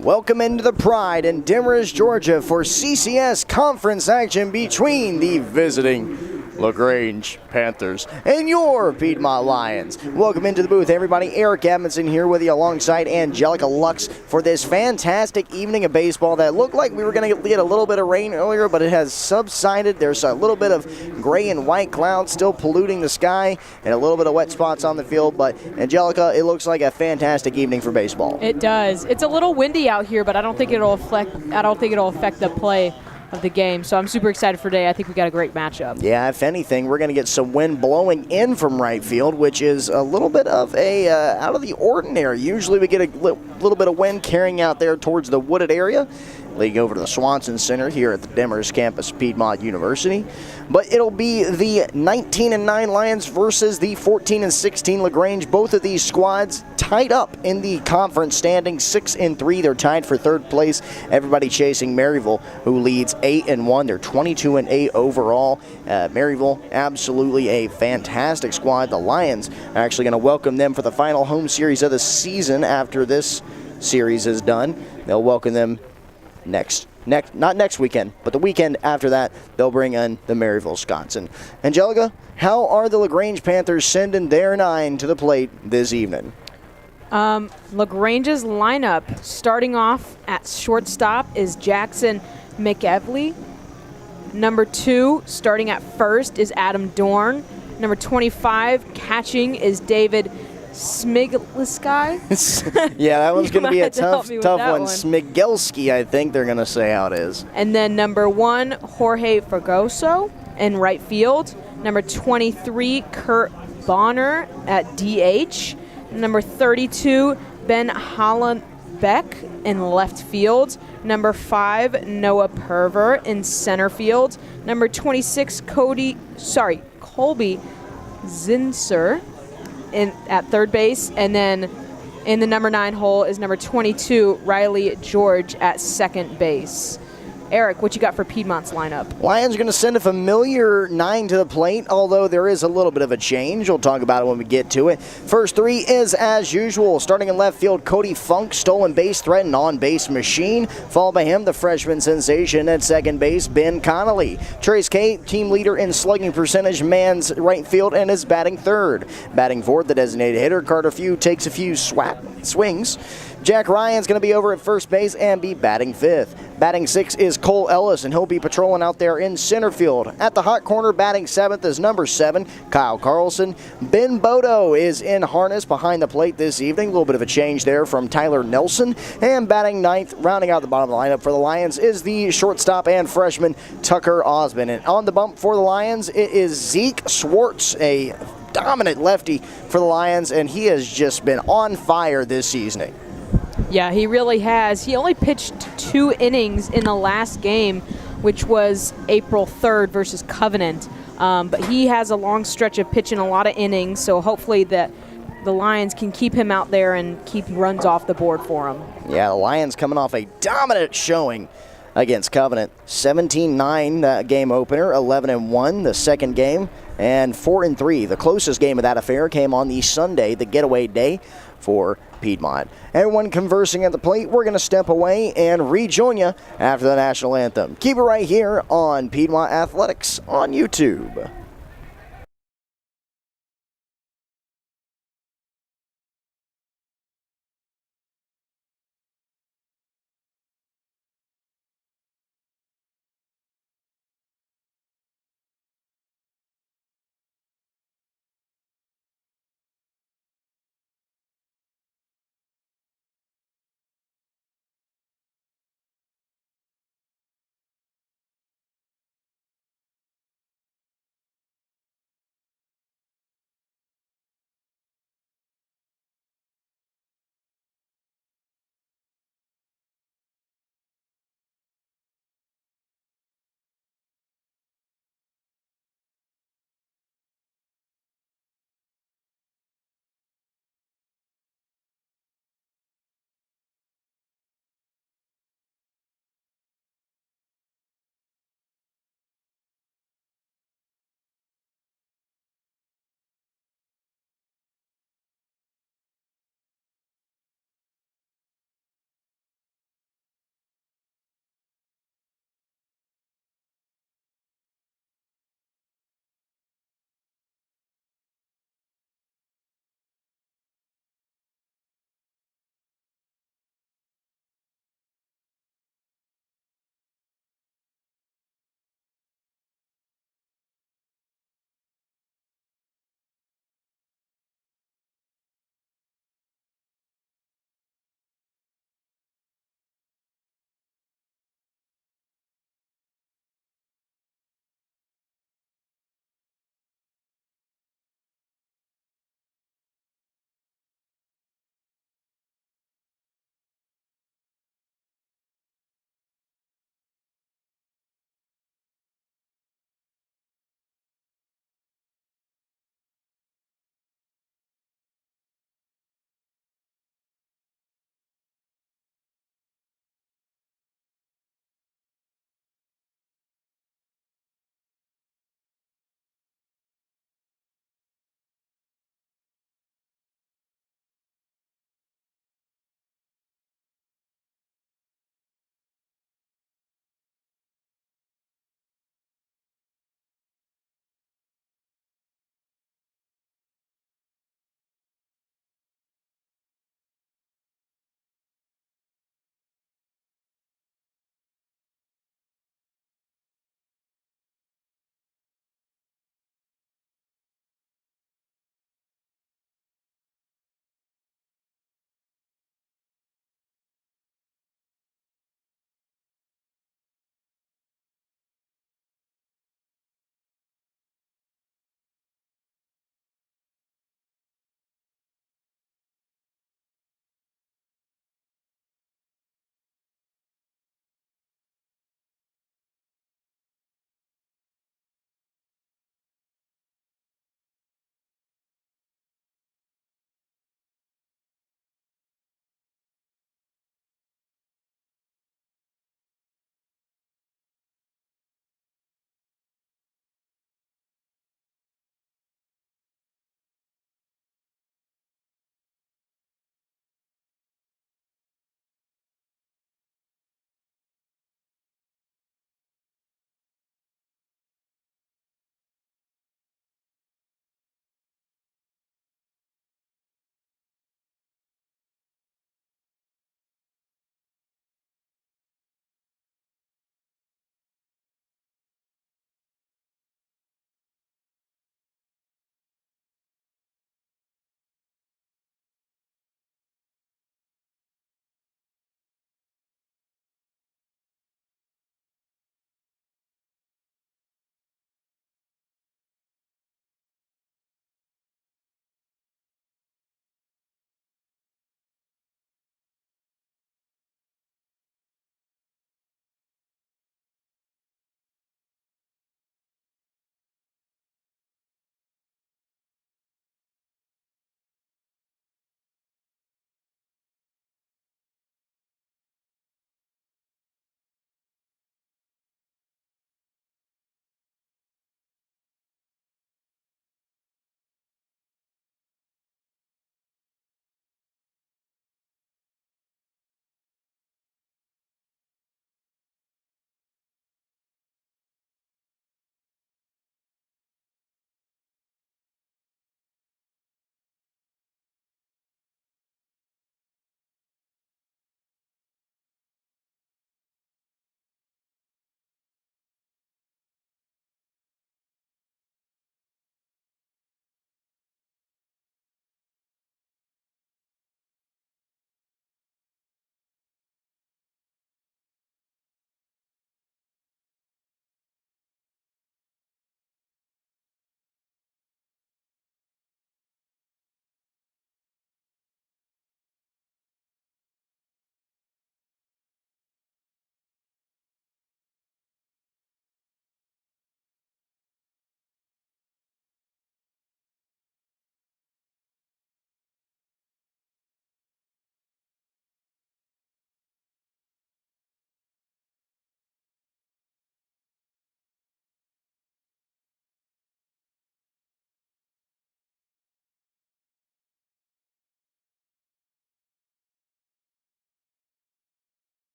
Welcome into the Pride in Demorest, Georgia for CCS conference action between the visiting LaGrange Panthers and your Piedmont Lions. Welcome into the booth, everybody. Eric Edmondson here with you alongside Angelica Lux for this fantastic evening of baseball that looked like we were going to get a little bit of rain earlier, but it has subsided. There's a little bit of gray and white clouds still polluting the sky and a little bit of wet spots on the field, but Angelica, it looks like a fantastic evening for baseball. It does. It's a little windy out here, but I don't think it'll affect the play of the game. So I'm super excited for today. I think we got a great matchup. Yeah, if anything, we're going to get some wind blowing in from right field, which is a little bit of a out of the ordinary. Usually we get a little bit of wind carrying out there towards the wooded area, leading over to the Swanson Center here at the Demorest campus, Piedmont University. But it'll be the 19-9 Lions versus the 14-16 LaGrange. Both of these squads tied up in the conference standing 6-3. They're tied for third place. Everybody chasing Maryville, who leads 8-1. They're 22-8 overall. Maryville, absolutely a fantastic squad. The Lions are actually going to welcome them for the final home series of the season after this series is done. They'll welcome them not next weekend, but the weekend after that, they'll bring in the Maryville Scots. And Angelica, how are the LaGrange Panthers sending their 9 to the plate this evening? LaGrange's lineup, starting off at shortstop, is Jackson McEvely. Number 2, starting at first, is Adam Dorn. Number 25, catching, is David Smigelski. Yeah, that one's going to be a tough one. one. Smigelski, I think they're going to say how it is. And then number 1, Jorge Fragoso in right field. Number 23, Kurt Bonner at DH. Number 32, Ben Hollenbeck in left field. Number 5, Noah Perver in center field. Number 26, Colby Zinser at third base, and then in the number 9 hole is number 22, Riley George at second base. Eric, what you got for Piedmont's lineup? Lions are going to send a familiar 9 to the plate, although there is a little bit of a change. We'll talk about it when we get to it. First 3 is as usual. Starting in left field, Cody Funk, stolen base threat and on-base machine. Followed by him, the freshman sensation at second base, Ben Connolly. Trace K, team leader in slugging percentage, mans right field and is batting third. Batting fourth, the designated hitter, Carter Few, takes a few swings. Jack Ryan's going to be over at first base and be batting fifth. Batting sixth is Cole Ellis, and he'll be patrolling out there in center field. At the hot corner, batting seventh is number 7, Kyle Carlson. Ben Bodo is in harness behind the plate this evening. A little bit of a change there from Tyler Nelson. And batting ninth, rounding out the bottom of the lineup for the Lions, is the shortstop and freshman Tucker Osmond. And on the bump for the Lions, it is Zeke Swartz, a dominant lefty for the Lions, and he has just been on fire this season. Yeah, he really has. He only pitched 2 innings in the last game, which was April 3rd versus Covenant. But he has a long stretch of pitching a lot of innings, so hopefully that the Lions can keep him out there and keep runs off the board for him. Yeah, the Lions coming off a dominant showing against Covenant. 17-9 game opener, 11-1 the second game, and 4-3. The closest game of that affair came on the Sunday, the getaway day for Piedmont. Everyone conversing at the plate, we're going to step away and rejoin you after the national anthem. Keep it right here on Piedmont Athletics on YouTube.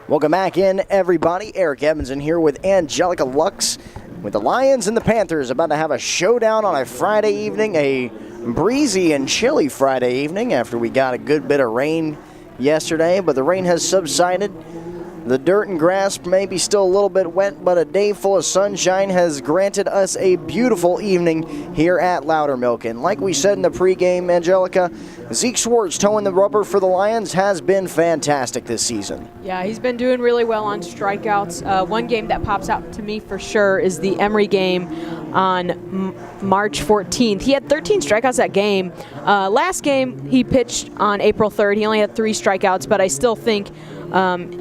Welcome back in, everybody. Eric Evans in here with Angelica Lux, with the Lions and the Panthers about to have a showdown on a Friday evening, a breezy and chilly Friday evening after we got a good bit of rain yesterday, but the rain has subsided. The dirt and grass may be still a little bit wet, but a day full of sunshine has granted us a beautiful evening here at Loudermilk. And like we said in the pregame, Angelica, Zeke Schwartz towing the rubber for the Lions has been fantastic this season. Yeah, he's been doing really well on strikeouts. One game that pops out to me for sure is the Emory game on March 14th. He had 13 strikeouts that game. Last game he pitched on April 3rd. He only had 3 strikeouts, but I still think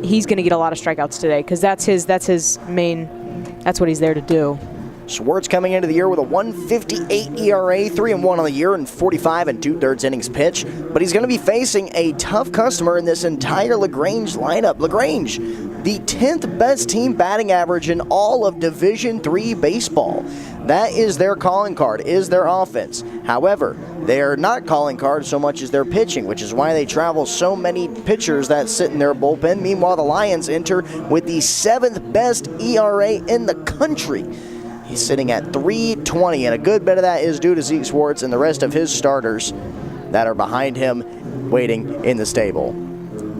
he's going to get a lot of strikeouts today because that's his main. That's what he's there to do. Schwartz coming into the year with a 1.58 ERA, 3-1 on the year, and 45 2/3 innings pitched. But he's going to be facing a tough customer in this entire LaGrange lineup. LaGrange, the 10th best team batting average in all of Division III baseball. That is their calling card, is their offense. However, they're not calling cards so much as their pitching, which is why they travel so many pitchers that sit in their bullpen. Meanwhile, the Lions enter with the 7th best ERA in the country. He's sitting at 3.20, and a good bit of that is due to Zeke Schwartz and the rest of his starters that are behind him waiting in the stable.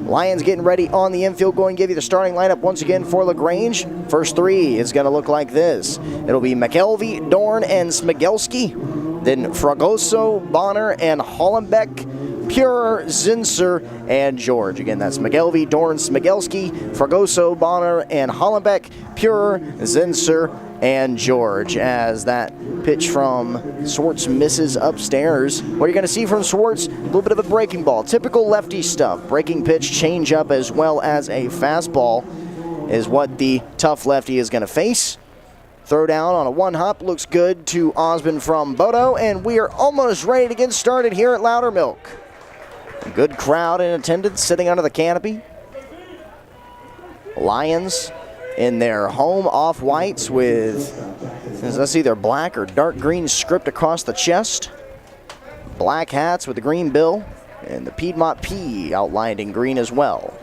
Lions getting ready on the infield. Going to give you the starting lineup once again for LaGrange. First 3 is going to look like this. It'll be McKelvey, Dorn, and Smigelski. Then Fragoso, Bonner, and Hollenbeck, Pure, Zinser, and George. Again, that's McKelvey, Dorn, Smigelski, Fragoso, Bonner, and Hollenbeck, Pure, Zinser, and George. As that pitch from Schwartz misses upstairs. What you're going to see from Schwartz, a little bit of a breaking ball. Typical lefty stuff. Breaking pitch, change up, as well as a fastball is what the tough lefty is going to face. Throw down on a 1-hop looks good to Osmond from Bodo, and we are almost ready to get started here at Loudermilk. A good crowd in attendance sitting under the canopy. Lions in their home off-whites with, that's either black or dark green script across the chest. Black hats with the green bill, and the Piedmont P outlined in green as well.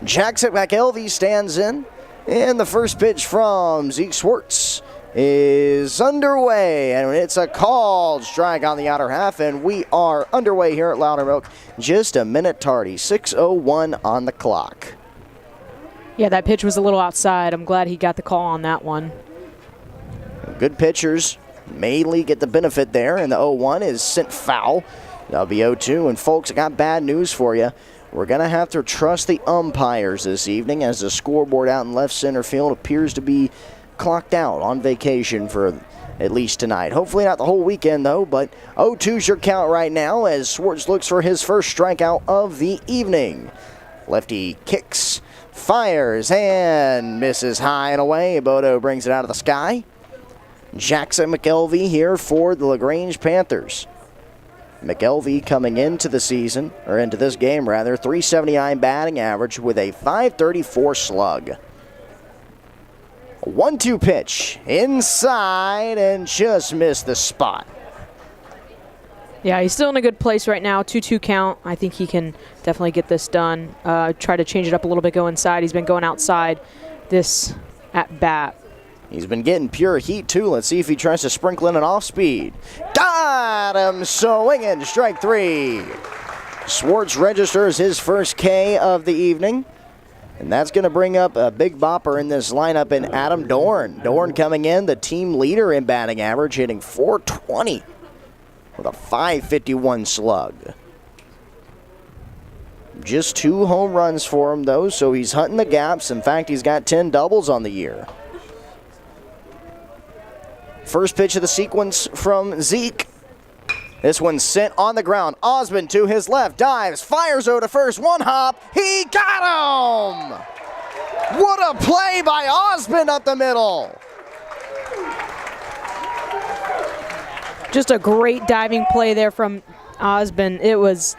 Jackson McElvey stands in, and the first pitch from Zeke Schwartz is underway, and it's a called strike on the outer half, and we are underway here at Loudermilk. Just a minute tardy, 6:01 on the clock. Yeah, that pitch was a little outside. I'm glad he got the call on that one. Good pitchers mainly get the benefit there, and the 0-1 is sent foul. That'll be 0-2, and folks, I got bad news for you. We're going to have to trust the umpires this evening as the scoreboard out in left center field appears to be clocked out on vacation for at least tonight. Hopefully not the whole weekend, though, but 0-2's your count right now as Schwartz looks for his first strikeout of the evening. Lefty kicks, fires, and misses high and away. Bodo brings it out of the sky. Jackson McElvey here for the LaGrange Panthers. McElvey coming into the season, or into this game rather, 379 batting average with a 534 slug. A 1-2 pitch inside and just missed the spot. Yeah, he's still in a good place right now. 2-2 count. I think he can definitely get this done. Try to change it up a little bit, go inside. He's been going outside this at bat. He's been getting pure heat, too. Let's see if he tries to sprinkle in an off-speed. Got him swinging, strike 3. Schwartz registers his first K of the evening. And that's going to bring up a big bopper in this lineup in Adam Dorn. Dorn coming in, the team leader in batting average, hitting .420 with a .551 slug. Just 2 home runs for him, though, so he's hunting the gaps. In fact, he's got 10 doubles on the year. First pitch of the sequence from Zeke. This one's sent on the ground. Osmond to his left, dives, fires over to first, 1-hop. He got him! What a play by Osmond up the middle. Just a great diving play there from Osmond. It was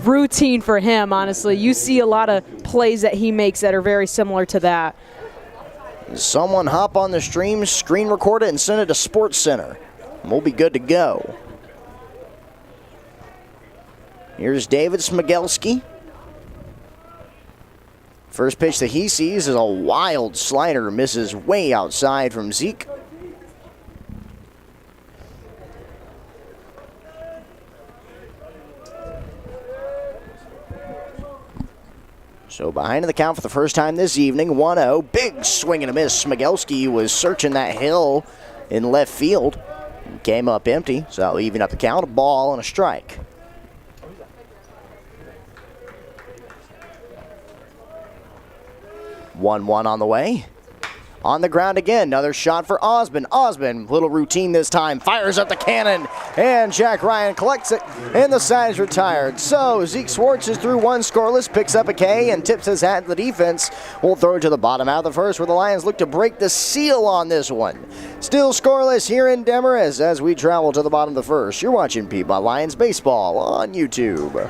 routine for him, honestly. You see a lot of plays that he makes that are very similar to that. Someone hop on the stream, screen record it, and send it to Sports Center. We'll be good to go. Here's David Smigelski. First pitch that he sees is a wild slider, misses way outside from Zeke. So behind in the count for the first time this evening, 1-0. Big swing and a miss. Smigelski was searching that hill in left field. Came up empty, so that'll even up the count. A ball and a strike. 1-1 on the way. On the ground again, another shot for Osmond. Osmond, little routine this time, fires up the cannon, and Jack Ryan collects it, and the side is retired. So Zeke Swartz is through one scoreless, picks up a K, and tips his hat to the defense. We'll throw it to the bottom out of the first, where the Lions look to break the seal on this one. Still scoreless here in Demarest as we travel to the bottom of the first. You're watching Piedmont Lions Baseball on YouTube.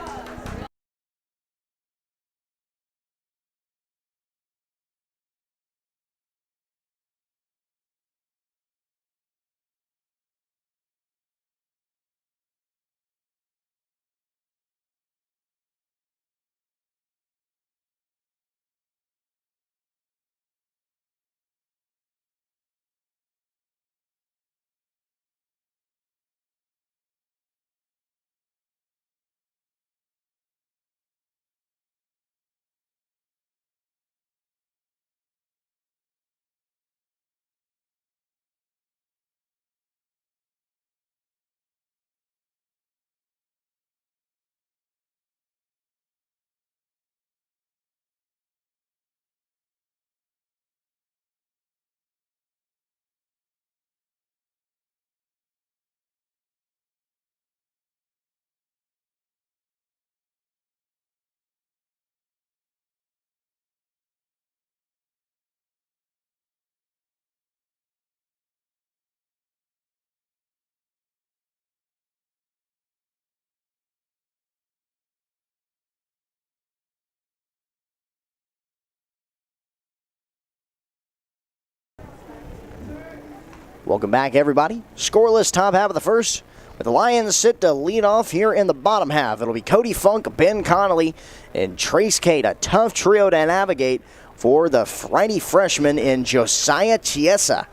Welcome back, everybody. Scoreless top half of the first, with the Lions sit to lead off here in the bottom half. It'll be Cody Funk, Ben Connolly, and Trace Cade. A tough trio to navigate for the righty freshman in Josiah Chiesa.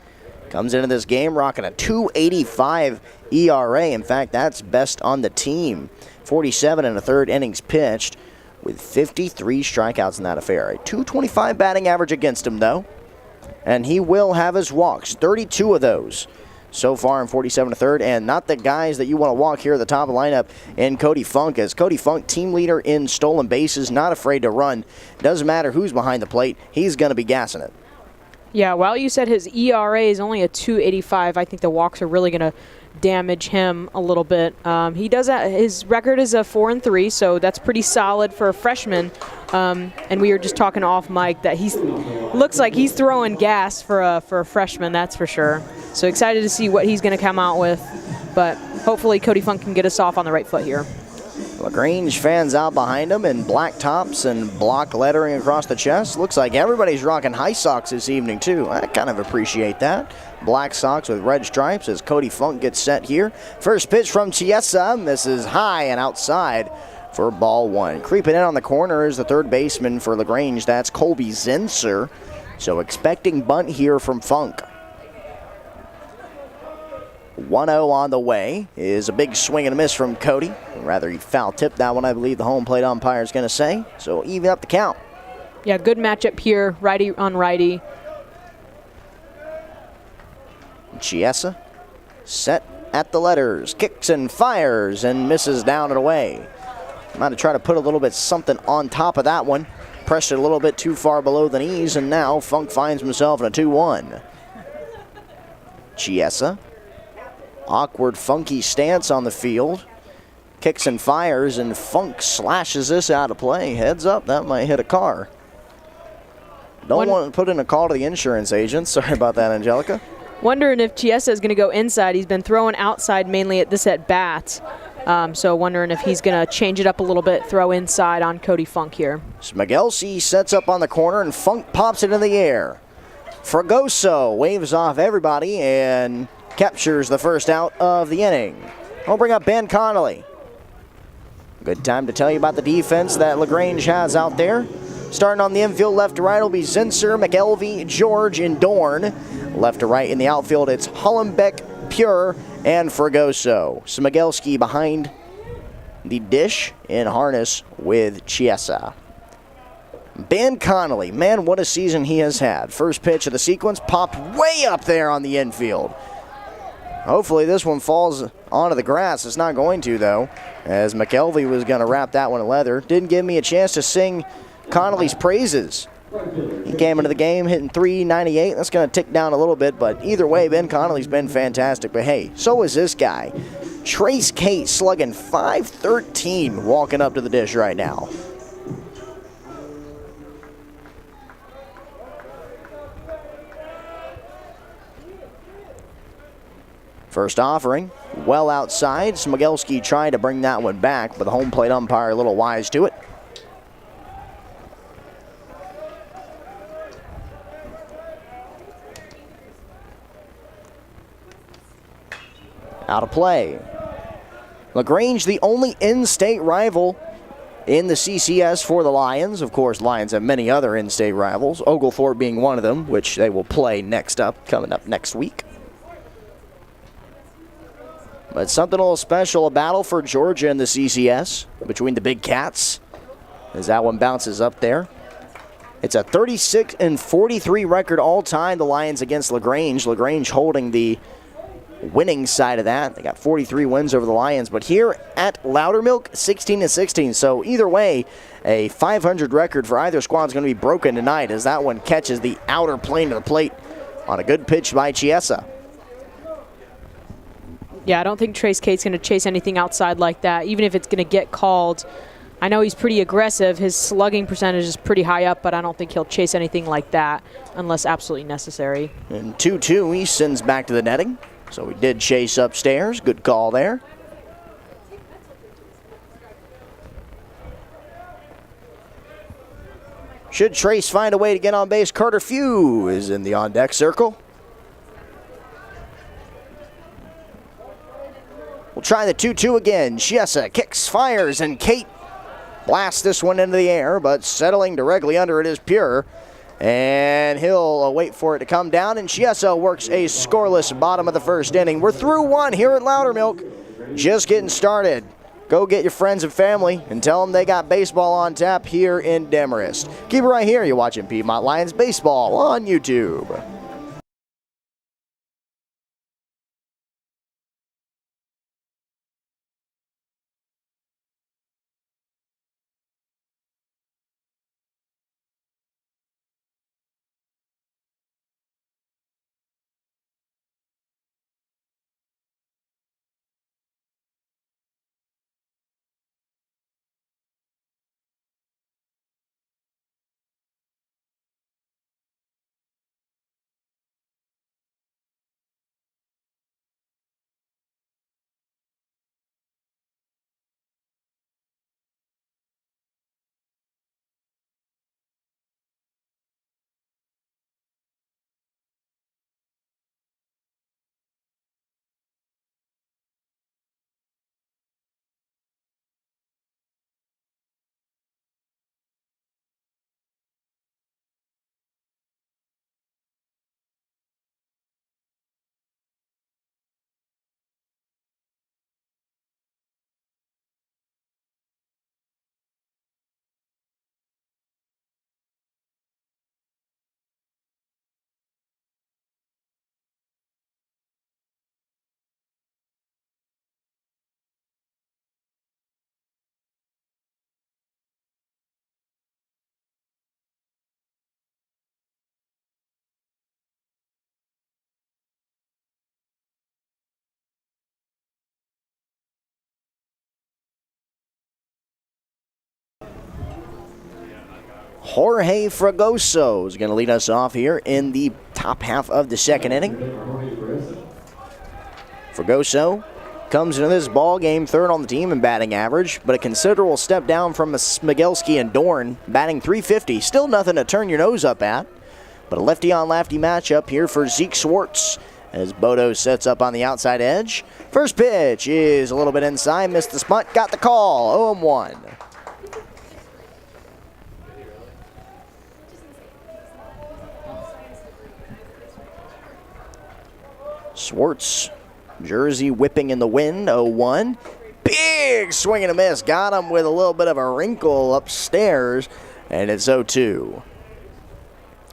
Comes into this game rocking a 2.85 ERA. In fact, that's best on the team. 47 and a third innings pitched with 53 strikeouts in that affair. A 2.25 batting average against him, though. And he will have his walks, 32 of those so far in 47 to third, and not the guys that you want to walk here at the top of the lineup in Cody Funk, as Cody Funk, team leader in stolen bases, not afraid to run. Doesn't matter who's behind the plate, he's going to be gassing it. Yeah, while you said his ERA is only a 2.85, I think the walks are really going to damage him a little bit. He does his record is a 4-3, so that's pretty solid for a freshman. And we were just talking off mic that looks like he's throwing gas for a freshman, that's for sure. So excited to see what he's going to come out with, but hopefully Cody Funk can get us off on the right foot here. LaGrange fans out behind him in black tops and block lettering across the chest. Looks like everybody's rocking high socks this evening, too. I kind of appreciate that. Black socks with red stripes as Cody Funk gets set here. First pitch from Chiesa. Misses high and outside for ball one. Creeping in on the corner is the third baseman for LaGrange. That's Colby Zinser. So expecting bunt here from Funk. 1-0 on the way is a big swing and a miss from Cody. Rather, he foul tipped that one, I believe the home plate umpire is going to say. So even up the count. Yeah, good matchup here, righty on righty. Chiesa set at the letters, kicks and fires and misses down and away. Might have tried to put a little bit something on top of that one. Pressed it a little bit too far below the knees, and now Funk finds himself in a 2-1. Chiesa. Awkward, funky stance on the field. Kicks and fires, and Funk slashes this out of play. Heads up, that might hit a car. Don't want to put in a call to the insurance agent. Sorry about that, Angelica. Wondering if Chiesa is going to go inside. He's been throwing outside mainly at this at-bat. So wondering if he's going to change it up a little bit, throw inside on Cody Funk here. Smigelski sets up on the corner, and Funk pops it in the air. Fragoso waves off everybody and captures the first out of the inning. We'll bring up Ben Connolly. Good time to tell you about the defense that LaGrange has out there. Starting on the infield, left to right will be Zinser, McElvey, George, and Dorn. Left to right in the outfield, it's Hollenbeck, Pure, and Fragoso. Smigelski behind the dish in harness with Chiesa. Ben Connolly, man, what a season he has had. First pitch of the sequence popped way up there on the infield. Hopefully this one falls onto the grass. It's not going to, though, as McElvey was going to wrap that one in leather. Didn't give me a chance to sing Connolly's praises. He came into the game hitting .398. That's going to tick down a little bit, but either way, Ben Connolly's been fantastic. But hey, so is this guy. Trace Kate slugging .513 walking up to the dish right now. First offering, well outside. Smigelski trying to bring that one back, but the home plate umpire a little wise to it. Out of play. LaGrange, the only in-state rival in the CCS for the Lions. Of course, Lions have many other in-state rivals, Oglethorpe being one of them, which they will play coming up next week. But something a little special, a battle for Georgia in the CCS between the Big Cats, as that one bounces up there. It's a 36-43 record all-time, the Lions against LaGrange. LaGrange holding the winning side of that. They got 43 wins over the Lions. But here at Loudermilk, 16-16. So either way, a 500 record for either squad is going to be broken tonight, as that one catches the outer plane of the plate on a good pitch by Chiesa. Yeah, I don't think Trace Cate's going to chase anything outside like that, even if it's going to get called. I know he's pretty aggressive. His slugging percentage is pretty high up, but I don't think he'll chase anything like that unless absolutely necessary. And 2-2, he sends back to the netting. So he did chase upstairs. Good call there. Should Trace find a way to get on base, Carter Few is in the on-deck circle. We'll try the 2-2 again. Chiesa kicks, fires, and Kate blasts this one into the air, but settling directly under it is Pure. And he'll wait for it to come down, and Chiesa works a scoreless bottom of the first inning. We're through one here at Loudermilk. Just getting started. Go get your friends and family and tell them they got baseball on tap here in Demarest. Keep it right here. You're watching Piedmont Lions Baseball on YouTube. Jorge Fragoso is going to lead us off here in the top half of the second inning. Fragoso comes into this ball game third on the team in batting average, but a considerable step down from Smigelski and Dorn, batting .350. Still nothing to turn your nose up at, but a lefty-on-lefty matchup here for Zeke Swartz as Bodo sets up on the outside edge. First pitch is a little bit inside, missed the spot, got the call, 0-1. Swartz, jersey whipping in the wind, 0-1. Big swing and a miss. Got him with a little bit of a wrinkle upstairs, and it's 0-2.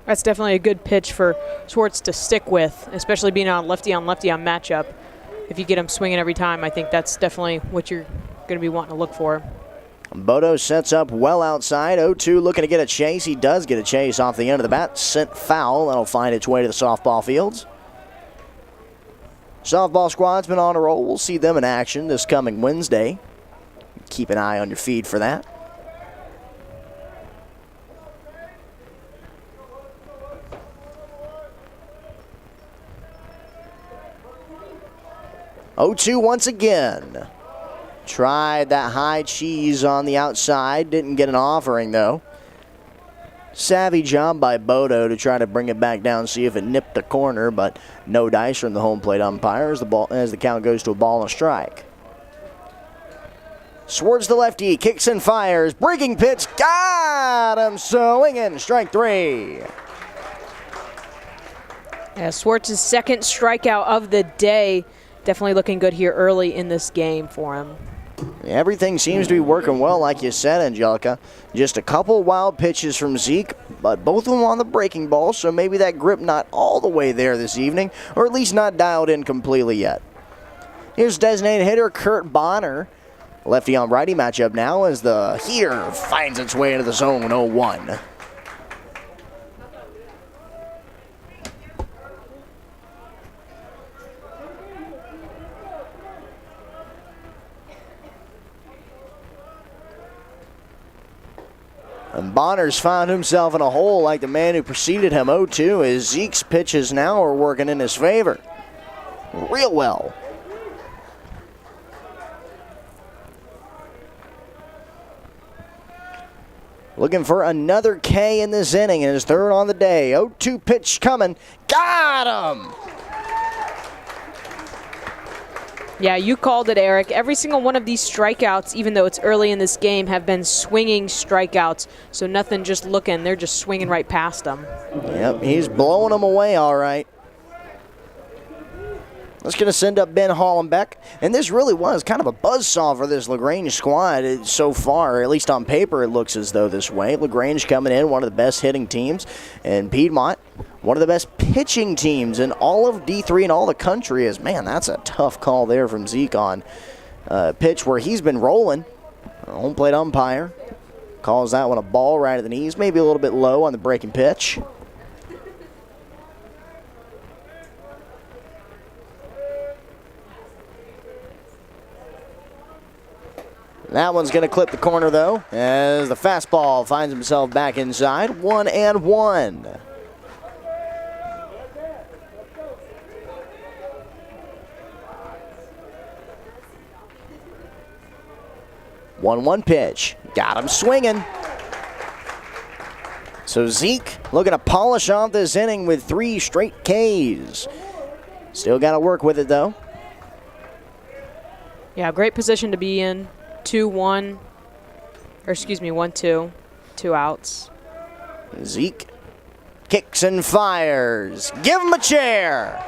That's definitely a good pitch for Swartz to stick with, especially being on lefty-on matchup. If you get him swinging every time, I think that's definitely what you're going to be wanting to look for. Bodo sets up well outside. 0-2 looking to get a chase. He does get a chase off the end of the bat. Sent foul. That'll find its way to the softball fields. Softball squad's been on a roll. We'll see them in action this coming Wednesday. Keep an eye on your feed for that. Oh-2 once again. Tried that high cheese on the outside. Didn't get an offering, though. Savvy job by Bodo to try to bring it back down, see if it nipped the corner, but no dice from the home plate umpire as the count goes to a ball and a strike. Swartz the lefty, kicks and fires. Breaking pitch, got him swinging. Strike 3. Yeah, Swartz's second strikeout of the day. Definitely looking good here early in this game for him. Everything seems to be working well, like you said, Angelica. Just a couple wild pitches from Zeke, but both of them on the breaking ball, so maybe that grip not all the way there this evening, or at least not dialed in completely yet. Here's designated hitter Kurt Bonner. Lefty on righty matchup now as the heater finds its way into the zone, 0-1. And Bonner's found himself in a hole like the man who preceded him, 0-2, as Zeke's pitches now are working in his favor. Real well. Looking for another K in this inning, and his third on the day. 0-2 pitch coming. Got him! Yeah, you called it, Eric. Every single one of these strikeouts, even though it's early in this game, have been swinging strikeouts. So nothing just looking. They're just swinging right past them. Yep, he's blowing them away all right. That's going to send up Ben Hollenbeck. And this really was kind of a buzzsaw for this LaGrange squad so far. At least on paper, it looks as though this way. LaGrange coming in, one of the best hitting teams. And Piedmont, one of the best pitching teams in all of D3 and all the country. Is, man, that's a tough call there from Zeke on pitch where he's been rolling. Home plate umpire calls that one a ball right at the knees. Maybe a little bit low on the breaking pitch. That one's going to clip the corner, though, as the fastball finds himself back inside. 1-1. One pitch. Got him swinging. So Zeke looking to polish off this inning with 3 straight Ks. Still got to work with it, though. Yeah, great position to be in. 1-2, 2 outs. Zeke kicks and fires. Give him a chair.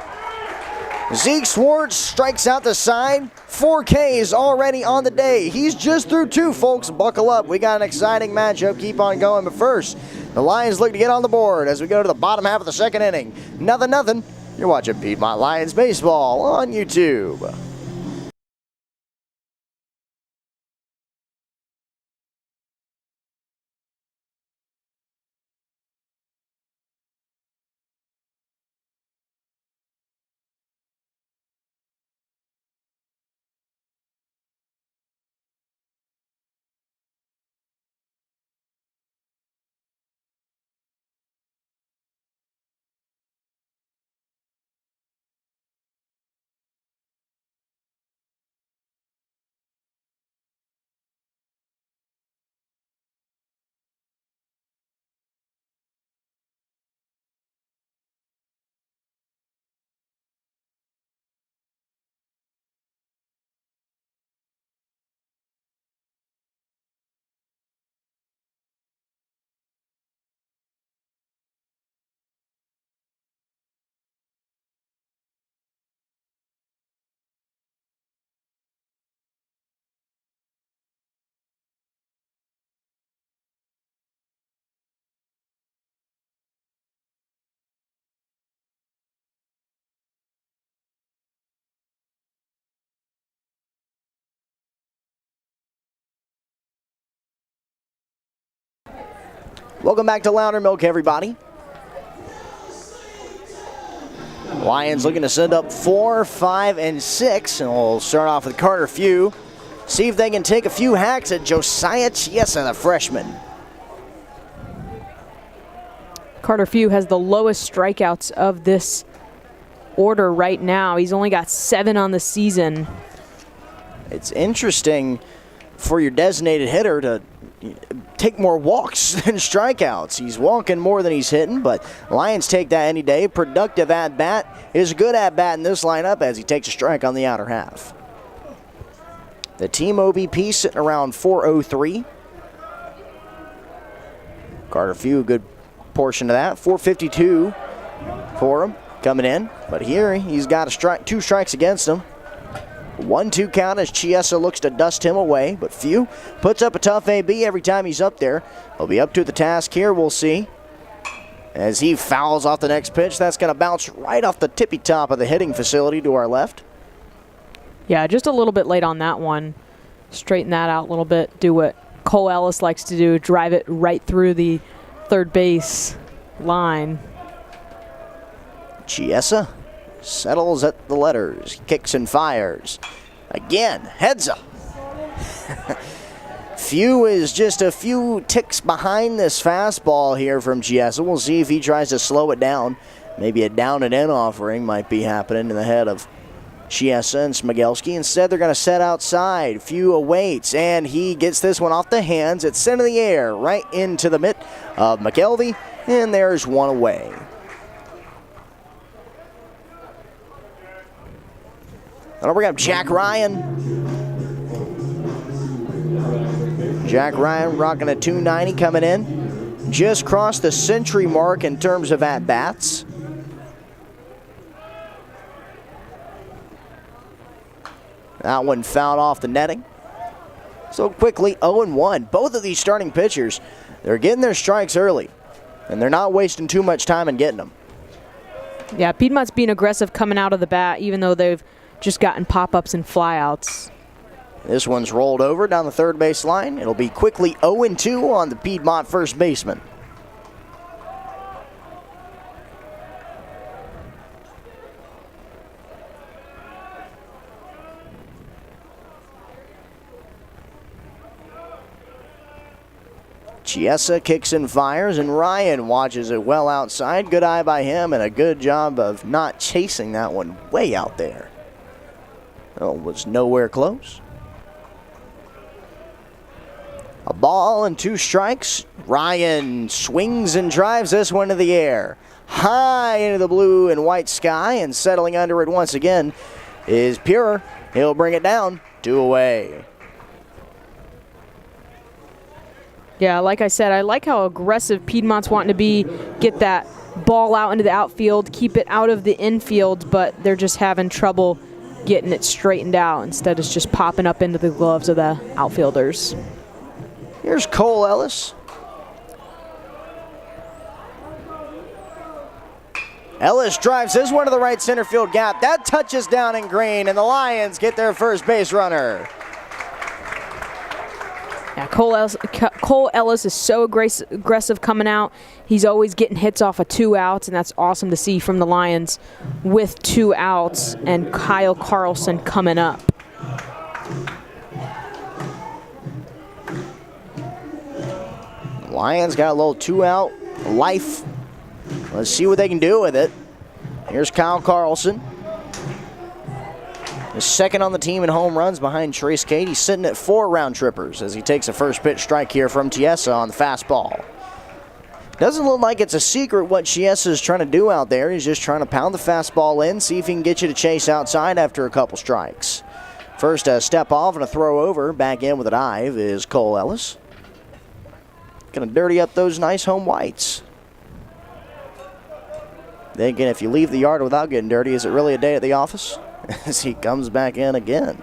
Zeke Swartz strikes out the side. 4 Ks already on the day. He's just through 2, folks. Buckle up. We got an exciting matchup. Keep on going. But first, the Lions look to get on the board as we go to the bottom half of the second inning. 0-0. You're watching Piedmont Lions Baseball on YouTube. Welcome back to Louder Milk, everybody. Lions looking to send up 4, 5, and 6, and we'll start off with Carter Few. See if they can take a few hacks at Josiah Chiesa, the freshman. Carter Few has the lowest strikeouts of this order right now. He's only got 7 on the season. It's interesting for your designated hitter to take more walks than strikeouts. He's walking more than he's hitting, but Lions take that any day. Productive at-bat is a good at-bat in this lineup as he takes a strike on the outer half. The team OBP sitting around 403. Carter Few, a good portion of that. 452 for him coming in, but here he's got a strike, 2 strikes against him. 1-2 count as Chiesa looks to dust him away, but Few puts up a tough AB every time he's up there. He'll be up to the task here, we'll see. As he fouls off the next pitch, that's going to bounce right off the tippy top of the hitting facility to our left. Yeah, just a little bit late on that one. Straighten that out a little bit. Do what Cole Ellis likes to do, drive it right through the third base line. Chiesa settles at the letters, kicks and fires. Again, heads up. Few is just a few ticks behind this fastball here from Chiesa. We'll see if he tries to slow it down. Maybe a down and in offering might be happening in the head of Chiesa and Smigelski. Instead, they're going to set outside. Few awaits, and he gets this one off the hands. It's sent in the air right into the mitt of McKelvey, and there's one away. That'll bring up Jack Ryan. Jack Ryan rocking a 290 coming in. Just crossed the century mark in terms of at-bats. That one fouled off the netting. So quickly 0-1. Both of these starting pitchers, they're getting their strikes early, and they're not wasting too much time in getting them. Yeah, Piedmont's being aggressive coming out of the bat, even though they've just gotten pop-ups and flyouts. This one's rolled over down the third base line. It'll be quickly 0-2 on the Piedmont first baseman. Chiesa kicks and fires, and Ryan watches it well outside. Good eye by him, and a good job of not chasing that one way out there. Oh, was nowhere close. A ball and 2 strikes. Ryan swings and drives this one to the air. High into the blue and white sky, and settling under it once again is Pure. He'll bring it down, 2 away. Yeah, like I said, I like how aggressive Piedmont's wanting to be, get that ball out into the outfield, keep it out of the infield, but they're just having trouble getting it straightened out. Instead, it's just popping up into the gloves of the outfielders. Here's Cole Ellis. Ellis drives this one to the right center field gap. That touches down in green, and the Lions get their first base runner. Yeah, Cole Ellis is so aggressive coming out. He's always getting hits off of 2 outs, and that's awesome to see from the Lions with 2 outs and Kyle Carlson coming up. Lions got a little 2-out life. Let's see what they can do with it. Here's Kyle Carlson. He's second on the team in home runs behind Trace Cade. He's sitting at 4 round trippers as he takes a first pitch strike here from Chiesa on the fastball. Doesn't look like it's a secret what Chiesa is trying to do out there. He's just trying to pound the fastball in, see if he can get you to chase outside after a couple strikes. First a step off and a throw over. Back in with a dive is Cole Ellis. Gonna dirty up those nice home whites. Thinking if you leave the yard without getting dirty, is it really a day at the office? As he comes back in again.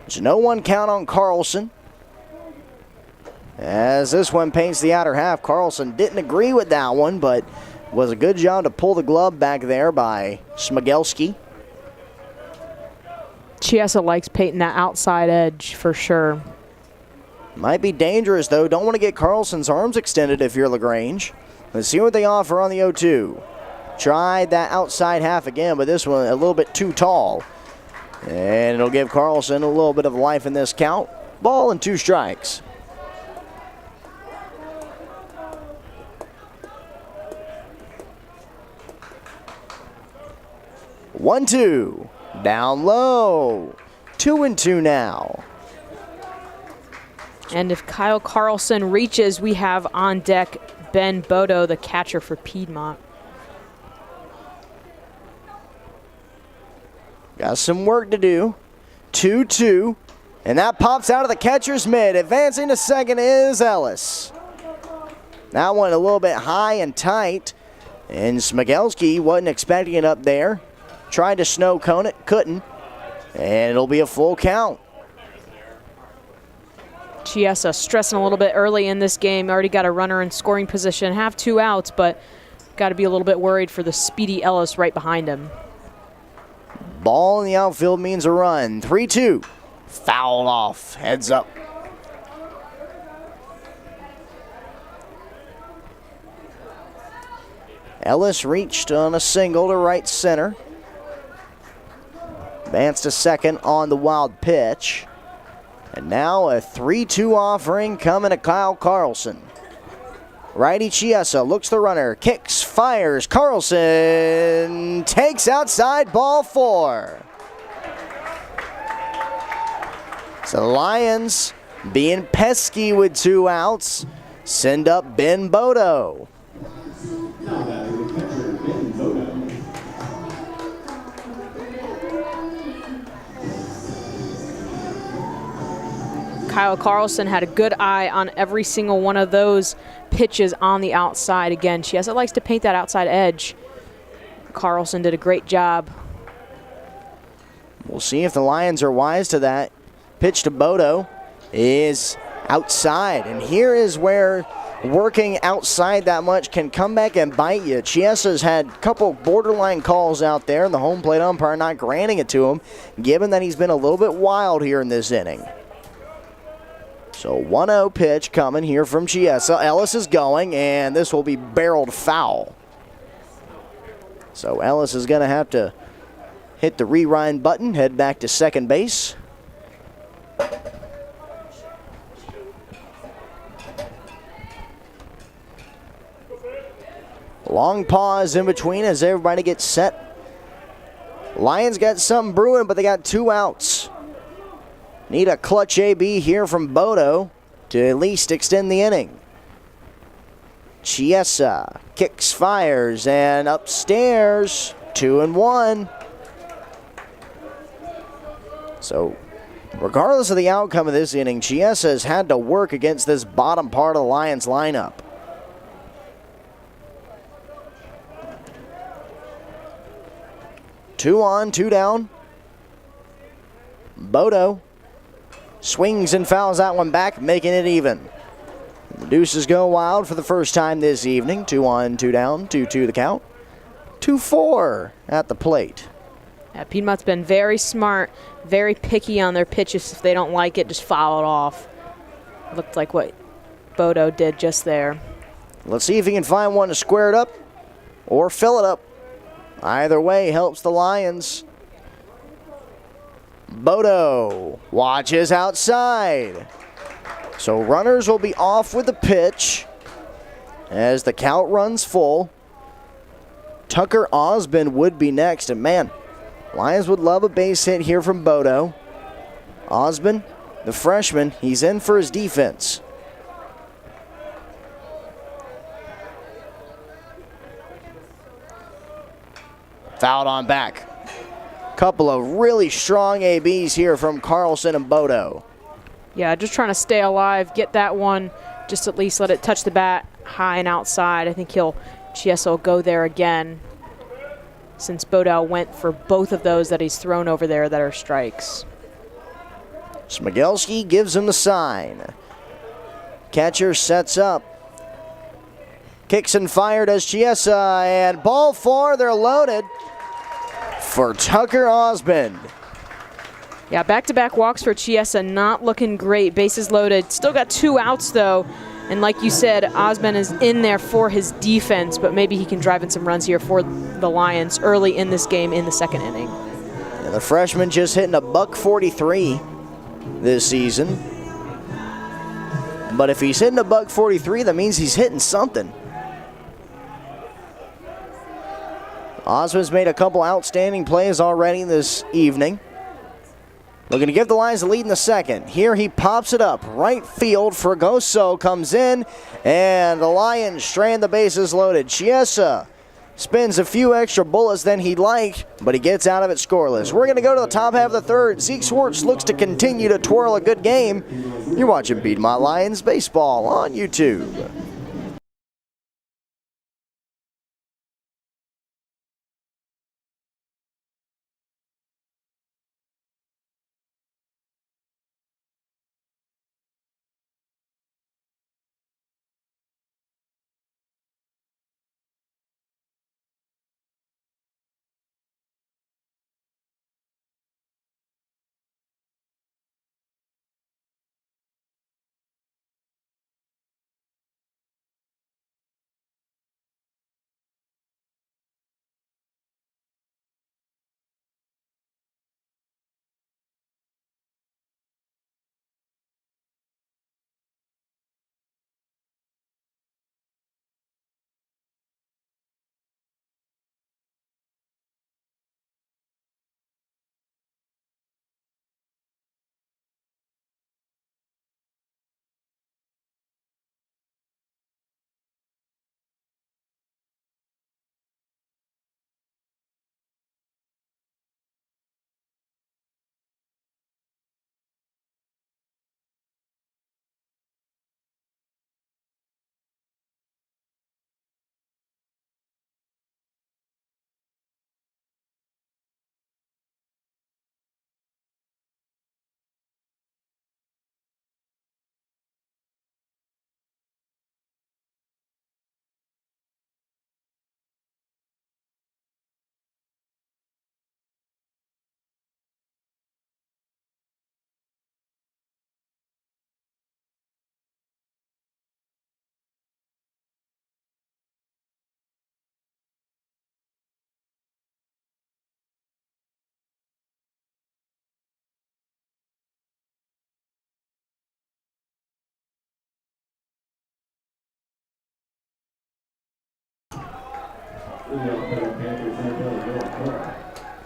There's no 1 count on Carlson. As this one paints the outer half, Carlson didn't agree with that one, but was a good job to pull the glove back there by Smigelski. Chiesa likes painting that outside edge for sure. Might be dangerous, though. Don't want to get Carlson's arms extended if you're LaGrange. Let's see what they offer on the 0-2. Tried that outside half again, but this one a little bit too tall. And it'll give Carlson a little bit of life in this count. Ball and 2 strikes. One, 2. Down low. 2-2 now. And if Kyle Carlson reaches, we have on deck Ben Bodo, the catcher for Piedmont. Got some work to do. 2-2. And that pops out of the catcher's mitt. Advancing to second is Ellis. That one a little bit high and tight. And Smigelski wasn't expecting it up there. Tried to snow cone it, couldn't. And it'll be a full count. Chiesa stressing a little bit early in this game. Already got a runner in scoring position. Have 2 outs, but got to be a little bit worried for the speedy Ellis right behind him. Ball in the outfield means a run. 3-2. Foul off. Heads up. Ellis reached on a single to right center. Advanced to second on the wild pitch. And now a 3-2 offering coming to Kyle Carlson. Righty Chiesa looks the runner, kicks, fires. Carlson takes outside, ball 4. So the Lions, being pesky with 2 outs, send up Ben Bodo. Kyle Carlson had a good eye on every single one of those pitches on the outside. Again, Chiesa likes to paint that outside edge. Carlson did a great job. We'll see if the Lions are wise to that. Pitch to Bodo is outside. And here is where working outside that much can come back and bite you. Chiesa's had a couple borderline calls out there, and the home plate umpire not granting it to him, given that he's been a little bit wild here in this inning. So 1-0 pitch coming here from Chiesa. Ellis is going, and this will be barreled foul. So Ellis is going to have to hit the rewind button, head back to second base. Long pause in between as everybody gets set. Lions got something brewing, but they got 2 outs. Need a clutch AB here from Bodo to at least extend the inning. Chiesa kicks, fires, and upstairs, 2-1. So, regardless of the outcome of this inning, Chiesa has had to work against this bottom part of the Lions lineup. Two on, 2 down. Bodo swings and fouls that one back, making it even. The Deuces go wild for the first time this evening. 2 on, 2 down, 2-2 the count. 2-4 at the plate. Yeah, Piedmont's been very smart, very picky on their pitches. If they don't like it, just foul it off. Looked like what Bodo did just there. Let's see if he can find one to square it up or fill it up. Either way helps the Lions. Bodo watches outside. So runners will be off with the pitch as the count runs full. Tucker Osmond would be next. And man, Lions would love a base hit here from Bodo. Osmond, the freshman, he's in for his defense. Fouled on back. Couple of really strong ABs here from Carlson and Bodo. Yeah, just trying to stay alive, get that one, just at least let it touch the bat high and outside. I think Chiesa will go there again since Bodo went for both of those that he's thrown over there that are strikes. Smigelski gives him the sign. Catcher sets up. Kicks and fired as Chiesa, and ball 4, they're loaded for Tucker Osmond. Yeah, back-to-back walks for Chiesa, not looking great. Bases loaded. Still got 2 outs, though. And like you said, Osman is in there for his defense, but maybe he can drive in some runs here for the Lions early in this game in the 2nd inning. Yeah, the freshman just hitting a .143 this season. But if he's hitting a .143, that means he's hitting something. Osman's made a couple outstanding plays already this evening. Looking to give the Lions the lead in the 2nd. Here he pops it up. Right field. Fregoso comes in. And the Lions strand the bases loaded. Chiesa spins a few extra bullets than he'd like, but he gets out of it scoreless. We're going to go to the top half of the 3rd. Zeke Schwartz looks to continue to twirl a good game. You're watching Piedmont Lions Baseball on YouTube.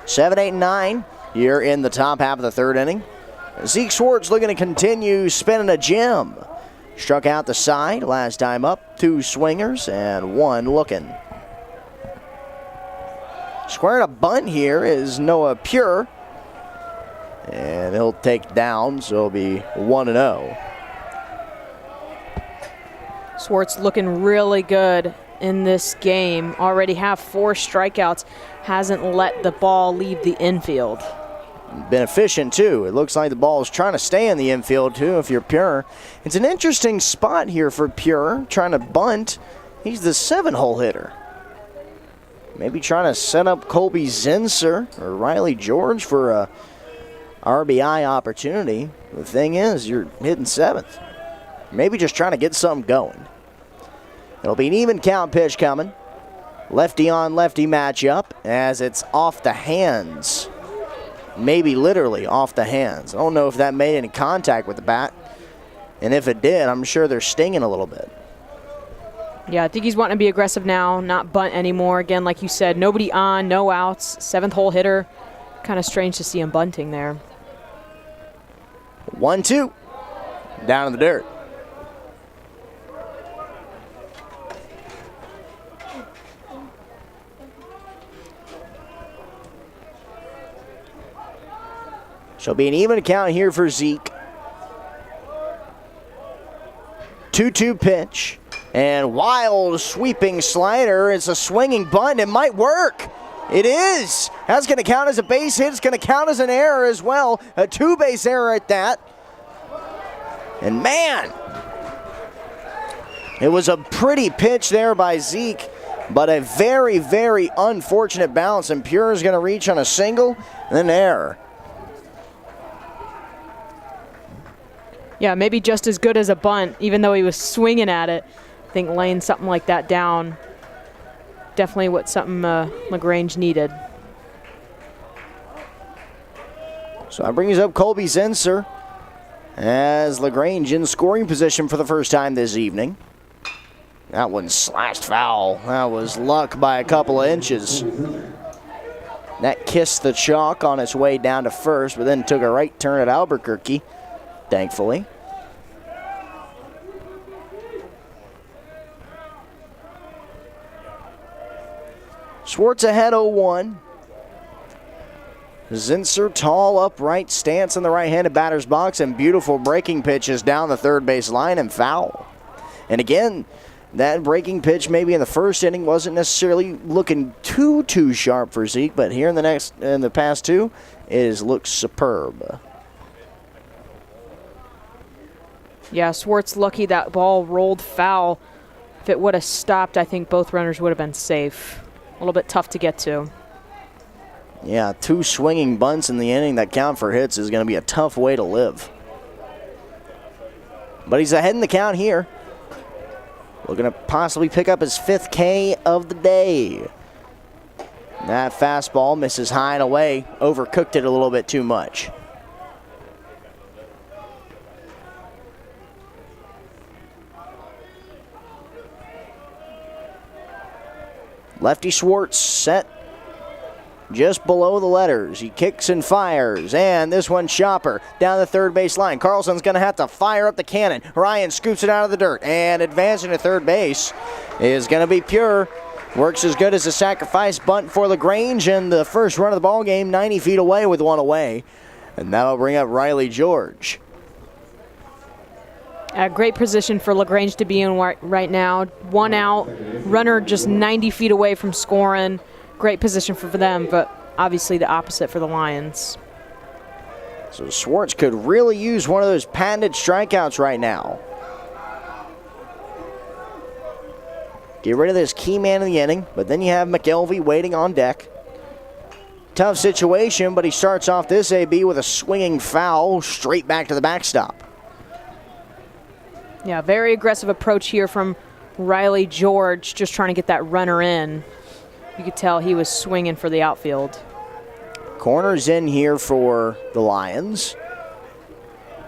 Seven, 8, 9 here in the top half of the 3rd inning. Zeke Schwartz looking to continue spinning a gem. Struck out the side last time up. 2 swingers and 1 looking. Squaring a bunt here is Noah Pure. And he'll take down, so it'll be 1-0. Schwartz looking really good in this game. Already have 4 strikeouts. Hasn't let the ball leave the infield. Been efficient too. It looks like the ball is trying to stay in the infield too if you're Pure. It's an interesting spot here for Pure, trying to bunt. He's the 7-hole hitter. Maybe trying to set up Colby Zinser or Riley George for a RBI opportunity. The thing is, you're hitting 7th. Maybe just trying to get something going. It'll be an even count pitch coming. Lefty on lefty matchup as it's off the hands. Maybe literally off the hands. I don't know if that made any contact with the bat. And if it did, I'm sure they're stinging a little bit. Yeah, I think he's wanting to be aggressive now, not bunt anymore. Again, like you said, nobody on, no outs, 7th-hole hitter. Kind of strange to see him bunting there. 1-2. Down in the dirt. So be an even count here for Zeke. 2-2 pitch. And wild sweeping slider. It's a swinging bunt. It might work. It is. That's going to count as a base hit. It's going to count as an error as well. A 2-base error at that. And man, it was a pretty pitch there by Zeke, but a very, very unfortunate bounce. And Pure is going to reach on a single and an error. Yeah, maybe just as good as a bunt, even though he was swinging at it. I think laying something like that down, definitely what something LaGrange needed. So that brings up Colby Zinser as LaGrange in scoring position for the first time this evening. That one slashed foul. That was luck by a couple of inches. That kissed the chalk on its way down to first, but then took a right turn at Albuquerque, thankfully. Schwartz ahead 0-1. Zinser, tall, upright stance in the right-handed batter's box, and beautiful breaking pitches down the third base line and foul. And again, that breaking pitch maybe in the first inning wasn't necessarily looking too sharp for Zeke, but here in the past two, it has looked superb. Yeah, Schwartz lucky that ball rolled foul. If it would have stopped, I think both runners would have been safe. A little bit tough to get to. Yeah, 2 swinging bunts in the inning that count for hits is going to be a tough way to live. But he's ahead in the count here. Looking to possibly pick up his 5th K of the day. That fastball misses high and away. Overcooked it a little bit too much. Lefty Schwartz set just below the letters. He kicks and fires, and this one chopper down the third base line. Carlson's going to have to fire up the cannon. Ryan scoops it out of the dirt, and advancing to third base is going to be Pure. Works as good as a sacrifice bunt for LaGrange, and the first run of the ball game 90 feet away with one away. And that'll bring up Riley George. A great position for LaGrange to be in right now. 1 out, runner just 90 feet away from scoring. Great position for them, but obviously the opposite for the Lions. So Schwartz could really use one of those patented strikeouts right now. Get rid of this key man in the inning, but then you have McElvey waiting on deck. Tough situation, but he starts off this AB with a swinging foul straight back to the backstop. Yeah, very aggressive approach here from Riley George, just trying to get that runner in. You could tell he was swinging for the outfield. Corners in here for the Lions.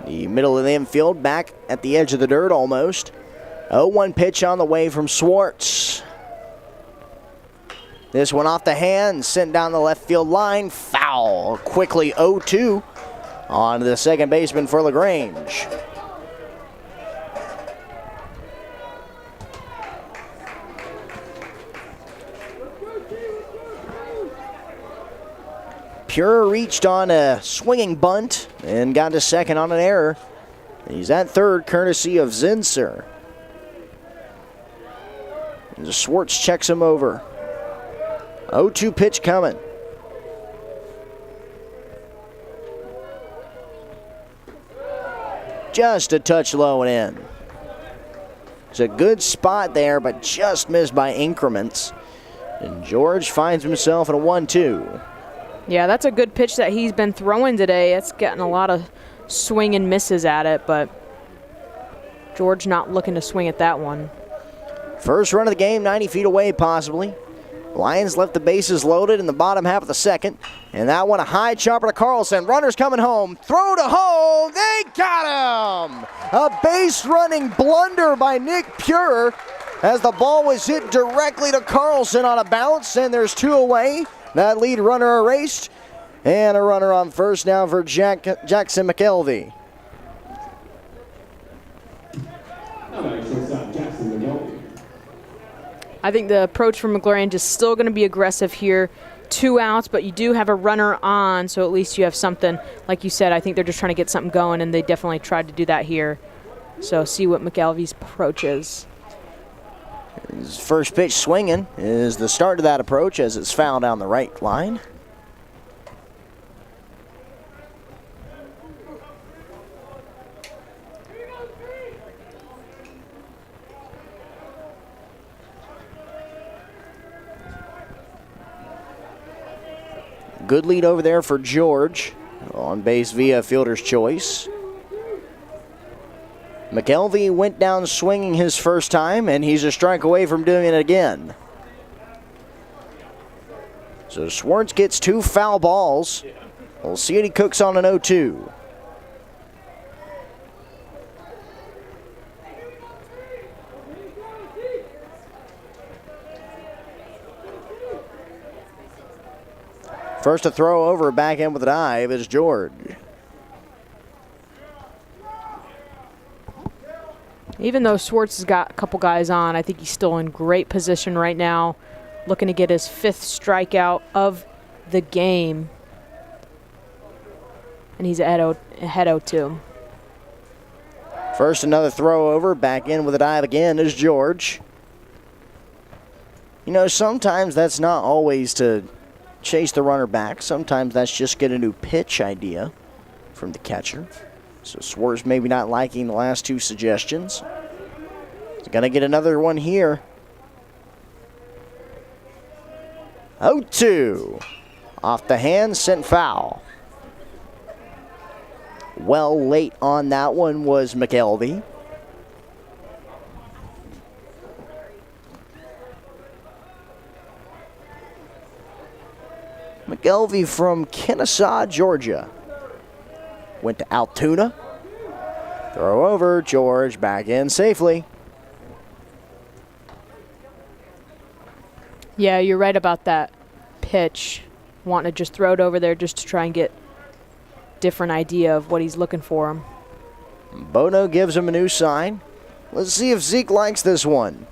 The middle of the infield back at the edge of the dirt almost. 0-1 pitch on the way from Schwartz. This one off the hand, sent down the left field line. Foul. Quickly 0-2 on to the second baseman for LaGrange. Pure reached on a swinging bunt and got to second on an error. He's at third, courtesy of Zinser. Schwartz checks him over. 0-2 pitch coming. Just a touch low and in. It's a good spot there, but just missed by increments. And George finds himself in a 1-2. Yeah, that's a good pitch that he's been throwing today. It's gotten a lot of swing and misses at it, but George not looking to swing at that one. First run of the game, 90 feet away possibly. Lions left the bases loaded in the bottom half of the second. And that one a high chopper to Carlson. Runners coming home. Throw to home. They got him! A base running blunder by Nick Pure as the ball was hit directly to Carlson on a bounce, and there's 2 away. That lead runner erased, and a runner on first now for Jackson McElvey. I think the approach from LaGrange is still going to be aggressive here. 2 outs, but you do have a runner on, so at least you have something. Like you said, I think they're just trying to get something going, and they definitely tried to do that here. So see what McElvey's approach is. His first pitch swinging is the start of that approach as it's fouled down the right line. Good lead over there for George. On base via fielder's choice. McKelvey went down swinging his first time, and he's a strike away from doing it again. So Schwartz gets 2 foul balls. We'll see what he cooks on an 0-2. First to throw over, back in with a dive is George. Even though Schwartz has got a couple guys on, I think he's still in great position right now, looking to get his 5th strikeout of the game. And he's ahead 0-2. First another throw over, back in with a dive again is George. You know, sometimes that's not always to chase the runner back. Sometimes that's just get a new pitch idea from the catcher. So Schwartz maybe not liking the last 2 suggestions. He's going to get another one here. 0-2. Off the hand, sent foul. Well, late on that one was McKelvey. McKelvey from Kennesaw, Georgia. Went to Altoona. Throw over, George back in safely. Yeah, you're right about that pitch. Wanting to just throw it over there just to try and get different idea of what he's looking for him. Bono gives him a new sign. Let's see if Zeke likes this one.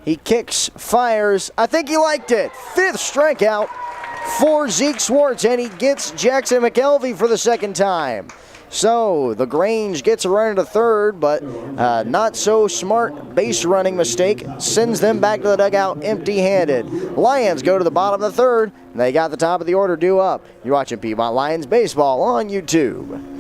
He kicks, fires. I think he liked it. 5th strikeout for Zeke Schwartz, and he gets Jackson McKelvey for the 2nd time. So LaGrange gets a run to 3rd, but not so smart base running mistake sends them back to the dugout empty-handed. Lions go to the bottom of the 3rd, and they got the top of the order due up. You're watching Piedmont Lions baseball on YouTube.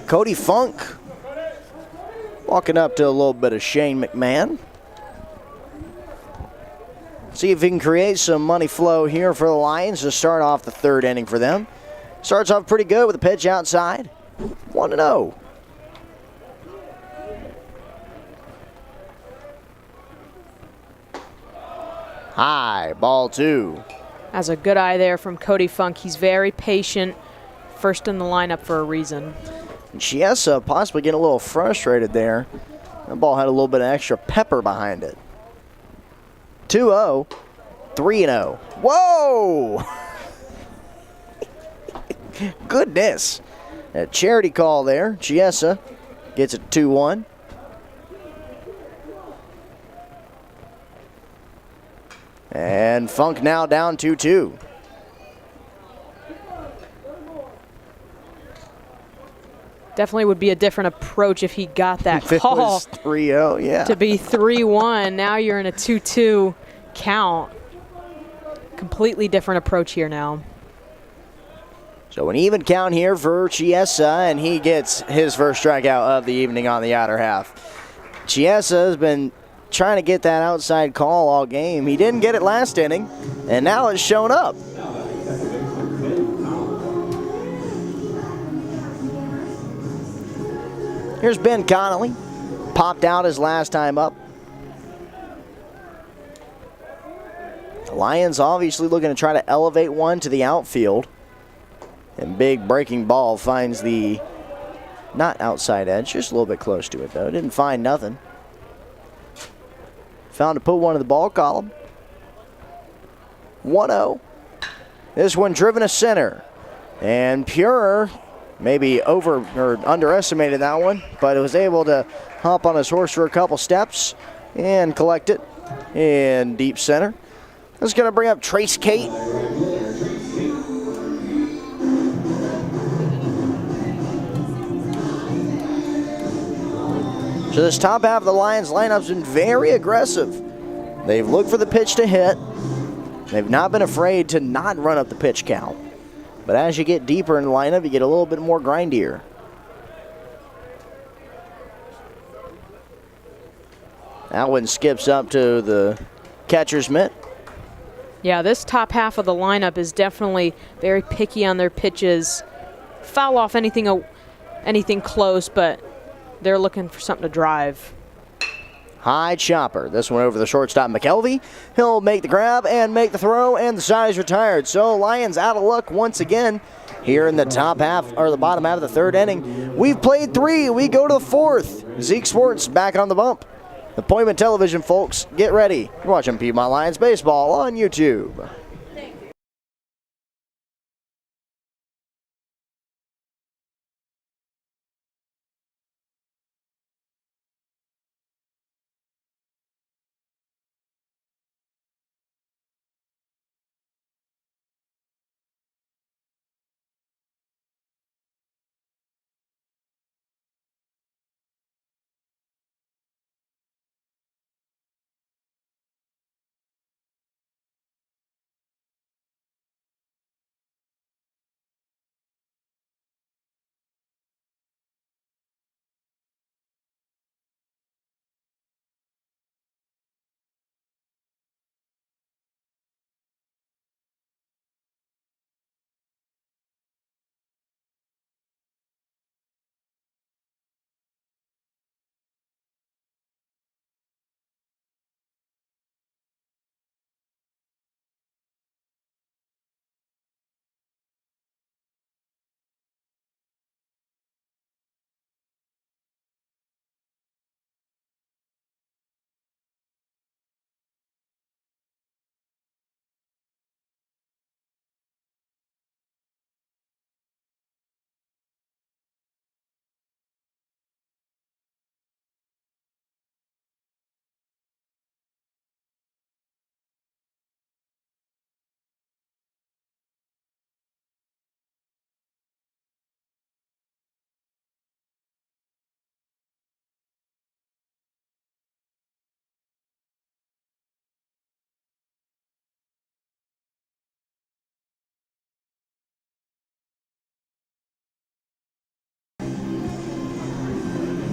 Cody Funk walking up to a little bit of Shane McMahon. See if he can create some money flow here for the Lions to start off the 3rd inning for them. Starts off pretty good with a pitch outside. 1-0. High, ball 2. That's a good eye there from Cody Funk. He's very patient. First in the lineup for a reason. And Chiesa possibly getting a little frustrated there. The ball had a little bit of extra pepper behind it. 2-0, 3-0. Whoa! Goodness. A charity call there. Chiesa gets it 2-1. And Funk now down 2-2. Definitely would be a different approach if he got that If it call. was 3-0, yeah. To be 3-1. Now you're in a 2-2 count. completely different approach here now. So an even count here for Chiesa, and he gets his first strikeout of the evening on the outer half. Chiesa has been trying to get that outside call all game. He didn't get it last inning, and now it's shown up. Here's Ben Connolly. Popped out his last time up. The Lions obviously looking to try to elevate one to the outfield. And big breaking ball finds the not outside edge, just a little bit close to it though. Didn't find nothing. Found to put one in the ball column. 1-0. This one driven to center. And Pure maybe over or underestimated that one, but it was able to hop on his horse for a couple steps and collect it in deep center. That's going to bring up Trace Kate. So this top half of the Lions lineup's been very aggressive. They've looked for the pitch to hit. They've not been afraid to not run up the pitch count. But as you get deeper in the lineup, you get a little bit more grindier. That one skips up to the catcher's mitt. Yeah, this top half of the lineup is definitely very picky on their pitches. Foul off anything close, but they're looking for something to drive. High chopper. This one over the shortstop, McKelvey. He'll make the grab and make the throw, and the side is retired. So Lions out of luck once again here in the top half, or the bottom half of the third inning. We've played 3. We go to the 4th. Zeke Sports back on the bump. Appointment Television, folks, get ready. You're watching Piedmont Lions Baseball on YouTube.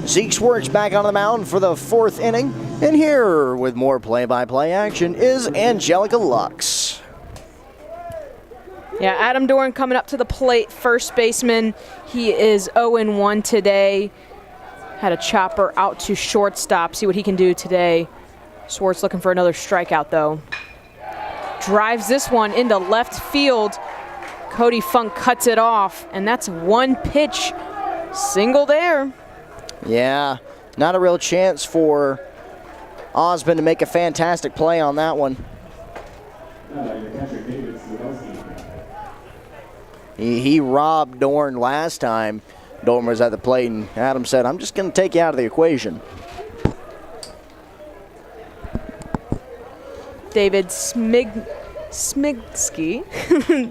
Zeke Schwartz back on the mound for the 4th inning. And here with more play-by-play action is Angelica Lux. Yeah, Adam Doran coming up to the plate, first baseman. He is 0-1 today. Had a chopper out to shortstop. See what he can do today. Schwartz looking for another strikeout, though. Drives this one into left field. Cody Funk cuts it off, and that's one pitch. Single there. Yeah, not a real chance for Osmond to make a fantastic play on that one. He robbed Dorn last time. Dorn was at the plate, and Adam said, I'm just going to take you out of the equation. David Smigsky,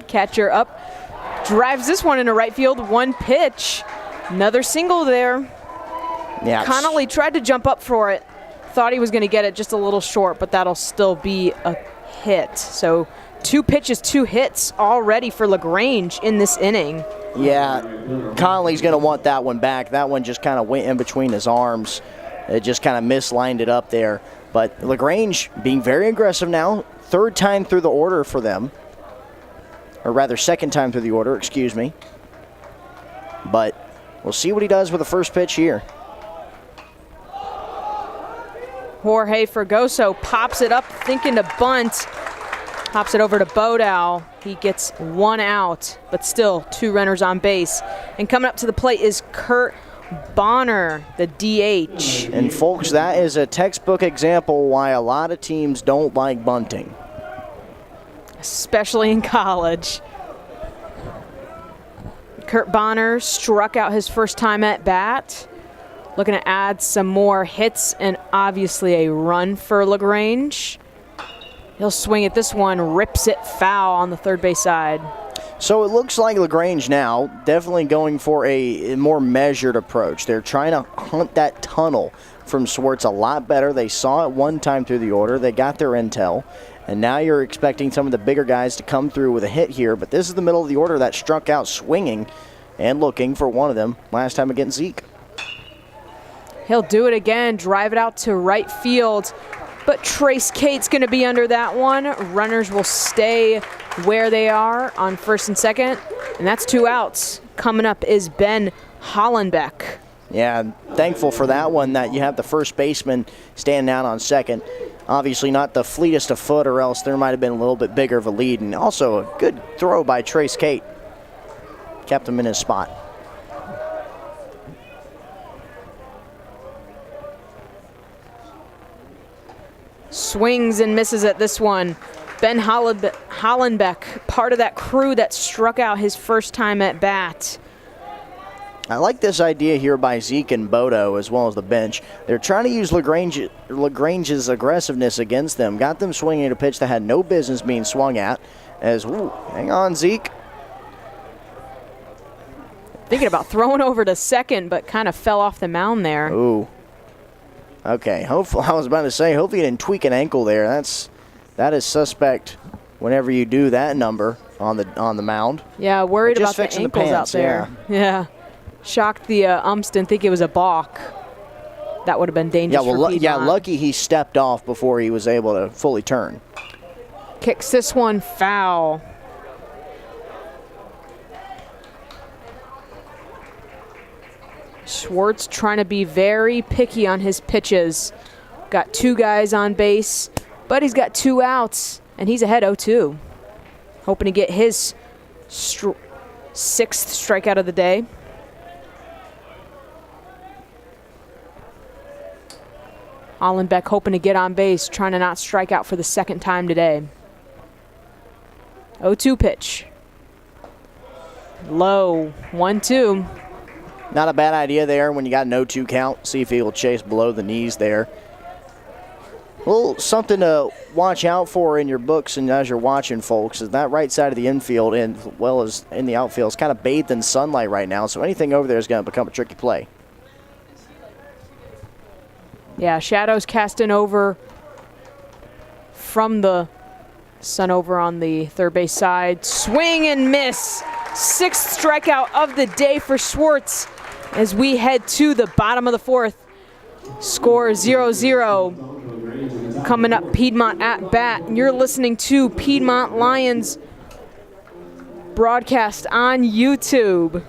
catcher up, drives this one into right field. One pitch, another single there. Yeah, Connolly tried to jump up for it. Thought he was going to get it just a little short, but that'll still be a hit. So 2 pitches, 2 hits already for LaGrange in this inning. Yeah, Conley's going to want that one back. That one just kind of went in between his arms. It just kind of mislined it up there. But LaGrange being very aggressive now. 3rd time through the order for them. Or rather, 2nd time through the order, excuse me. But we'll see what he does with the first pitch here. Jorge Fregoso pops it up, thinking to bunt. Pops it over to Bodow. He gets 1 out, but still 2 runners on base. And coming up to the plate is Kurt Bonner, the DH. And folks, that is a textbook example why a lot of teams don't like bunting. Especially in college. Kurt Bonner struck out his first time at bat. Looking to add some more hits and obviously a run for LaGrange. He'll swing at this one, rips it foul on the third base side. So it looks like LaGrange now definitely going for a more measured approach. They're trying to hunt that tunnel from Swartz a lot better. They saw it 1 time through the order. They got their intel. And now you're expecting some of the bigger guys to come through with a hit here. But this is the middle of the order that struck out swinging and looking for one of them last time against Zeke. He'll do it again, drive it out to right field. But Trace Cate's going to be under that one. Runners will stay where they are on 1st and 2nd. And that's 2 outs. Coming up is Ben Hollenbeck. Yeah, thankful for that one that you have the first baseman standing out on 2nd. Obviously not the fleetest of foot, or else there might have been a little bit bigger of a lead. And also a good throw by Trace Cate. Kept him in his spot. Swings and misses at this one. Ben Hollenbeck, part of that crew that struck out his first time at bat. I like this idea here by Zeke and Bodo as well as the bench. They're trying to use LaGrange's aggressiveness against them. Got them swinging at a pitch that had no business being swung at. As, ooh, hang on, Zeke. Thinking about throwing over to 2nd, but kind of fell off the mound there. Ooh. Okay, hopefully, I was about to say, hopefully you didn't tweak an ankle there. That is suspect whenever you do that number on the mound. Yeah, worried about the ankles out there. Yeah. Shocked the umps didn't think it was a balk. That would have been dangerous for Piedmont. Yeah, lucky he stepped off before he was able to fully turn. Kicks this one foul. Schwartz trying to be very picky on his pitches. Got 2 guys on base, but he's got 2 outs, and he's ahead 0-2. Hoping to get his 6th strikeout of the day. Hollenbeck hoping to get on base, trying to not strike out for the 2nd time today. 0-2 pitch. Low, 1-2. Not a bad idea there when you got an 0-2 count. See if he will chase below the knees there. Well, something to watch out for in your books and as you're watching, folks, is that right side of the infield and as well as in the outfield is kind of bathed in sunlight right now, so anything over there is going to become a tricky play. Yeah, shadows casting over from the sun over on the third base side. Swing and miss. 6th strikeout of the day for Schwartz as we head to the bottom of the 4th. Score 0-0. Coming up, Piedmont at bat. You're listening to Piedmont Lions broadcast on YouTube.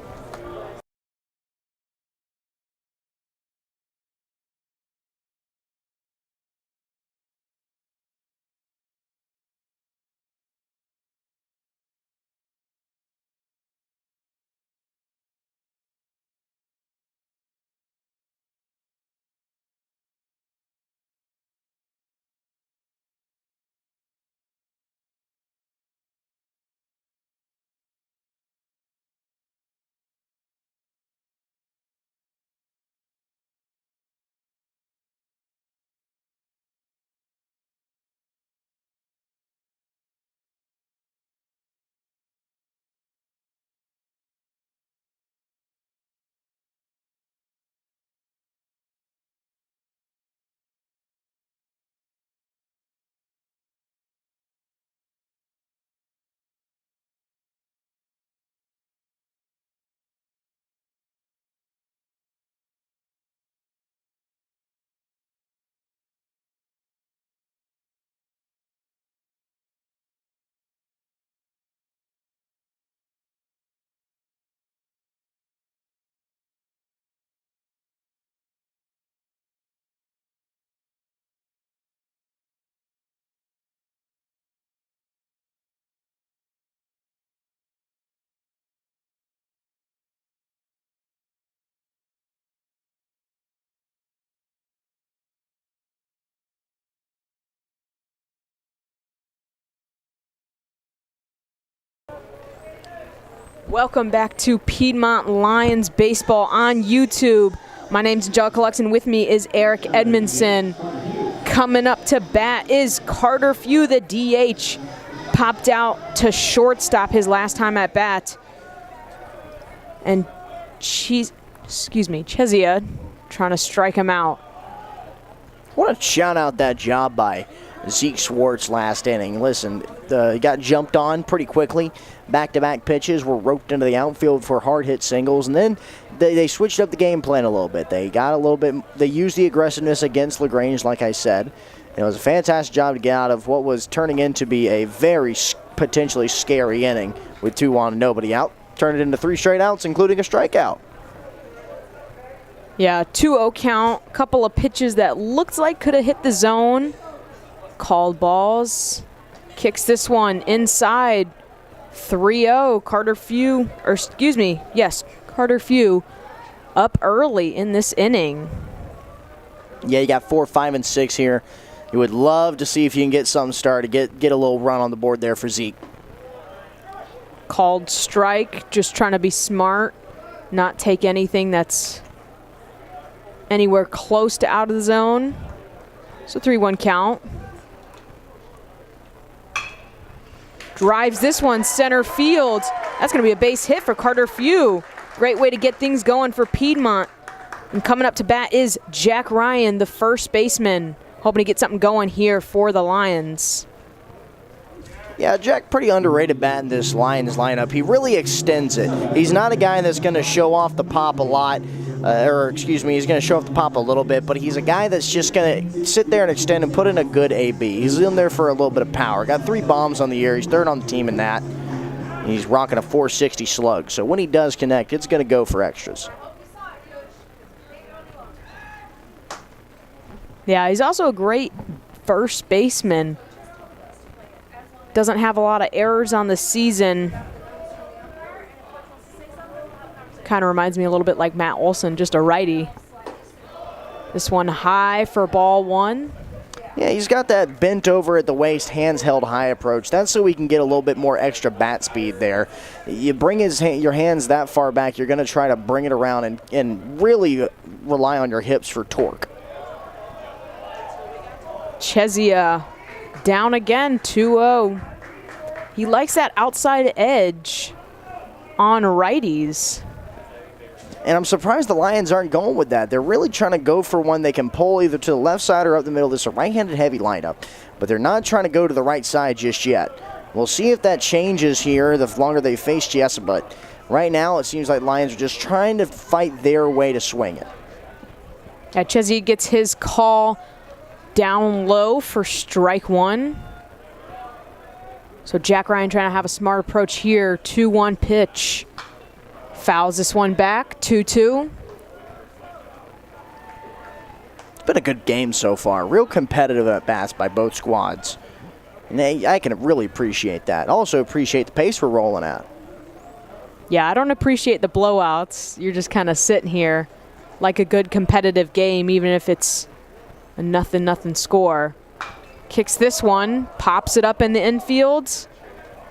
Welcome back to Piedmont Lions Baseball on YouTube. My name's Angelica Lux, and with me is Eric Edmondson. Coming up to bat is Carter Few, the DH. Popped out to shortstop his last time at bat. And Chezia trying to strike him out. I want to shout out that job by Zeke Schwartz last inning. Listen, he got jumped on pretty quickly. Back-to-back pitches were roped into the outfield for hard-hit singles, and then they switched up the game plan a little bit. They used the aggressiveness against LaGrange, like I said. It was a fantastic job to get out of what was turning into be a very potentially scary inning with 2 on and nobody out. Turned it into 3 straight outs, including a strikeout. Yeah, 2-0 count. Couple of pitches that looked like could have hit the zone. Called balls. Kicks this one inside. 3-0. Carter Few up early in this inning. Yeah, you got 4, 5, and 6 here. You would love to see if you can get something started, get a little run on the board there for Zeke. Called strike, just trying to be smart, not take anything that's anywhere close to out of the zone. So 3-1 count. Drives this one center field. That's going to be a base hit for Carter Few. Great way to get things going for Piedmont. And coming up to bat is Jack Ryan, the first baseman. Hoping to get something going here for the Lions. Yeah, Jack, pretty underrated bat in this Lions lineup. He really extends it. He's not a guy that's going to show off the pop a lot, he's going to show off the pop a little bit, but he's a guy that's just going to sit there and extend and put in a good AB. He's in there for a little bit of power. Got 3 bombs on the year. He's 3rd on the team in that. He's rocking a 460 slug, so when he does connect, it's going to go for extras. Yeah, he's also a great first baseman. Doesn't have a lot of errors on the season. Kind of reminds me a little bit like Matt Olson, just a righty. This one high for ball 1. Yeah, he's got that bent over at the waist, hands held high approach. That's so we can get a little bit more extra bat speed there. You bring your hands that far back, you're going to try to bring it around and really rely on your hips for torque. Chezia down again, 2-0. He likes that outside edge on righties. And I'm surprised the Lions aren't going with that. They're really trying to go for one they can pull either to the left side or up the middle. This is a right-handed heavy lineup, but they're not trying to go to the right side just yet. We'll see if that changes here the longer they face Chiesa, but right now it seems like Lions are just trying to fight their way to swing it. Yeah, Chezia gets his call down low for strike 1. So Jack Ryan trying to have a smart approach here. 2-1 pitch. Fouls this one back. 2-2. It's been a good game so far. Real competitive at bats by both squads. And I can really appreciate that. Also appreciate the pace we're rolling at. Yeah, I don't appreciate the blowouts. You're just kind of sitting here like a good competitive game, even if it's a 0-0 score. Kicks this one, pops it up in the infield.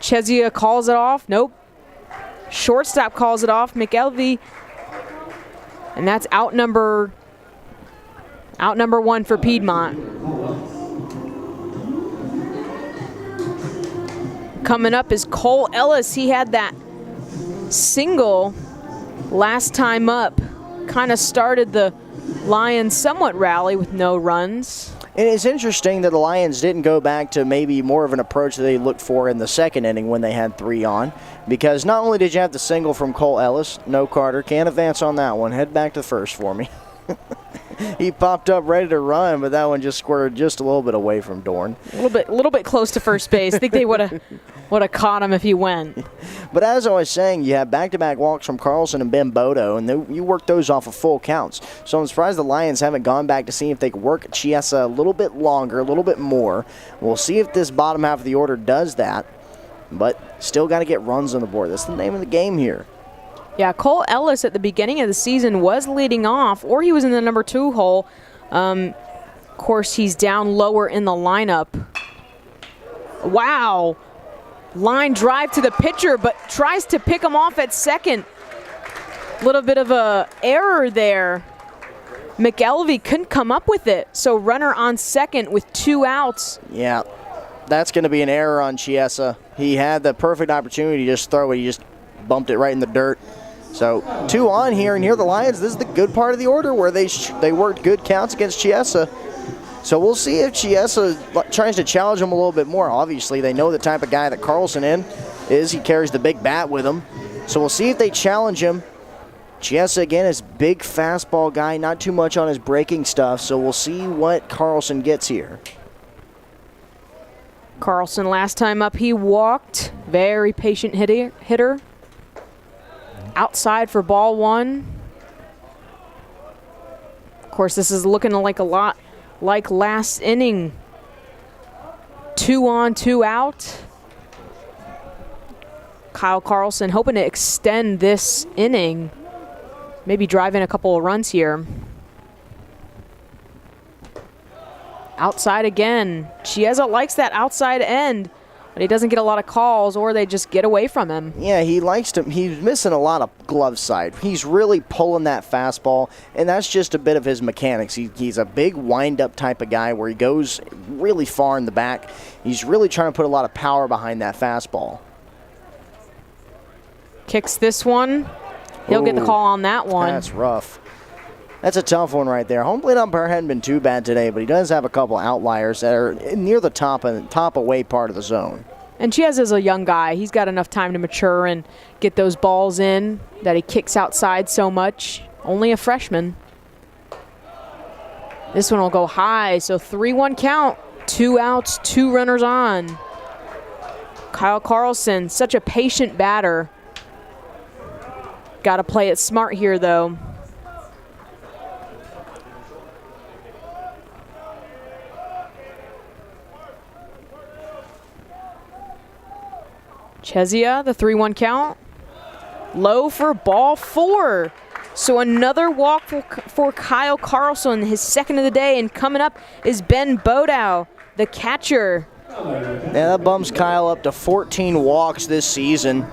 Chezia calls it off. Nope. Shortstop calls it off. McElvey. And that's out number 1 for Piedmont. Coming up is Cole Ellis. He had that single last time up. Kind of started the Lions somewhat rally with no runs. And it's interesting that the Lions didn't go back to maybe more of an approach that they looked for in the second inning when they had 3 on, because not only did you have the single from Cole Ellis, no Carter, can't advance on that one. Head back to first for me. He popped up ready to run, but that one just squirted just a little bit away from Dorn. A little bit close to first base. I think they would have caught him if he went. But as I was saying, you have back-to-back walks from Carlson and Ben Bodo, and you work those off of full counts. So I'm surprised the Lions haven't gone back to see if they can work Chiesa a little bit longer, a little bit more. We'll see if this bottom half of the order does that, but still got to get runs on the board. That's the name of the game here. Yeah, Cole Ellis at the beginning of the season was leading off, or he was in the number 2 hole. Of course, he's down lower in the lineup. Wow. Line drive to the pitcher, but tries to pick him off at second. Little bit of a error there. McElvey couldn't come up with it, so runner on second with 2 outs. Yeah, that's going to be an error on Chiesa. He had the perfect opportunity to just throw it. He just bumped it right in the dirt. So 2 on here, and here the Lions, this is the good part of the order where they worked good counts against Chiesa. So we'll see if Chiesa tries to challenge him a little bit more. Obviously, they know the type of guy that Carlson is. He carries the big bat with him. So we'll see if they challenge him. Chiesa, again, is big fastball guy, not too much on his breaking stuff. So we'll see what Carlson gets here. Carlson, last time up, he walked. Very patient hitter. Outside for ball 1. Of course, this is looking like a lot like last inning. 2 on, 2 out. Kyle Carlson hoping to extend this inning. Maybe drive in a couple of runs here. Outside again. Chiesa likes that outside end, but he doesn't get a lot of calls, or they just get away from him. Yeah, he likes to. He's missing a lot of glove side. He's really pulling that fastball, and that's just a bit of his mechanics. He's a big wind-up type of guy where he goes really far in the back. He's really trying to put a lot of power behind that fastball. Kicks this one. He'll get the call on that one. That's rough. That's a tough one right there. Home plate umpire hadn't been too bad today, but he does have a couple outliers that are near the top away part of the zone. And Chiesa's a young guy. He's got enough time to mature and get those balls in that he kicks outside so much. Only a freshman. This one will go high, so 3-1 count. 2 outs, 2 runners on. Kyle Carlson, such a patient batter. Got to play it smart here, though. Chesia, the 3-1 count. Low for ball 4. So another walk for Kyle Carlson, his second of the day. And coming up is Ben Bodow, the catcher. Yeah, that bumps Kyle up to 14 walks this season.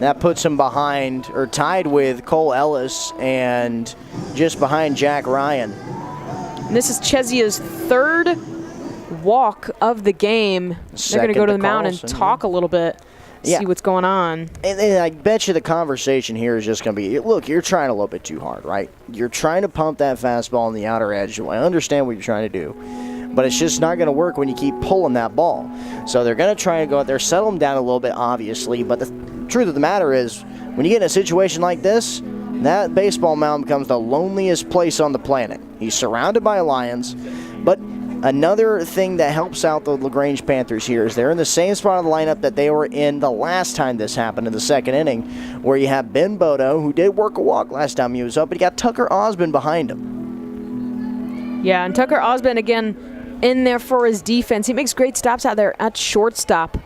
That puts him behind, or tied with Cole Ellis, and just behind Jack Ryan. And this is Chesia's 3rd walk of the game. They're going to go to the mound and talk a little bit, see what's going on. And I bet you the conversation here is just going to be, look, you're trying a little bit too hard, right? You're trying to pump that fastball on the outer edge. I understand what you're trying to do, but it's just not going to work when you keep pulling that ball. So they're going to try and go out there, settle him down a little bit, obviously, but the truth of the matter is, when you get in a situation like this, that baseball mound becomes the loneliest place on the planet. He's surrounded by Lions, but another thing that helps out the LaGrange Panthers here is they're in the same spot of the lineup that they were in the last time this happened in the second inning, where you have Ben Bodow, who did work a walk last time he was up, but you got Tucker Osmond behind him. Yeah, and Tucker Osmond, again, in there for his defense. He makes great stops out there at shortstop.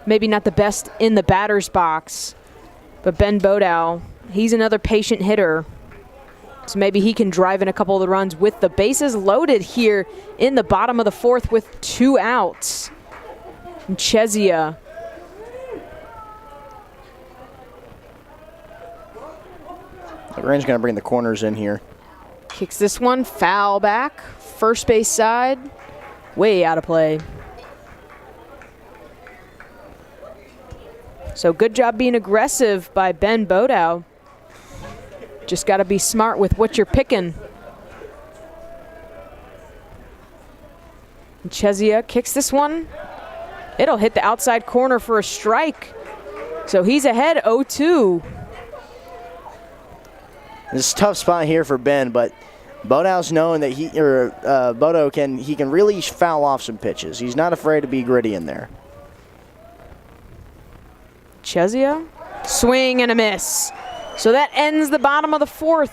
Maybe not the best in the batter's box, but Ben Bodow, he's another patient hitter. So maybe he can drive in a couple of the runs with the bases loaded here in the bottom of the 4th with 2 outs. And Chesia. LaGrange's going to bring the corners in here. Kicks this one, foul back, first base side, way out of play. So good job being aggressive by Ben Bodow. Just got to be smart with what you're picking. Chesia kicks this one. It'll hit the outside corner for a strike. So he's ahead 0-2. This is a tough spot here for Ben, but Bodow's knowing that Bodow can really foul off some pitches. He's not afraid to be gritty in there. Chesia, swing and a miss. So that ends the bottom of the 4th.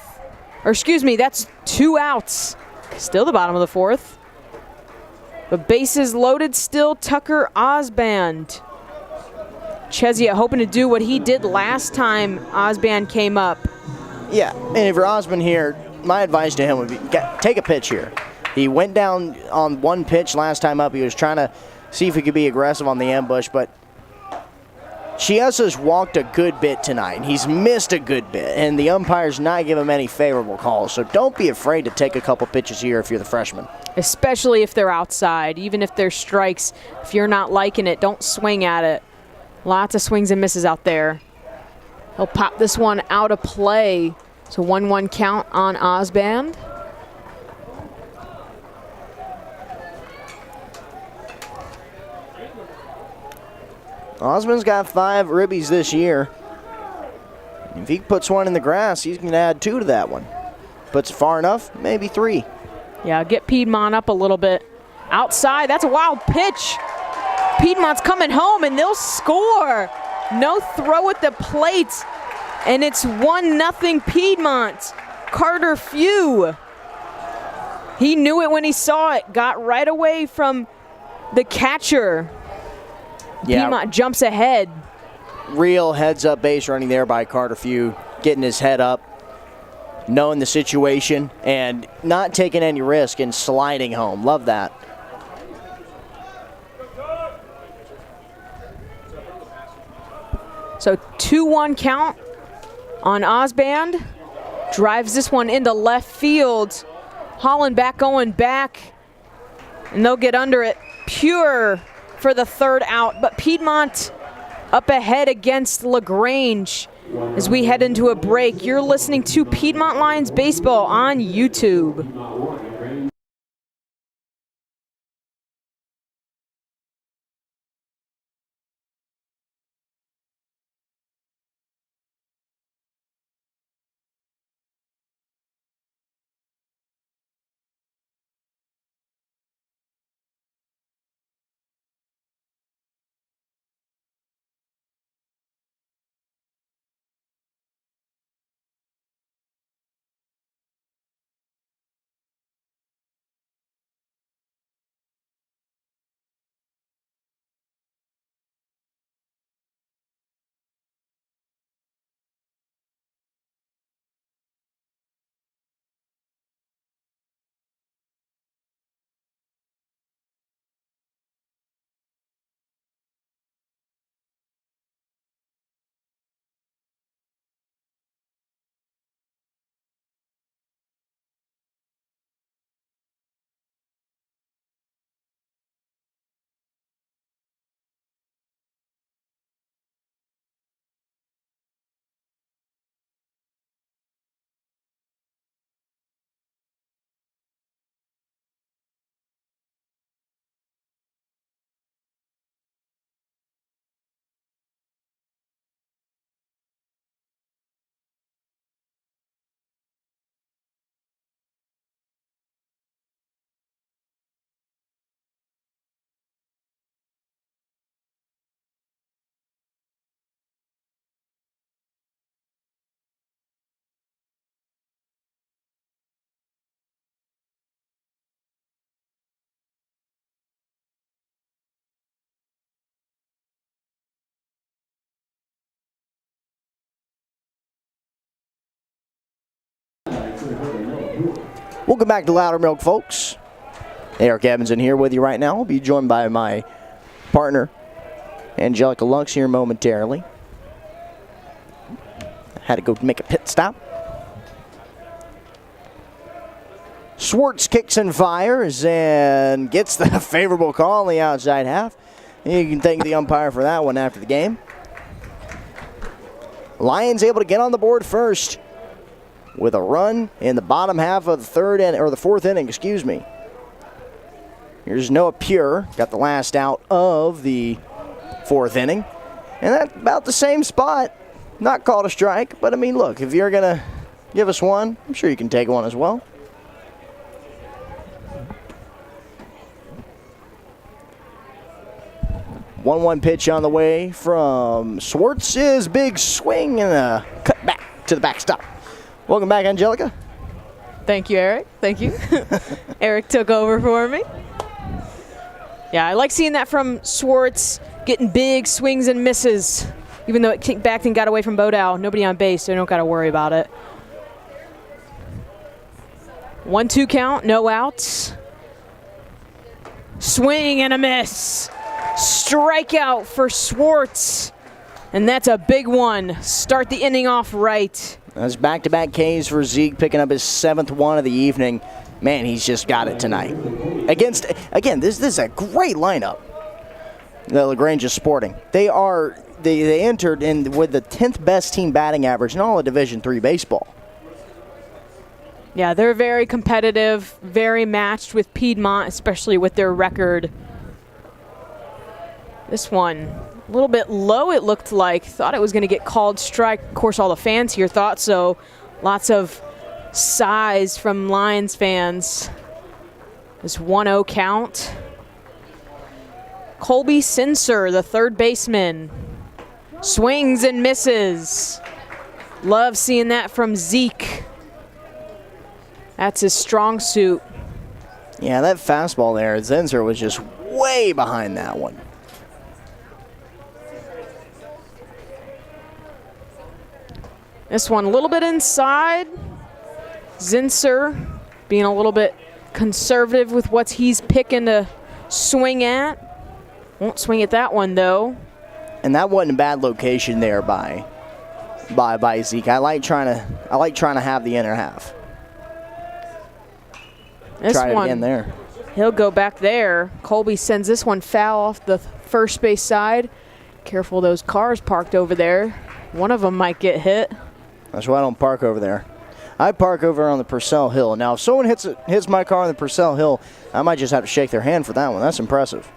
Or excuse me, that's 2 outs. Still the bottom of the 4th. But bases loaded still, Tucker Osband. Chesia hoping to do what he did last time Osband came up. Yeah, and if you're Osmond here, my advice to him would be take a pitch here. He went down on one pitch last time up. He was trying to see if he could be aggressive on the ambush, but Chiesa's walked a good bit tonight. He's missed a good bit, and the umpire's not giving him any favorable calls. So don't be afraid to take a couple pitches here if you're the freshman. Especially if they're outside, even if they're strikes. If you're not liking it, don't swing at it. Lots of swings and misses out there. He'll pop this one out of play. So 1-1 count on Osband. Osmond's got 5 ribbies this year. If he puts one in the grass, he's going to add 2 to that one. Puts it far enough, maybe 3. Yeah, get Piedmont up a little bit. Outside, that's a wild pitch. Piedmont's coming home, and they'll score. No throw at the plate, and it's 1-0 Piedmont. Carter Few. He knew it when he saw it. Got right away from the catcher. Yeah. Piedmont jumps ahead. Real heads-up base running there by Carter Few, getting his head up, knowing the situation, and not taking any risk and sliding home. Love that. So 2-1 count on Osband. Drives this one into left field. Holland going back, and they'll get under it. Pure for the 3rd out, but Piedmont up ahead against LaGrange as we head into a break. You're listening to Piedmont Lions Baseball on YouTube. Welcome back to Loudermilk, folks. Eric Evans in here with you right now. I'll be joined by my partner, Angelica Lux, here momentarily. Had to go make a pit stop. Schwartz kicks and fires and gets the favorable call on the outside half. You can thank the umpire for that one after the game. Lions able to get on the board first with a run in the bottom half of the 4th inning, excuse me. Here's Noah Pure, got the last out of the 4th inning. And that's about the same spot. Not called a strike, but I mean, look, if you're going to give us one, I'm sure you can take one as well. One pitch on the way from Schwartz is big swing and a cut back to the backstop. Welcome back, Angelica. Thank you, Eric. Thank you. Eric took over for me. Yeah, I like seeing that from Schwartz, getting big swings and misses. Even though it kicked back and got away from Bodell. Nobody on base, so you don't got to worry about it. 1-2 count, no outs. Swing and a miss. Strikeout for Schwartz. And that's a big one. Start the inning off right. That's back-to-back Ks for Zeke, picking up his 7th one of the evening. Man, he's just got it tonight. Again, this is a great lineup that LaGrange is sporting. They entered in with the 10th best team batting average in all of Division III baseball. Yeah, they're very competitive, very matched with Piedmont, especially with their record. This one, a little bit low it looked like. Thought it was going to get called strike. Of course, all the fans here thought so. Lots of sighs from Lions fans. This 1-0 count. Colby Sincer, the third baseman, swings and misses. Love seeing that from Zeke. That's his strong suit. Yeah, that fastball there, Zenzer was just way behind that one. This one a little bit inside. Zinser being a little bit conservative with what he's picking to swing at. Won't swing at that one though. And that wasn't a bad location there by Zeke. I like trying to have the inner half. This Try it one, again there. He'll go back there. Colby sends this one foul off the first base side. Careful those cars parked over there. One of them might get hit. That's why I don't park over there. I park over on the Purcell Hill. Now, if someone hits my car on the Purcell Hill, I might just have to shake their hand for that one. That's impressive.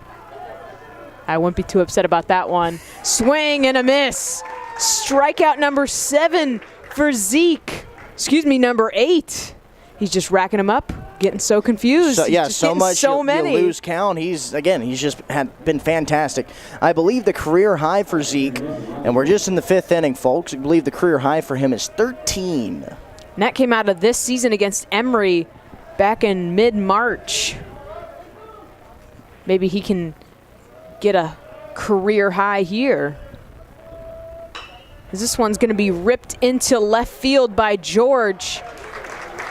I wouldn't be too upset about that one. Swing and a miss. Strikeout number 7 for Zeke. Excuse me, number 8. He's just racking them up, getting so confused. So much so many. You lose count. He's just been fantastic. I believe the career high for Zeke, and we're just in the 5th inning, folks. I believe the career high for him is 13. And that came out of this season against Emory back in mid-March. Maybe he can get a career high here. This one's going to be ripped into left field by George.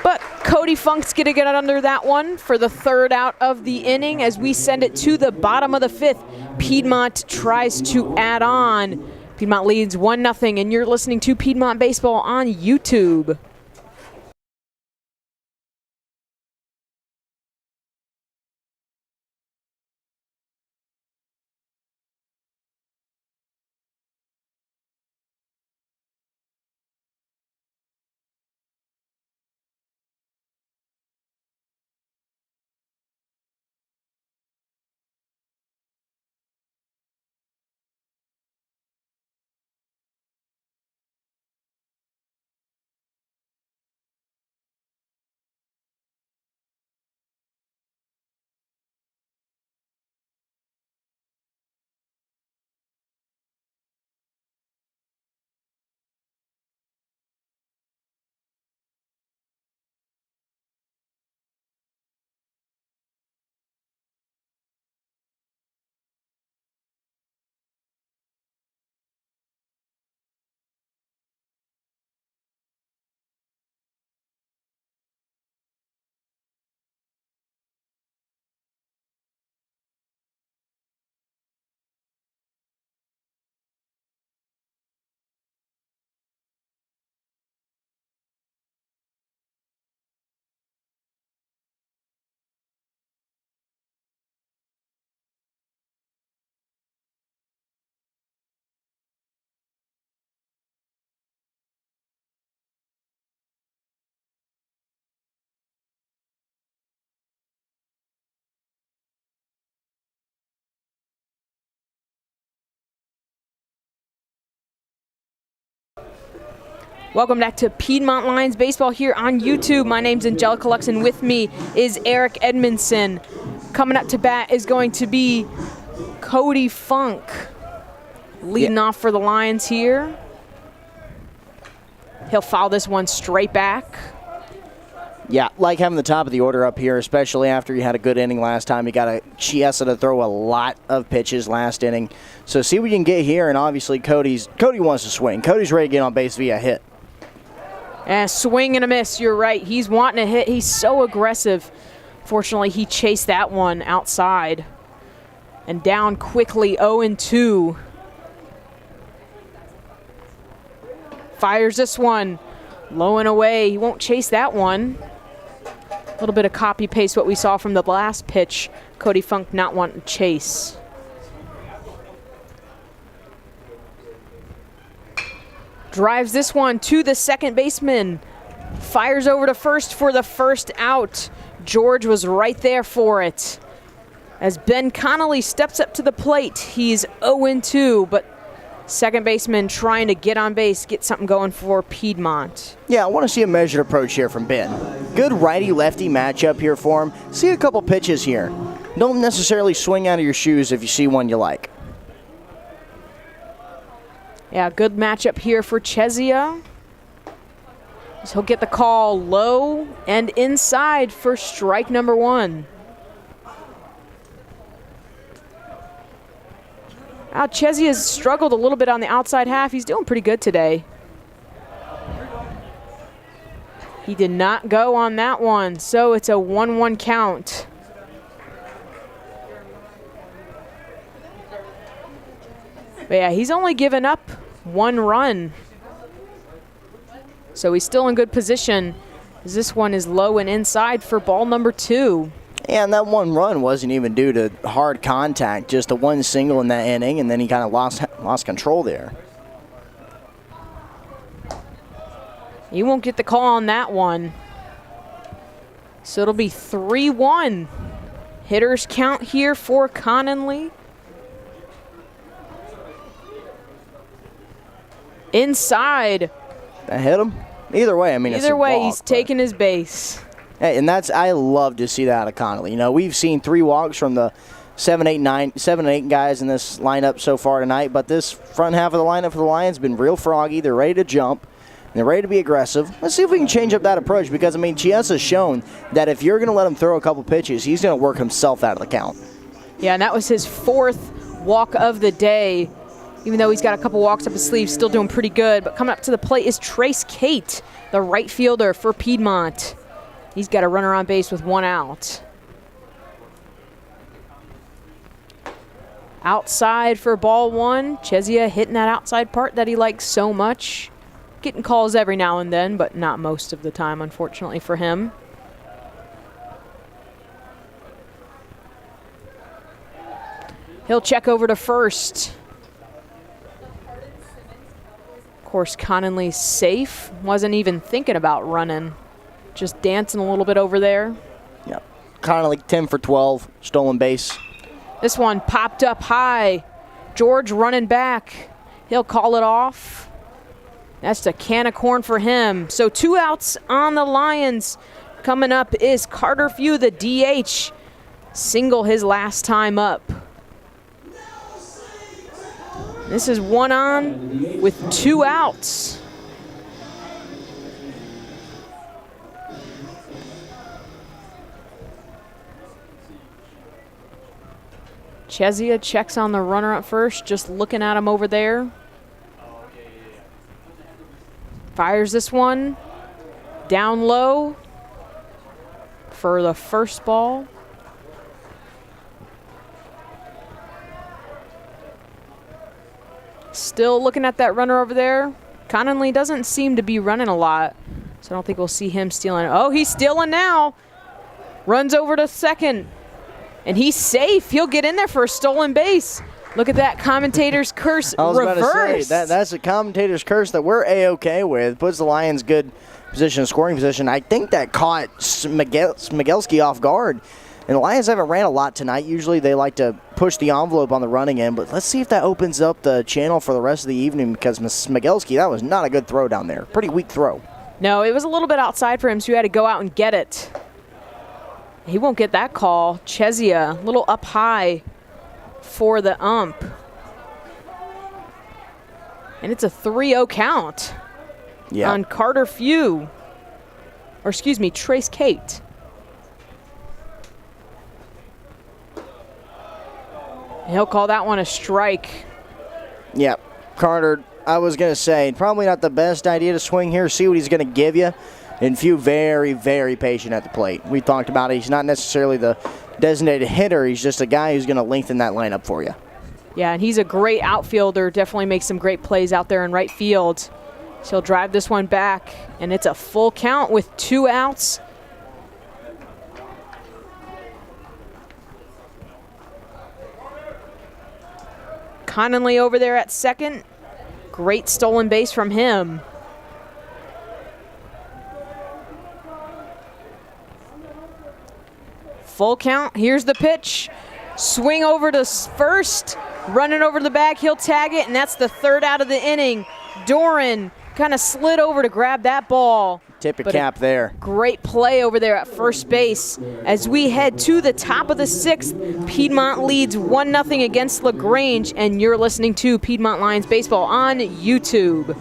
But Cody Funk's going to get under that one for the 3rd out of the inning as we send it to the bottom of the 5th. Piedmont tries to add on. Piedmont leads 1-0, and you're listening to Piedmont Baseball on YouTube. Welcome back to Piedmont Lions Baseball here on YouTube. My name's Angelica Lux, and with me is Eric Edmondson. Coming up to bat is going to be Cody Funk. Leading off for the Lions here. He'll foul this one straight back. Yeah, like having the top of the order up here, especially after you had a good inning last time. Chiesa to throw a lot of pitches last inning. So see what you can get here, and obviously Cody wants to swing. Cody's ready to get on base via hit. And swing and a miss, you're right. He's wanting to hit. He's so aggressive. Fortunately, he chased that one outside. And down quickly, 0-2. Fires this one. Low and away. He won't chase that one. A little bit of copy-paste what we saw from the last pitch. Cody Funk not wanting to chase. Drives this one to the second baseman. Fires over to first for the first out. George was right there for it. As Ben Connolly steps up to the plate, he's 0-2, but second baseman trying to get on base, get something going for Piedmont. Yeah, I want to see a measured approach here from Ben. Good righty-lefty matchup here for him. See a couple pitches here. Don't necessarily swing out of your shoes if you see one you like. Yeah, good matchup here for Chesia. He'll get the call low and inside for strike number one. Chesia has struggled a little bit on the outside half. He's doing pretty good today. He did not go on that one, so it's a 1-1 count. But yeah, he's only given up one run. So he's still in good position. This one is low and inside for ball number 2. And that one run wasn't even due to hard contact, just the one single in that inning, and then he kind of lost control there. He won't get the call on that one. So it'll be 3-1. Hitters count here for Connolly. Inside. That hit him? Either way, I mean, either way, he's taking his base. Hey, and I love to see that out of Connolly. You know, we've seen 3 walks from the 7, 8 guys in this lineup so far tonight, but this front half of the lineup for the Lions has been real froggy. They're ready to jump. They're ready to be aggressive. Let's see if we can change up that approach because, I mean, Chiesa's shown that if you're going to let him throw a couple pitches, he's going to work himself out of the count. Yeah, and that was his 4th walk of the day. Even though he's got a couple walks up his sleeve, still doing pretty good. But coming up to the plate is Trace Kate, the right fielder for Piedmont. He's got a runner on base with 1 out. Outside for ball 1. Chesia hitting that outside part that he likes so much. Getting calls every now and then, but not most of the time, unfortunately for him. He'll check over to first. Of course, Connolly's safe. Wasn't even thinking about running. Just dancing a little bit over there. Yep. Connolly 10 for 12, stolen base. This one popped up high. George running back. He'll call it off. That's a can of corn for him. So 2 outs on the Lions. Coming up is Carter Few, the DH. Single his last time up. This is 1 on with 2 outs. Chesia checks on the runner at first, just looking at him over there. Fires this one down low for the first ball. Still looking at that runner over there. Connolly doesn't seem to be running a lot, so I don't think we'll see him stealing. Oh, he's stealing now. Runs over to second, and he's safe. He'll get in there for a stolen base. Look at that commentator's curse I was reversed. about to say, that's a commentator's curse that we're A-OK with. Puts the Lions good position, scoring position. I think that caught Smigelski off guard. And the Lions haven't ran a lot tonight. Usually they like to push the envelope on the running end, but let's see if that opens up the channel for the rest of the evening because Smigelski, that was not a good throw down there. Pretty weak throw. No, it was a little bit outside for him, so he had to go out and get it. He won't get that call. Chesia, a little up high for the ump. And it's a 3-0 count on Carter Few. Or excuse me, Trace Kate. He'll call that one a strike. Yep. Carter, I was going to say, probably not the best idea to swing here, see what he's going to give you. And Few very, very patient at the plate. We talked about it. He's not necessarily the designated hitter. He's just a guy who's going to lengthen that lineup for you. Yeah, and he's a great outfielder. Definitely makes some great plays out there in right field. He'll drive this one back, and it's a full count with 2 outs. Connolly over there at second. Great stolen base from him. Full count. Here's the pitch. Swing over to first. Running over to the bag. He'll tag it, and that's the 3rd out of the inning. Doran kind of slid over to grab that ball. Tip your cap there. Great play over there at first base. As we head to the top of the 6th, Piedmont leads 1-0 against LaGrange, and you're listening to Piedmont Lions Baseball on YouTube.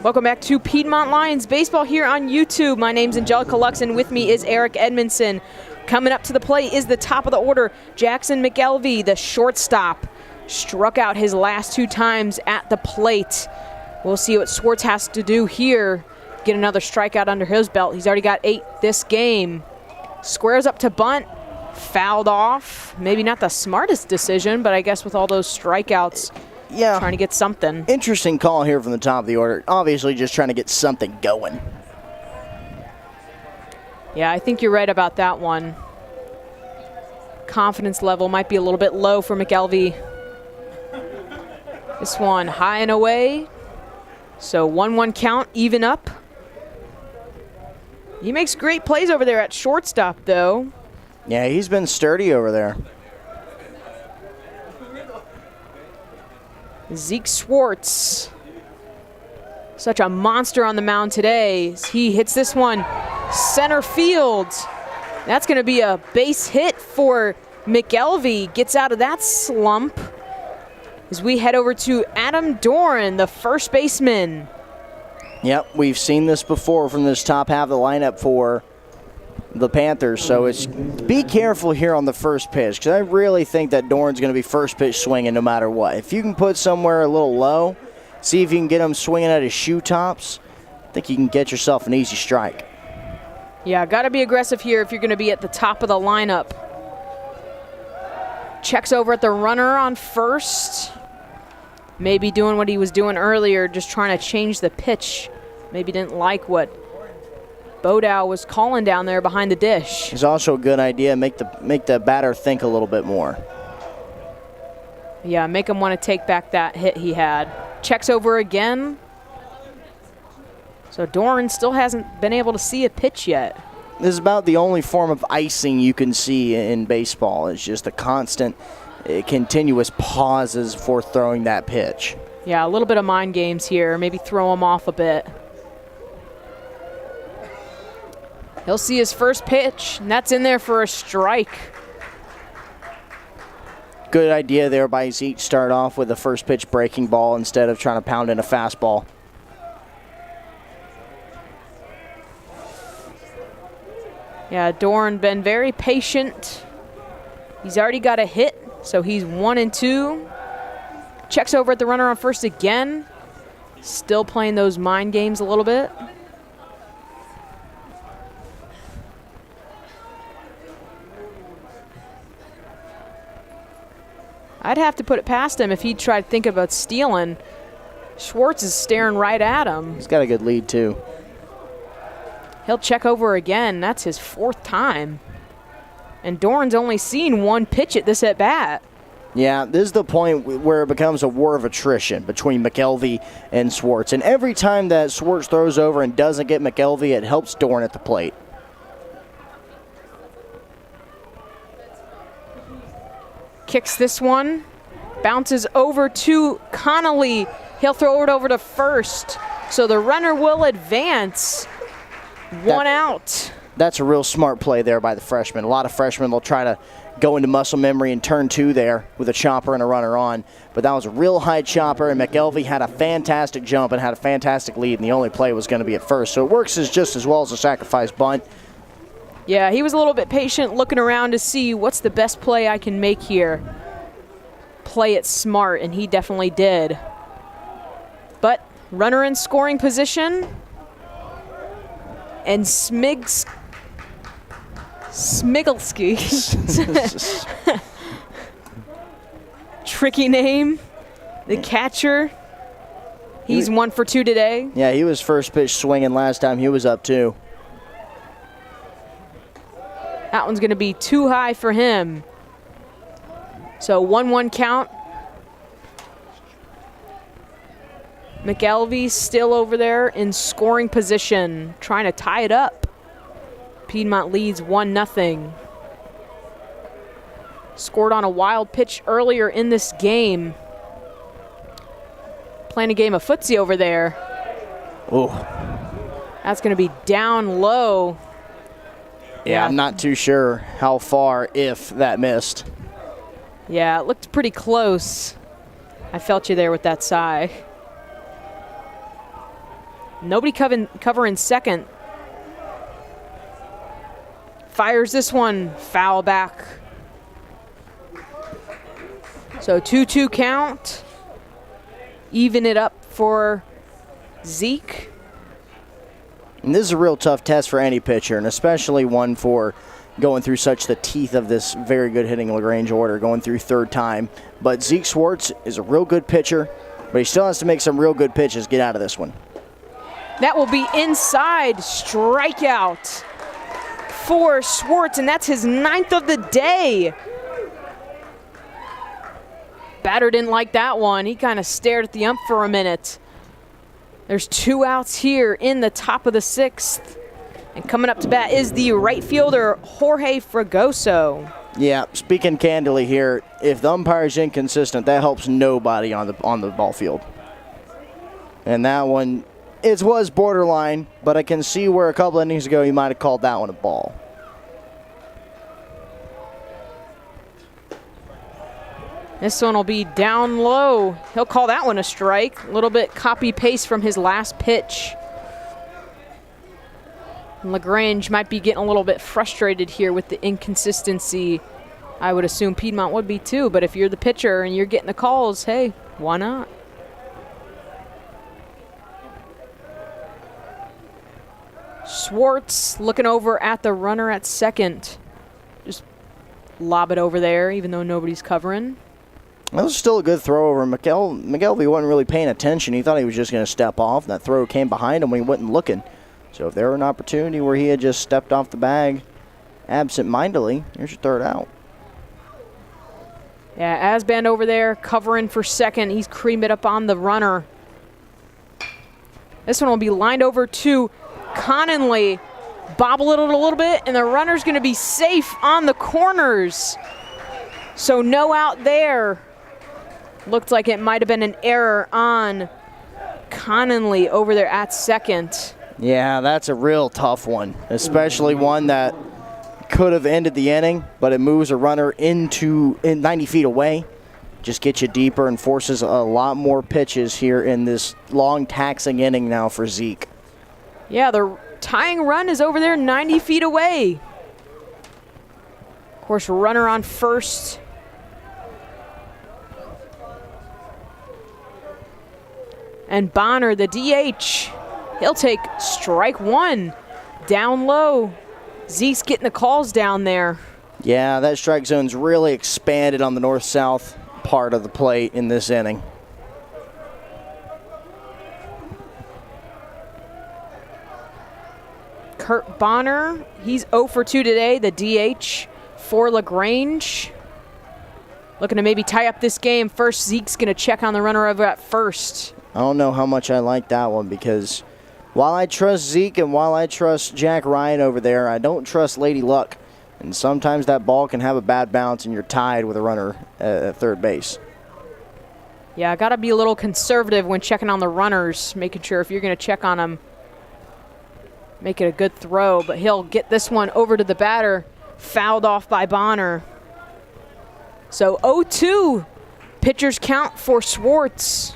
Welcome back to Piedmont Lions Baseball here on YouTube. My name's Angelica Lux, and with me is Eric Edmondson. Coming up to the plate is the top of the order, Jackson McElvey, the shortstop. Struck out his last 2 times at the plate. We'll see what Swartz has to do here. Get another strikeout under his belt. He's already got 8 this game. Squares up to bunt. Fouled off. Maybe not the smartest decision, but I guess with all those strikeouts, trying to get something. Interesting call here from the top of the order. Obviously just trying to get something going. Yeah, I think you're right about that one. Confidence level might be a little bit low for McElvey. This one high and away. So 1-1 count, even up. He makes great plays over there at shortstop, though. Yeah, he's been sturdy over there. Zeke Swartz. Such a monster on the mound today. He hits this one center field. That's going to be a base hit for McElvey. Gets out of that slump. As we head over to Adam Doran, the first baseman. Yep, we've seen this before from this top half of the lineup for the Panthers, so it's be careful here on the first pitch, because I really think that Doran's going to be first pitch swinging no matter what. If you can put somewhere a little low, see if you can get him swinging at his shoe tops, I think you can get yourself an easy strike. Yeah, got to be aggressive here if you're going to be at the top of the lineup. Checks over at the runner on first. Maybe doing what he was doing earlier, just trying to change the pitch. Maybe didn't like what Bodow was calling down there behind the dish. It's also a good idea. Make the batter think a little bit more. Yeah, make him want to take back that hit he had. Checks over again. So Doran still hasn't been able to see a pitch yet. This is about the only form of icing you can see in baseball. It's just the constant, continuous pauses before throwing that pitch. Yeah, a little bit of mind games here. Maybe throw him off a bit. He'll see his first pitch, and that's in there for a strike. Good idea there by Zeke. Start off with a first pitch breaking ball instead of trying to pound in a fastball. Yeah, Doran been very patient. He's already got a hit, so he's 1-2. Checks over at the runner on first again. Still playing those mind games a little bit. I'd have to put it past him if he'd try to think about stealing. Schwartz is staring right at him. He's got a good lead, too. He'll check over again. That's his 4th time. And Doran's only seen 1 pitch at this at-bat. Yeah, this is the point where it becomes a war of attrition between McKelvey and Schwartz. And every time that Schwartz throws over and doesn't get McKelvey, it helps Doran at the plate. Kicks this one. Bounces over to Connolly. He'll throw it over to first. So the runner will advance. 1 out. That's a real smart play there by the freshman. A lot of freshmen will try to go into muscle memory and turn 2 there with a chopper and a runner on. But that was a real high chopper, and McKelvey had a fantastic jump and had a fantastic lead, and the only play was going to be at first. So it works just as well as a sacrifice bunt. Yeah, he was a little bit patient, looking around to see what's the best play I can make here. Play it smart, and he definitely did. But runner in scoring position. And Smigelski. Tricky name. The catcher. He's 1 for 2 today. Yeah, he was first pitch swinging last time he was up, too. That one's going to be too high for him. So 1-1 count. McKelvey still over there in scoring position, trying to tie it up. Piedmont leads 1-0. Scored on a wild pitch earlier in this game. Playing a game of footsie over there. Oh. That's going to be down low. Yeah, I'm not too sure how far, if that missed. Yeah, it looked pretty close. I felt you there with that sigh. Nobody covering second. Fires this one, foul back. So 2-2 count. Even it up for Zeke. And this is a real tough test for any pitcher, and especially one for going through such the teeth of this very good hitting LaGrange order, going through 3rd time. But Zeke Schwartz is a real good pitcher, but he still has to make some real good pitches, get out of this one. That will be inside, strikeout for Schwartz, and that's his 9th of the day. Batter didn't like that one. He kind of stared at the ump for a minute. There's 2 outs here in the top of the 6th. And coming up to bat is the right fielder, Jorge Fragoso. Yeah, speaking candidly here, if the umpire's inconsistent, that helps nobody on the ball field. And that one, it was borderline, but I can see where a couple innings ago you might have called that one a ball. This one will be down low. He'll call that one a strike. A little bit copy-paste from his last pitch. LaGrange might be getting a little bit frustrated here with the inconsistency. I would assume Piedmont would be too, but if you're the pitcher and you're getting the calls, hey, why not? Schwartz looking over at the runner at second. Just lob it over there, even though nobody's covering. That was still a good throw over. McKelvey wasn't really paying attention. He thought he was just going to step off. That throw came behind him when he wasn't looking. So if there were an opportunity where he had just stepped off the bag absent-mindedly, here's your 3rd out. Yeah, Asband over there covering for second. He's creamed it up on the runner. This one will be lined over to Connolly. Bobble it a little bit, and the runner's going to be safe on the corners. So no out there. Looked like it might have been an error on Connolly over there at second. Yeah, that's a real tough one, especially one that could have ended the inning, but it moves a runner in 90 feet away. Just gets you deeper and forces a lot more pitches here in this long taxing inning now for Zeke. Yeah, the tying run is over there 90 feet away. Of course, runner on first. And Bonner, the DH, he'll take strike one. Down low. Zeke's getting the calls down there. Yeah, that strike zone's really expanded on the north-south part of the plate in this inning. Kurt Bonner, he's 0 for 2 today, the DH for LaGrange. Looking to maybe tie up this game. First, Zeke's going to check on the runner over at first. I don't know how much I like that one because while I trust Zeke and while I trust Jack Ryan over there, I don't trust Lady Luck. And sometimes that ball can have a bad bounce and you're tied with a runner at third base. Yeah, got to be a little conservative when checking on the runners, making sure if you're going to check on them, make it a good throw. But he'll get this one over to the batter, fouled off by Bonner. So 0-2, pitcher's count for Schwartz.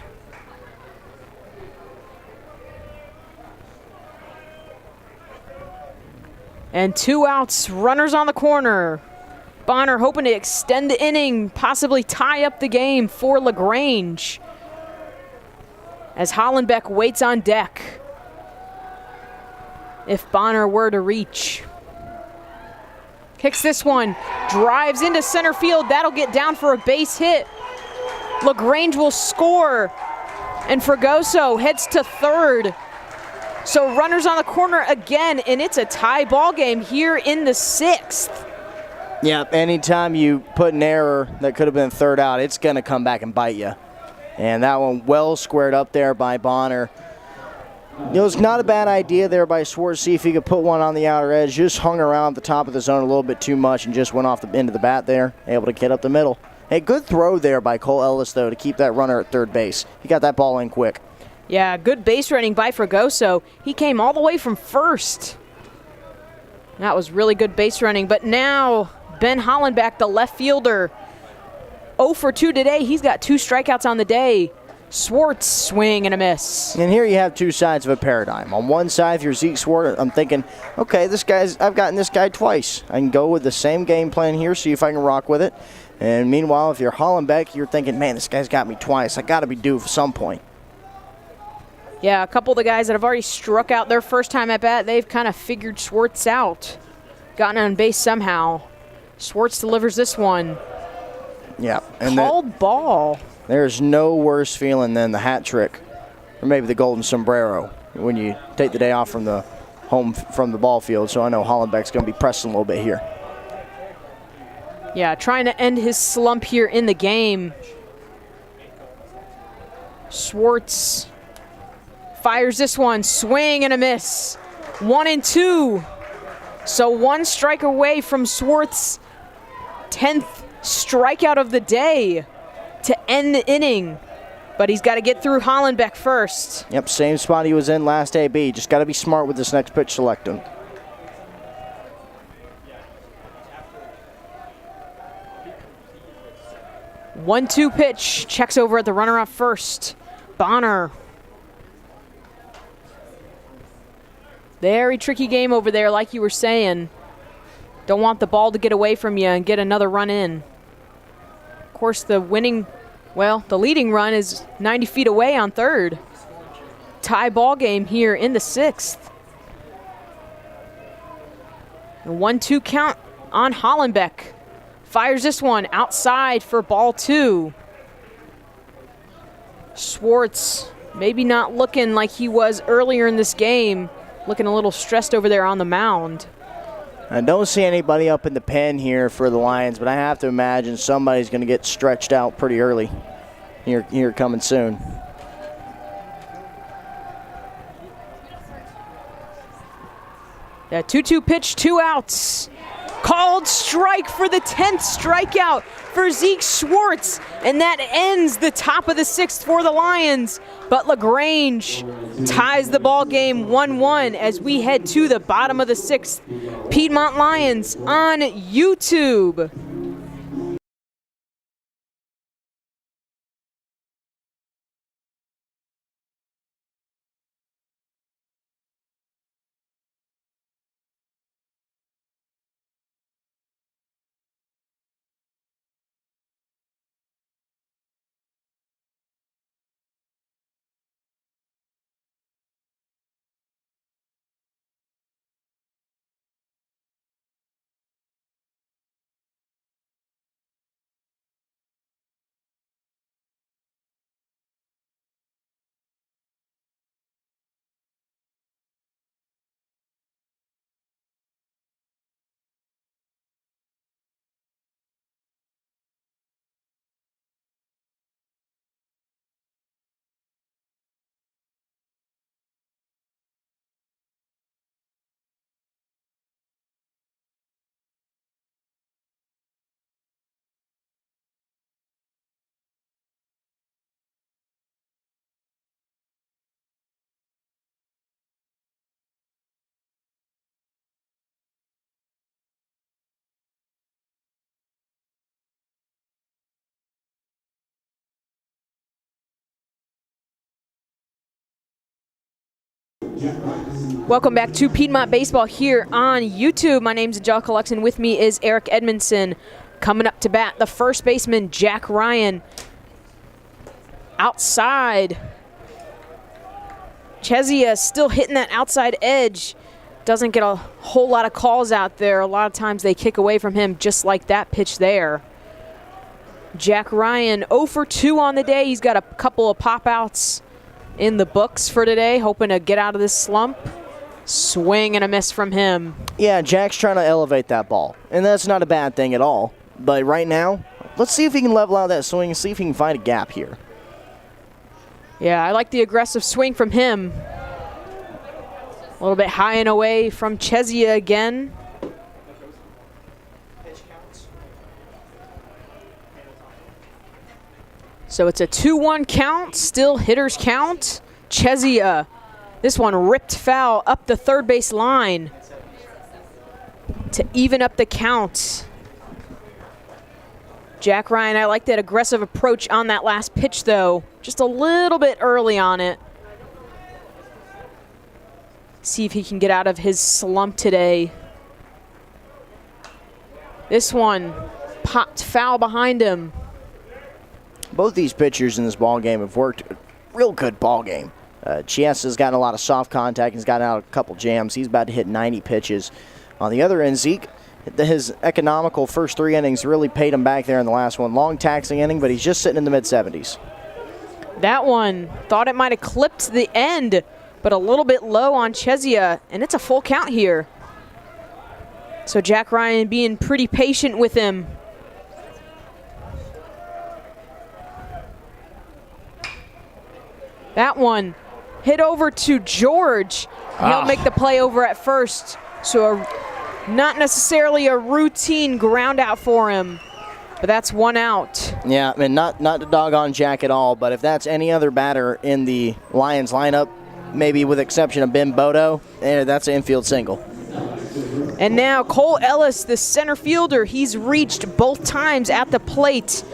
And 2 outs, runners on the corner. Bonner hoping to extend the inning, possibly tie up the game for LaGrange. As Hollenbeck waits on deck. If Bonner were to reach. Kicks this one, drives into center field. That'll get down for a base hit. LaGrange will score. And Fregoso heads to third. So runners on the corner again, and it's a tie ball game here in the 6th. Yeah, anytime you put an error that could have been third out, it's going to come back and bite you. And that one well squared up there by Bonner. It was not a bad idea there by Schwartz. See if he could put one on the outer edge. Just hung around the top of the zone a little bit too much and just went off the end of the bat there, able to get up the middle. Hey, good throw there by Cole Ellis, though, to keep that runner at third base. He got that ball in quick. Yeah, good base running by Fregoso. He came all the way from first. That was really good base running. But now Ben Hollenbeck, the left fielder, 0 for 2 today. He's got 2 strikeouts on the day. Schwartz, swing and a miss. And here you have 2 sides of a paradigm. On one side, if you're Zeke Schwartz, I'm thinking, okay, I've gotten this guy twice. I can go with the same game plan here, see if I can rock with it. And meanwhile, if you're Hollenbeck, you're thinking, man, this guy's got me twice. I got to be due for some point. Yeah, a couple of the guys that have already struck out their first time at bat, they've kind of figured Schwartz out. Gotten on base somehow. Schwartz delivers this one. Yeah. And called ball. There's no worse feeling than the hat trick, or maybe the golden sombrero, when you take the day off from the ball field. So I know Hollenbeck's going to be pressing a little bit here. Yeah, trying to end his slump here in the game. Schwartz fires this one, swing and a miss. 1-2. So 1 strike away from Schwartz. 10th strikeout of the day to end the inning. But he's got to get through Hollenbeck first. Yep, same spot he was in last AB. Just got to be smart with this next pitch selecting. One-two pitch, checks over at the runner up first. Bonner. Very tricky game over there, like you were saying. Don't want the ball to get away from you and get another run in. Of course, the leading run is 90 feet away on third. Tie ball game here in the 6th. A 1-2 count on Hollenbeck. Fires this one outside for ball 2. Schwartz maybe not looking like he was earlier in this game. Looking a little stressed over there on the mound. I don't see anybody up in the pen here for the Lions, but I have to imagine somebody's going to get stretched out pretty early. Here coming soon. That 2-2 pitch, 2 outs. Called strike for the 10th strikeout for Zeke Schwartz, and that ends the top of the 6th for the Lions. But LaGrange ties the ball game 1-1 as we head to the bottom of the 6th. Piedmont Lions on YouTube. Welcome back to Piedmont Baseball here on YouTube. My name's Angelica Lux, and with me is Eric Edmondson. Coming up to bat, the first baseman, Jack Ryan. Outside. Chezia still hitting that outside edge. Doesn't get a whole lot of calls out there. A lot of times they kick away from him, just like that pitch there. Jack Ryan 0 for 2 on the day. He's got a couple of pop-outs in the books for today, hoping to get out of this slump. Swing and a miss from him. Yeah, Jack's trying to elevate that ball, and that's not a bad thing at all. But right now, let's see if he can level out that swing and see if he can find a gap here. Yeah, I like the aggressive swing from him. A little bit high and away from Chezia again. So it's a 2-1 count, still hitters count. Chezia, this one ripped foul up the third base line to even up the count. Jack Ryan, I like that aggressive approach on that last pitch though. Just a little bit early on it. See if he can get out of his slump today. This one popped foul behind him. Both these pitchers in this ball game have worked a real good ball game. Chiesa's gotten a lot of soft contact. He's gotten out a couple jams. He's about to hit 90 pitches. On the other end, Zeke, his economical first 3 innings really paid him back there in the last one. Long taxing inning, but he's just sitting in the mid-70s. That one, thought it might have clipped the end, but a little bit low on Chezia, and it's a full count here. So Jack Ryan being pretty patient with him. That one hit over to George. He'll make the play over at first. So not necessarily a routine ground out for him, but that's 1 out. Yeah, I mean, not to dog on Jack at all, but if that's any other batter in the Lions lineup, maybe with exception of Ben Bodo, that's an infield single. And now Cole Ellis, the center fielder, he's reached both times at the plate.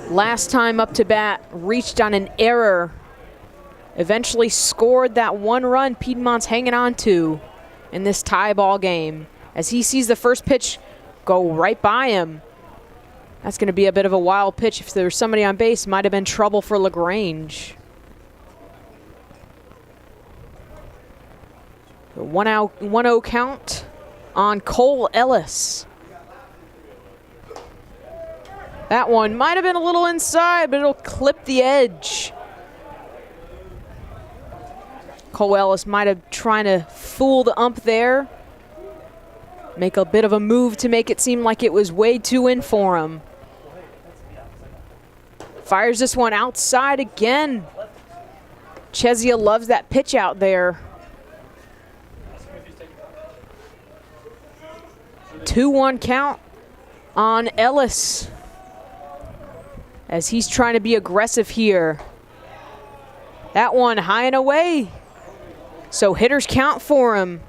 Last time up to bat, reached on an error. Eventually scored that 1 run Piedmont's hanging on to in this tie ball game. As he sees the first pitch go right by him. That's going to be a bit of a wild pitch. If there was somebody on base, might have been trouble for LaGrange. The 1-0 count on Cole Ellis. That one might have been a little inside, but it'll clip the edge. Cole Ellis might have trying to fool the ump there. Make a bit of a move to make it seem like it was way too in for him. Fires this one outside again. Chezia loves that pitch out there. 2-1 count on Ellis as he's trying to be aggressive here. That one high and away. So hitters count for him.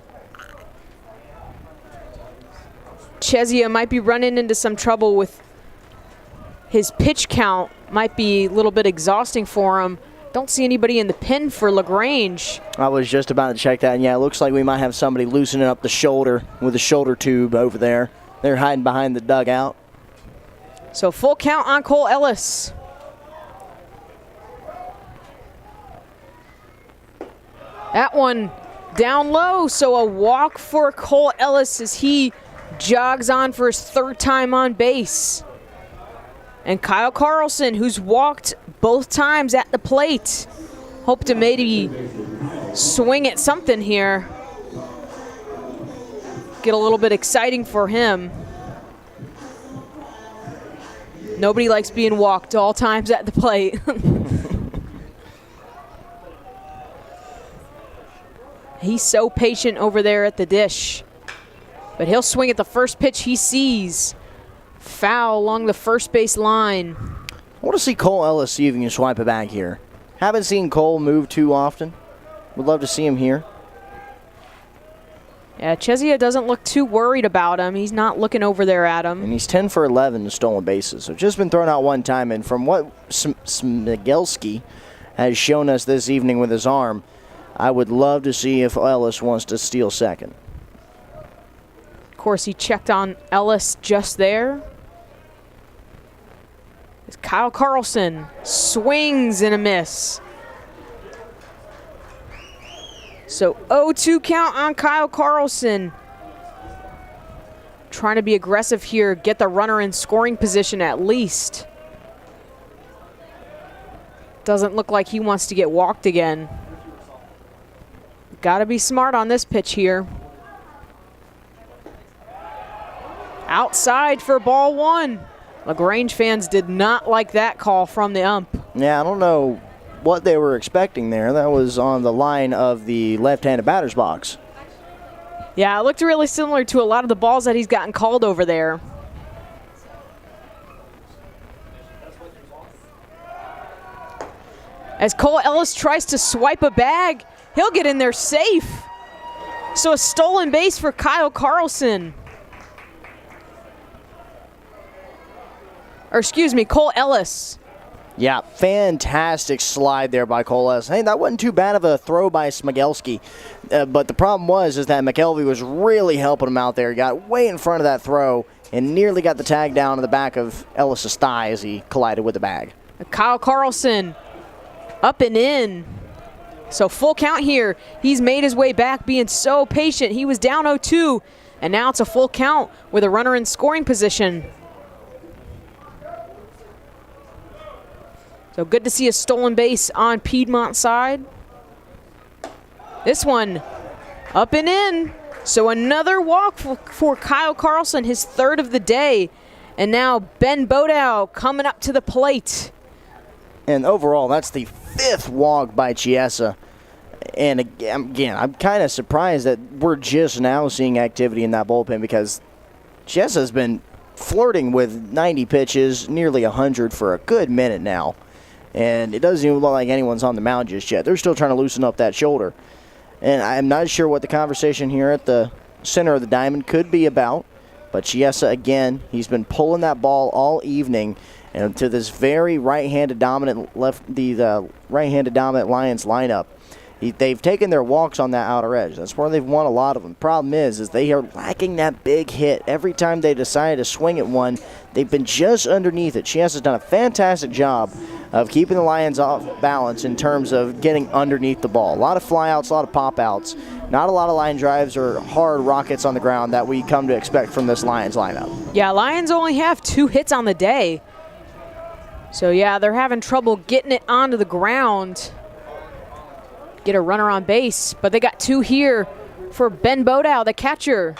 Chesia might be running into some trouble with his pitch count. Might be a little bit exhausting for him. Don't see anybody in the pen for LaGrange. I was just about to check that, and yeah, it looks like we might have somebody loosening up the shoulder with a shoulder tube over there. They're hiding behind the dugout. So full count on Cole Ellis. That one down low, so a walk for Cole Ellis as he jogs on for his 3rd time on base. And Kyle Carlson, who's walked both times at the plate. Hope to maybe swing at something here. Get a little bit exciting for him. Nobody likes being walked all times at the plate. He's so patient over there at the dish. But he'll swing at the first pitch he sees. Foul along the first base line. I want to see Cole Ellis see if he can swipe it back here. Haven't seen Cole move too often. Would love to see him here. Yeah, Chesia doesn't look too worried about him. He's not looking over there at him. And he's 10 for 11 in stolen bases. So just been thrown out one time. And from what Smigelski has shown us this evening with his arm, I would love to see if Ellis wants to steal second. Of course, he checked on Ellis just there. It's Kyle Carlson swings and a miss. So 0-2 count on Kyle Carlson. Trying to be aggressive here, get the runner in scoring position at least. Doesn't look like he wants to get walked again. Got to be smart on this pitch here. Outside for ball 1. LaGrange fans did not like that call from the ump. Yeah, I don't know what they were expecting there. That was on the line of the left-handed batter's box. Yeah, it looked really similar to a lot of the balls that he's gotten called over there. As Cole Ellis tries to swipe a bag, he'll get in there safe. So a stolen base for Kyle Carlson. Or excuse me, Cole Ellis. Yeah, fantastic slide there by Cole Ellis. Hey, that wasn't too bad of a throw by Smigelski. But the problem is that McKelvey was really helping him out there. He got way in front of that throw and nearly got the tag down to the back of Ellis' thigh as he collided with the bag. Kyle Carlson up and in. So full count here. He's made his way back, being so patient. He was down 0-2, and now it's a full count with a runner in scoring position. So good to see a stolen base on Piedmont side. This one up and in. So another walk for Kyle Carlson, his 3rd of the day. And now Ben Bodow coming up to the plate. And overall, that's the 5th walk by Chiesa. And again, I'm kind of surprised that we're just now seeing activity in that bullpen because Chiesa's been flirting with 90 pitches, nearly 100 for a good minute now. And it doesn't even look like anyone's on the mound just yet. They're still trying to loosen up that shoulder. And I'm not sure what the conversation here at the center of the diamond could be about. But Chiesa, again, he's been pulling that ball all evening. And to this very right-handed dominant right-handed dominant Lions lineup. They've taken their walks on that outer edge. That's where they've won a lot of them. Problem is they are lacking that big hit. Every time they decide to swing at one, they've been just underneath it. Chiesa's done a fantastic job of keeping the Lions off balance in terms of getting underneath the ball. A lot of flyouts, a lot of pop-outs. Not a lot of line drives or hard rockets on the ground that we come to expect from this Lions lineup. Yeah, Lions only have 2 hits on the day. So, yeah, they're having trouble getting it onto the ground. Get a runner on base, but they got 2 here for Ben Bodow, the catcher,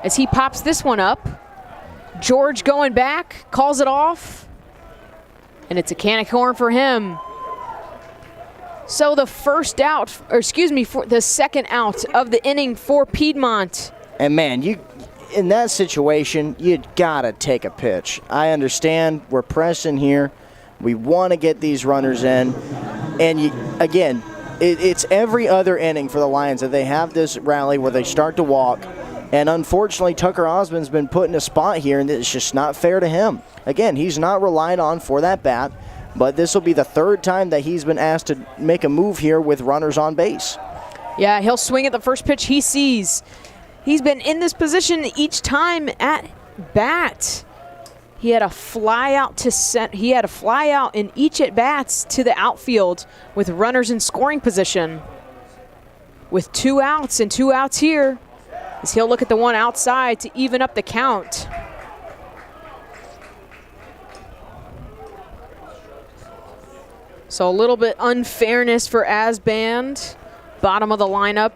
as he pops this one up. George going back, calls it off, and it's a can of corn for him. So the first out, or excuse me, for the second out of the inning for Piedmont. And man, in that situation, you gotta take a pitch. I understand we're pressing here. We want to get these runners in. And again, it's every other inning for the Lions that they have this rally where they start to walk. And unfortunately, Tucker Osmond's been put in a spot here, and it's just not fair to him. Again, he's not relied on for that bat, but this will be the third time that he's been asked to make a move here with runners on base. Yeah, he'll swing at the first pitch he sees. He's been in this position each time at bat. He had a fly out to he had a fly out in each at bats to the outfield with runners in scoring position. With 2 outs and 2 outs here, as he'll look at the one outside to even up the count. So a little bit unfairness for Asband, bottom of the lineup.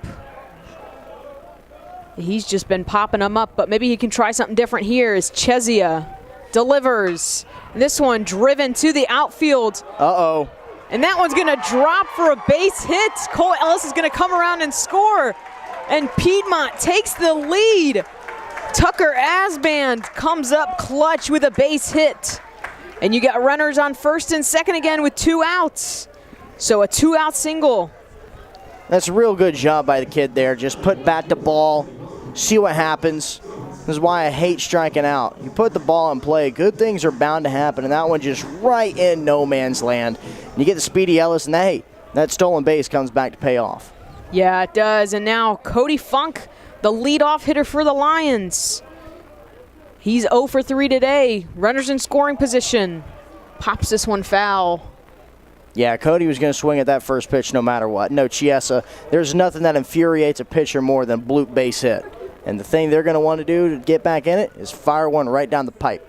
He's just been popping them up, but maybe he can try something different here as Chesia delivers. This one driven to the outfield. Uh-oh. And that one's gonna drop for a base hit. Cole Ellis is gonna come around and score. And Piedmont takes the lead. Tucker Asband comes up clutch with a base hit. And you got runners on first and second again with 2 outs. So a 2-out single. That's a real good job by the kid there. Just put bat to ball, see what happens. This is why I hate striking out. You put the ball in play, good things are bound to happen, and that one just right in no man's land. And you get the speedy Ellis, and hey, that stolen base comes back to pay off. Yeah, it does. And now Cody Funk, the leadoff hitter for the Lions. He's 0 for 3 today. Runners in scoring position. Pops this one foul. Yeah, Cody was going to swing at that first pitch no matter what. No, Chiesa, there's nothing that infuriates a pitcher more than a bloop base hit. And the thing they're going to want to do to get back in it is fire one right down the pipe.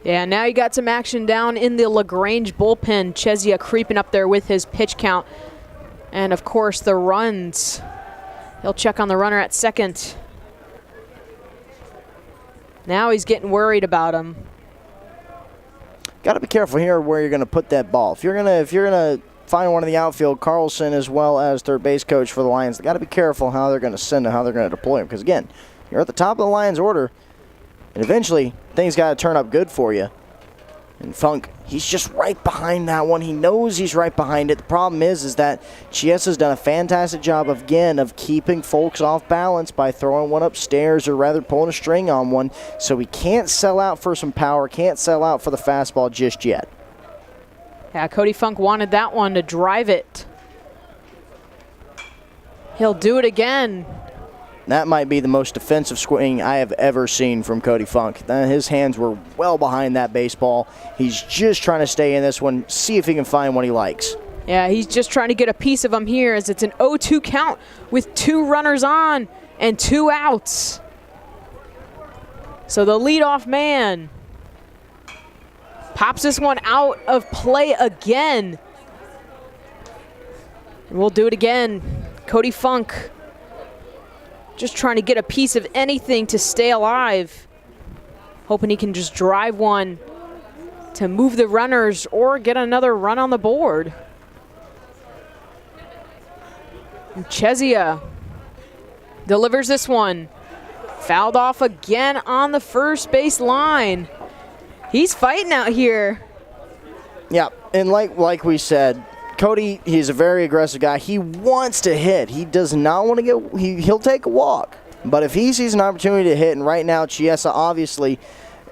Yeah, now you got some action down in the LaGrange bullpen. Chesia creeping up there with his pitch count. And, of course, the runs. He'll check on the runner at second. Now he's getting worried about him. Got to be careful here where you're going to put that ball. If you're gonna find one in the outfield, Carlson as well as third base coach for the Lions, they got to be careful how they're going to send him, how they're going to deploy him. Because again, you're at the top of the Lions order, and eventually things got to turn up good for you. And Funk, he's just right behind that one. He knows he's right behind it. The problem is that Chiesa's done a fantastic job of keeping folks off balance by throwing one upstairs, or rather pulling a string on one. So he can't sell out for some power, can't sell out for the fastball just yet. Yeah, Cody Funk wanted that one to drive it. He'll do it again. That might be the most defensive swing I have ever seen from Cody Funk. His hands were well behind that baseball. He's just trying to stay in this one, see if he can find what he likes. Yeah, he's just trying to get a piece of him here as it's an 0-2 count with 2 runners on and 2 outs. So the leadoff man pops this one out of play again. And we'll do it again. Cody Funk just trying to get a piece of anything to stay alive. Hoping he can just drive one to move the runners or get another run on the board. And Chesia delivers this one. Fouled off again on the first base line. He's fighting out here. Yeah, and like we said, Cody, he's a very aggressive guy. He wants to hit. He does not want to get, he'll take a walk. But if he sees an opportunity to hit, and right now Chiesa obviously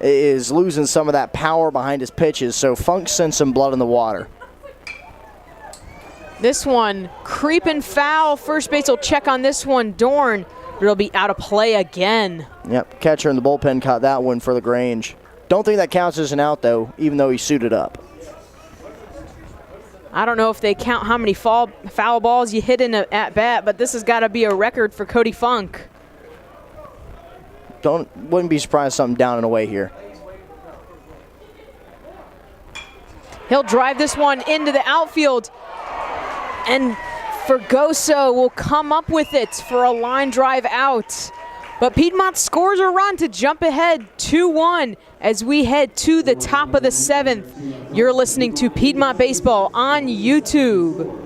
is losing some of that power behind his pitches, so Funk sends some blood in the water. This one, creeping foul. First base will check on this one, Dorn. It'll be out of play again. Yep, catcher in the bullpen caught that one for LaGrange. Don't think that counts as an out, though, even though he suited up. I don't know if they count how many foul balls you hit in at bat, but this has got to be a record for Cody Funk. Wouldn't be surprised something down and away here. He'll drive this one into the outfield, and Fergoso will come up with it for a line drive out. But Piedmont scores a run to jump ahead 2-1 as we head to the top of the 7th. You're listening to Piedmont Baseball on YouTube.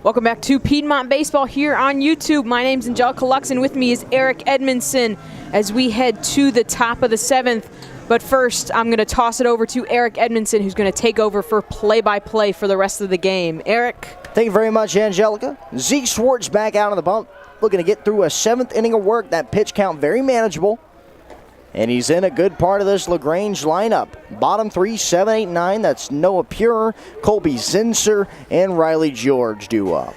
Welcome back to Piedmont Baseball here on YouTube. My name's Angelica Lux, and with me is Eric Edmondson as we head to the top of the 7th. But first, I'm going to toss it over to Eric Edmondson, who's going to take over for play-by-play for the rest of the game. Eric? Thank you very much, Angelica. Zeke Schwartz back out on the bump, looking to get through a 7th inning of work. That pitch count very manageable. And he's in a good part of this LaGrange lineup. Bottom 3, 7, 8, 9. That's Noah Pure, Colby Zinser, and Riley George due up.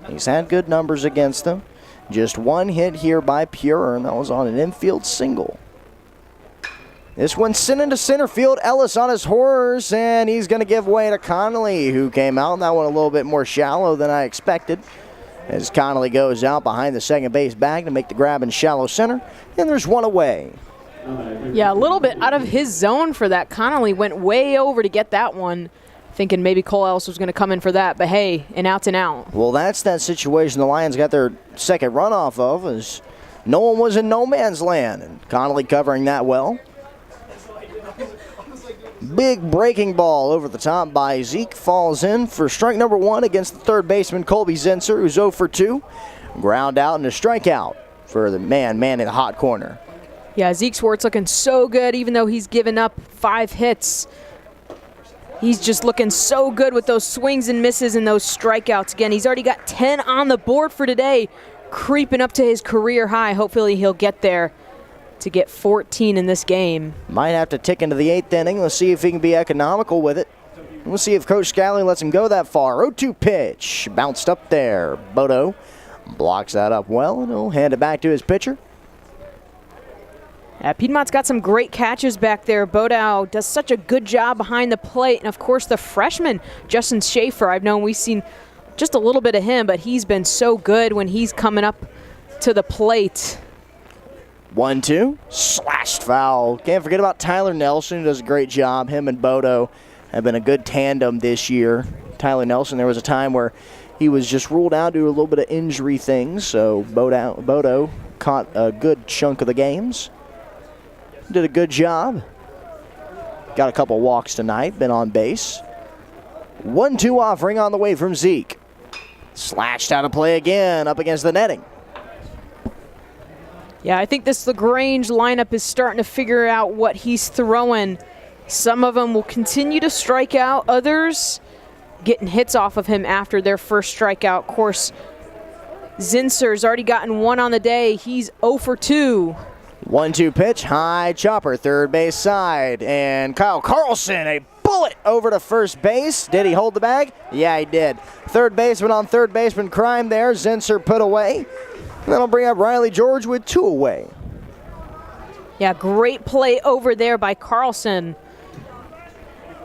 He's had good numbers against them. Just one hit here by Pure, and that was on an infield single. This one's sent into center field. Ellis on his horse, and he's going to give way to Connolly, who came out. That one a little bit more shallow than I expected. As Connolly goes out behind the second base bag to make the grab in shallow center, and there's one away. Yeah, a little bit out of his zone for that. Connolly went way over to get that one, thinking maybe Cole Ellis was going to come in for that, but hey, an out's an out. Well, that's that situation the Lions got their second run off of, as no one was in no man's land, and Connolly covering that well. Big breaking ball over the top by Zeke, falls in for strike number 1 against the third baseman Colby Zinser, who's 0 for 2. Ground out and a strikeout for the man in the hot corner. Yeah, Zeke Schwartz looking so good, even though he's given up 5 hits. He's just looking so good with those swings and misses and those strikeouts. Again, he's already got 10 on the board for today, creeping up to his career high. Hopefully he'll get there to get 14 in this game. Might have to tick into the 8th inning. Let's see if he can be economical with it. We'll see if Coach Scally lets him go that far. 0-2 pitch. Bounced up there. Bodo blocks that up well, and he'll hand it back to his pitcher. Piedmont's got some great catches back there. Bodo does such a good job behind the plate. And, of course, the freshman, Justin Schaefer. I've known we've seen just a little bit of him, but he's been so good when he's coming up to the plate. 1-2. Slashed foul. Can't forget about Tyler Nelson, who does a great job. Him and Bodo have been a good tandem this year. Tyler Nelson, there was a time where he was just ruled out due to a little bit of injury things, so Bodo caught a good chunk of the games. Did a good job. Got a couple walks tonight, been on base. 1-2 offering on the way from Zeke. Slashed out of play again, up against the netting. Yeah, I think this LaGrange lineup is starting to figure out what he's throwing. Some of them will continue to strike out, others getting hits off of him after their first strikeout. Of course, Zinser's already gotten 1 on the day. He's 0 for 2. 1-2 pitch, high chopper, third base side, and Kyle Carlson, a bullet over to first base. Did he hold the bag? Yeah, he did. Third baseman on third baseman crime there. Zinser put away. That'll bring up Riley George with 2 away. Yeah, great play over there by Carlson.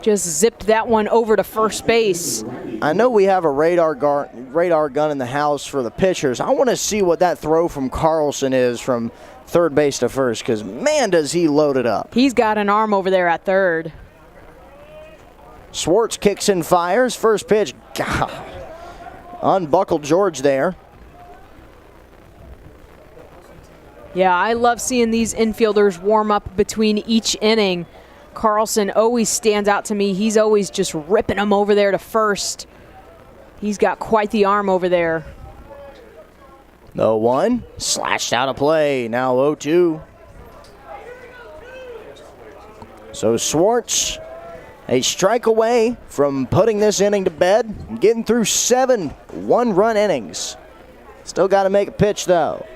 Just zipped that one over to first base. I know we have a radar gun in the house for the pitchers. I want to see what that throw from Carlson is from third base to first, because, man, does he load it up. He's got an arm over there at third. Schwartz kicks and fires. First pitch. God. Unbuckled George there. Yeah, I love seeing these infielders warm up between each inning. Carlson always stands out to me. He's always just ripping them over there to first. He's got quite the arm over there. 0-1, slashed out of play, now 0-2. So Schwartz, a strike away from putting this inning to bed, getting through 7 one-run innings. Still got to make a pitch, though.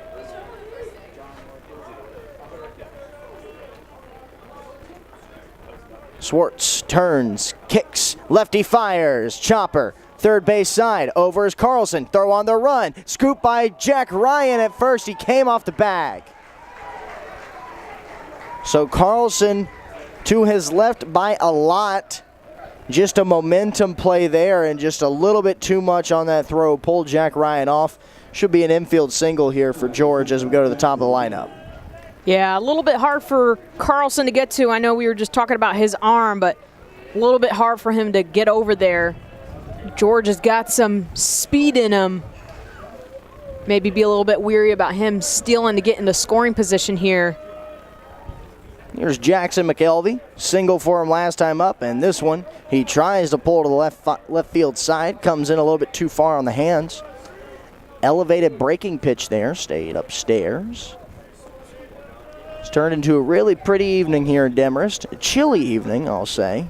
Schwartz turns, kicks, lefty fires, chopper. Third base side, over is Carlson. Throw on the run. Scoop by Jack Ryan at first. He came off the bag. So Carlson to his left by a lot. Just a momentum play there and just a little bit too much on that throw. Pulled Jack Ryan off. Should be an infield single here for George as we go to the top of the lineup. Yeah, a little bit hard for Carlson to get to. I know we were just talking about his arm, but a little bit hard for him to get over there. George has got some speed in him. Maybe be a little bit weary about him stealing to get into scoring position here. Here's Jackson McKelvey. Single for him last time up, and this one he tries to pull to the left field side. Comes in a little bit too far on the hands. Elevated breaking pitch there. Stayed upstairs. It's turned into a really pretty evening here in Demarest. A chilly evening, I'll say.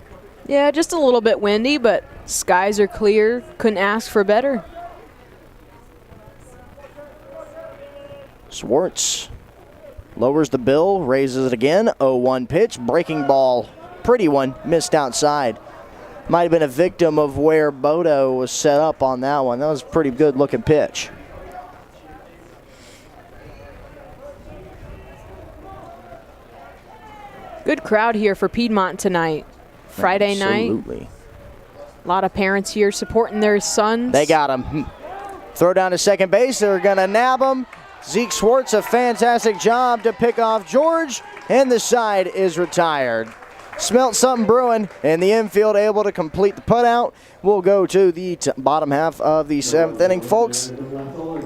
Yeah, just a little bit windy, but skies are clear. Couldn't ask for better. Swartz lowers the bill, raises it again. 0-1 pitch, breaking ball. Pretty one, missed outside. Might have been a victim of where Bodo was set up on that one. That was a pretty good looking pitch. Good crowd here for Piedmont tonight. Friday night. Absolutely. A lot of parents here supporting their sons. They got him. Throw down to second base. They're going to nab him. Zeke Swartz, a fantastic job to pick off George, and the side is retired. Smelt something brewing, and the infield able to complete the putout. We'll go to the bottom half of the 7th inning, folks.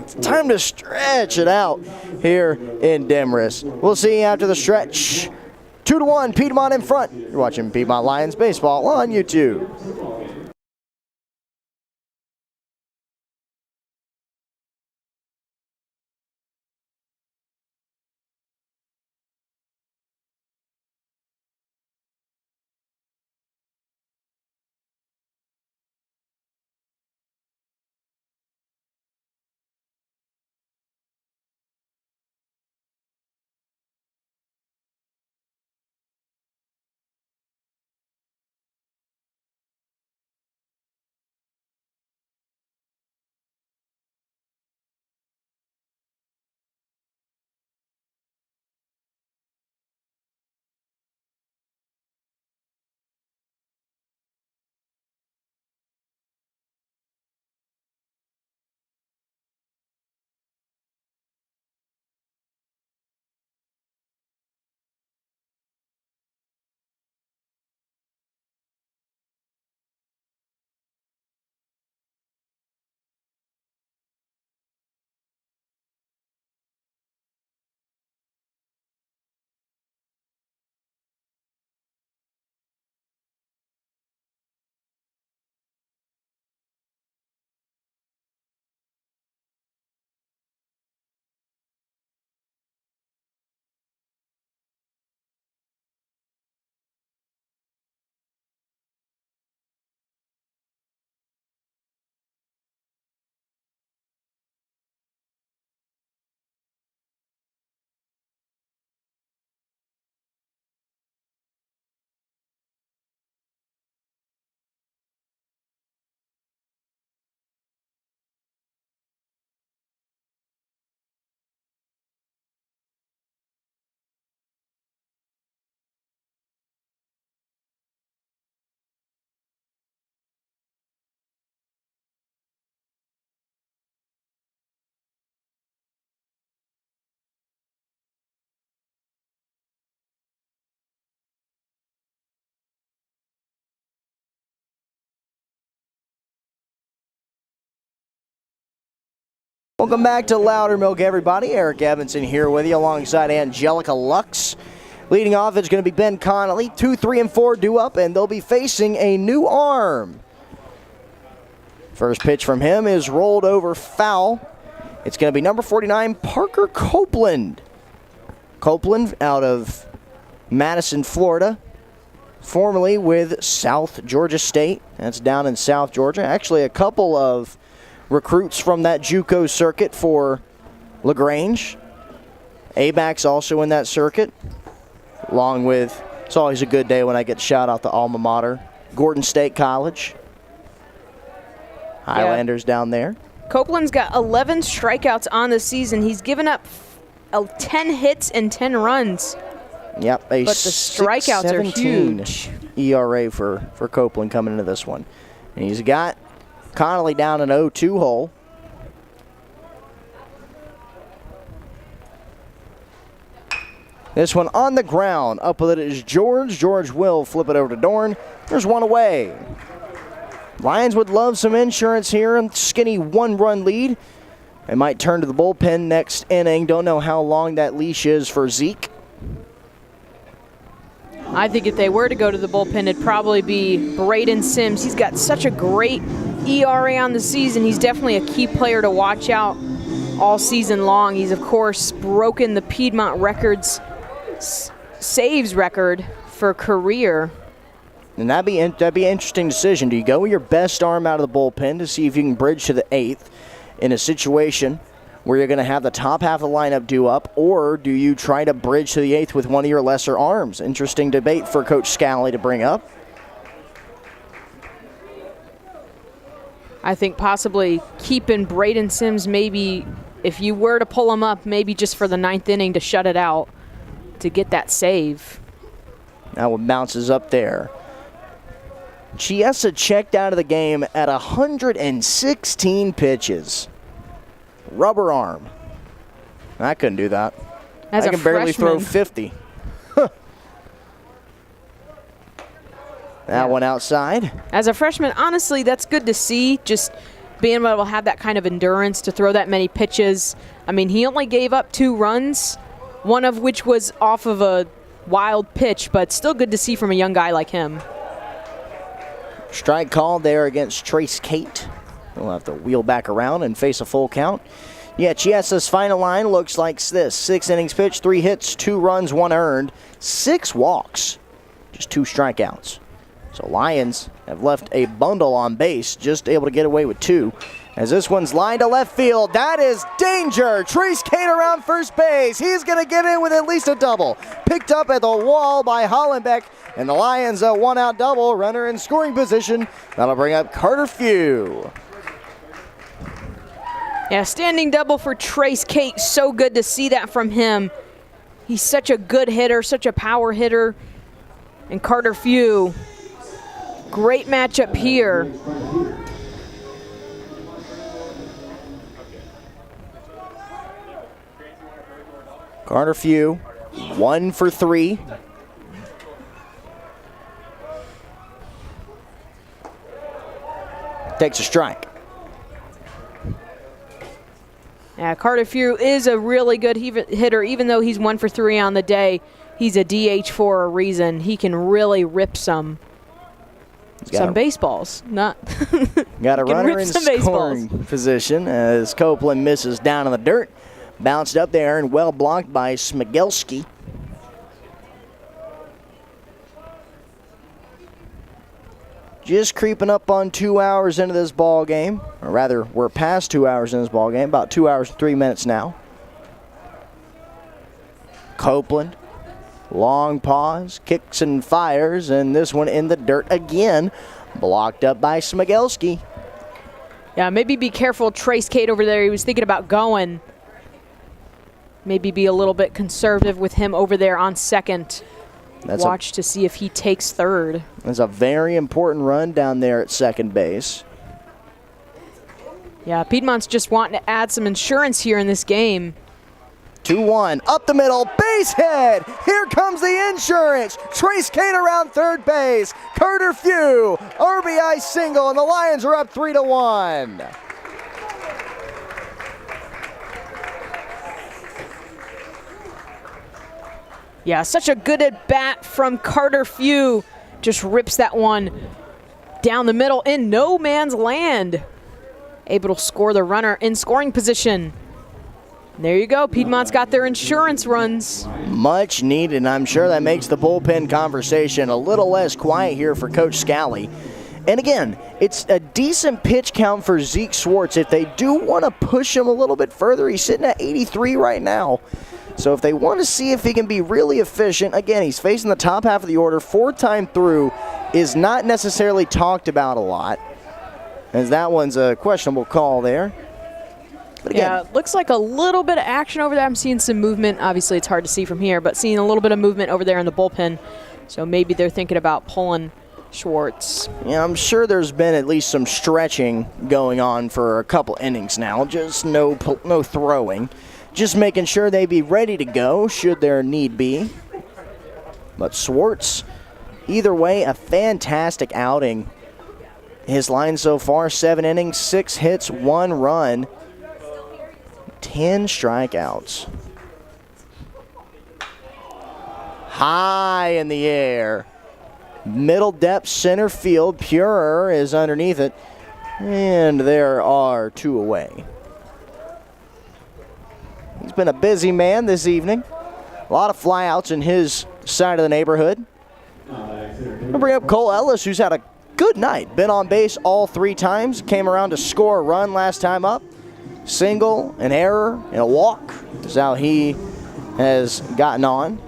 It's time to stretch it out here in Demarest. We'll see you after the stretch. 2-1, Piedmont in front. You're watching Piedmont Lions Baseball on YouTube. Welcome back to Loudermilk, everybody. Eric Evanson here with you alongside Angelica Lux. Leading off is going to be Ben Connolly. 2, 3, and 4 due up, and they'll be facing a new arm. First pitch from him is rolled over foul. It's going to be number 49, Parker Copeland. Copeland out of Madison, Florida, formerly with South Georgia State. That's down in South Georgia. Actually, a couple of recruits from that JUCO circuit for LaGrange. ABAC's also in that circuit, along with, it's always a good day when I get to shout out the alma mater, Gordon State College. Highlanders down there. Copeland's got 11 strikeouts on the season. He's given up 10 hits and 10 runs. Yep, a but the strikeouts are huge. ERA for Copeland coming into this one. And he's got Connolly down an 0-2 hole. This one on the ground. Up with it is George. George will flip it over to Dorn. There's one away. Lions would love some insurance here. And skinny 1-run lead. They might turn to the bullpen next inning. Don't know how long that leash is for Zeke. I think if they were to go to the bullpen, it'd probably be Braden Sims. He's got such a great ERA on the season. He's definitely a key player to watch out all season long. He's, of course, broken the Piedmont records saves record for career. And that'd be an interesting decision. Do you go with your best arm out of the bullpen to see if you can bridge to the 8th in a situation where you're going to have the top half of the lineup due up, or do you try to bridge to the 8th with one of your lesser arms? Interesting debate for Coach Scally to bring up. I think possibly keeping Braden Sims, maybe if you were to pull him up, maybe just for the 9th inning to shut it out to get that save. That one bounces up there. Chiesa checked out of the game at 116 pitches. Rubber arm. I couldn't do that. As I can barely throw 50. That one outside. As a freshman, honestly, that's good to see. Just being able to have that kind of endurance to throw that many pitches. I mean, he only gave up 2 runs, one of which was off of a wild pitch, but still good to see from a young guy like him. Strike called there against Trace Kate. We'll have to wheel back around and face a full count. Yeah, Chiesa's final line looks like this. 6 innings pitched, 3 hits, 2 runs, 1 earned, 6 walks, just 2 strikeouts. So Lions have left a bundle on base, just able to get away with 2. As this one's lined to left field, that is danger. Trace Kate around first base. He's going to get in with at least a double. Picked up at the wall by Hollenbeck, and the Lions a 1-out double. Runner in scoring position. That'll bring up Carter Few. Yeah, standing double for Trace Kate. So good to see that from him. He's such a good hitter, such a power hitter. And Carter Few, great matchup here. Carter Few, 1 for 3. Takes a strike. Yeah, Carter Few is a really good hitter. Even though he's 1 for 3 on the day, he's a DH for a reason. He can really rip some baseballs. Got a runner in scoring position as Copeland misses down in the dirt. Bounced up there and well blocked by Smigelski. Just creeping up on 2 hours into this ball game, or rather, we're past 2 hours in this ball game, about 2 hours and 3 minutes now. Copeland, long pause, kicks and fires, and this one in the dirt again, blocked up by Smigelski. Yeah, maybe be careful, Trace Kate over there. He was thinking about going. Maybe be a little bit conservative with him over there on second. Watch to see if he takes third. That's a very important run down there at second base. Yeah, Piedmont's just wanting to add some insurance here in this game. 2-1, up the middle, base hit. Here comes the insurance. Trace Kate around third base. Carter Few, RBI single, and the Lions are up 3-1. Yeah, such a good at-bat from Carter Few. Just rips that one down the middle in no man's land. Able to score the runner in scoring position. There you go. Piedmont's got their insurance runs. Much needed, and I'm sure that makes the bullpen conversation a little less quiet here for Coach Scally. And again, it's a decent pitch count for Zeke Schwartz. If they do want to push him a little bit further, he's sitting at 83 right now. So if they want to see if he can be really efficient, again, he's facing the top half of the order. 4th time through is not necessarily talked about a lot, as that one's a questionable call there. But again, yeah, looks like a little bit of action over there. I'm seeing some movement. Obviously, it's hard to see from here, but seeing a little bit of movement over there in the bullpen. So maybe they're thinking about pulling Schwartz. Yeah, I'm sure there's been at least some stretching going on for a couple innings now. Just no throwing. Just making sure they be ready to go should there need be. But Schwartz, either way, a fantastic outing. His line so far, 7 innings, 6 hits, 1 run, 10 strikeouts. high in the air. Middle depth center field. Purer is underneath it. And there are 2 away. He's been a busy man this evening. A lot of flyouts in his side of the neighborhood. I'll bring up Cole Ellis, who's had a good night. Been on base all 3 times. Came around to score a run last time up. Single, an error, and a walk is how he has gotten on.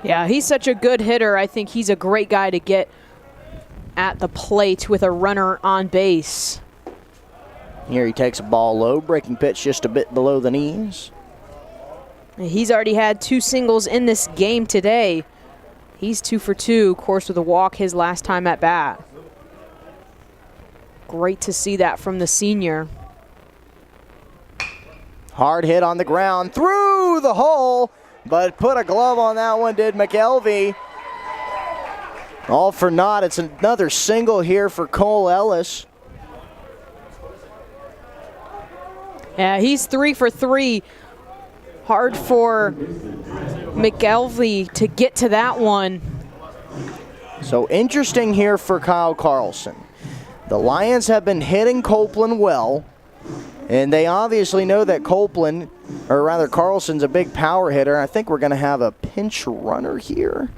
Yeah, he's such a good hitter. I think he's a great guy to get at the plate with a runner on base. Here he takes a ball low, breaking pitch just a bit below the knees. He's already had 2 singles in this game today. He's 2 for 2, of course, with a walk his last time at bat. Great to see that from the senior. Hard hit on the ground, through the hole, but put a glove on that one, did McElvey. All for naught. It's another single here for Cole Ellis. Yeah, he's 3 for 3. Hard for McElvey to get to that one. So interesting here for Kyle Carlson. The Lions have been hitting Copeland well, and they obviously know that Copeland, or rather Carlson's a big power hitter. I think we're going to have a pinch runner here.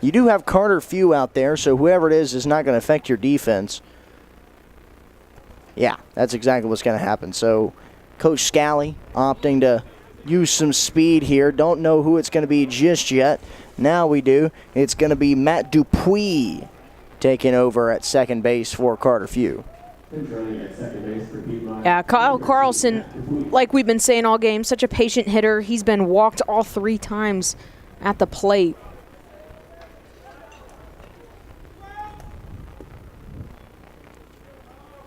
You do have Carter Few out there, so whoever it is not going to affect your defense. Yeah, that's exactly what's going to happen. So Coach Scally opting to use some speed here. Don't know who it's going to be just yet. Now we do. It's going to be Matt Dupuis taking over at second base for Carter Few. Yeah, Kyle Carlson, like we've been saying all game, such a patient hitter. He's been walked all 3 times at the plate.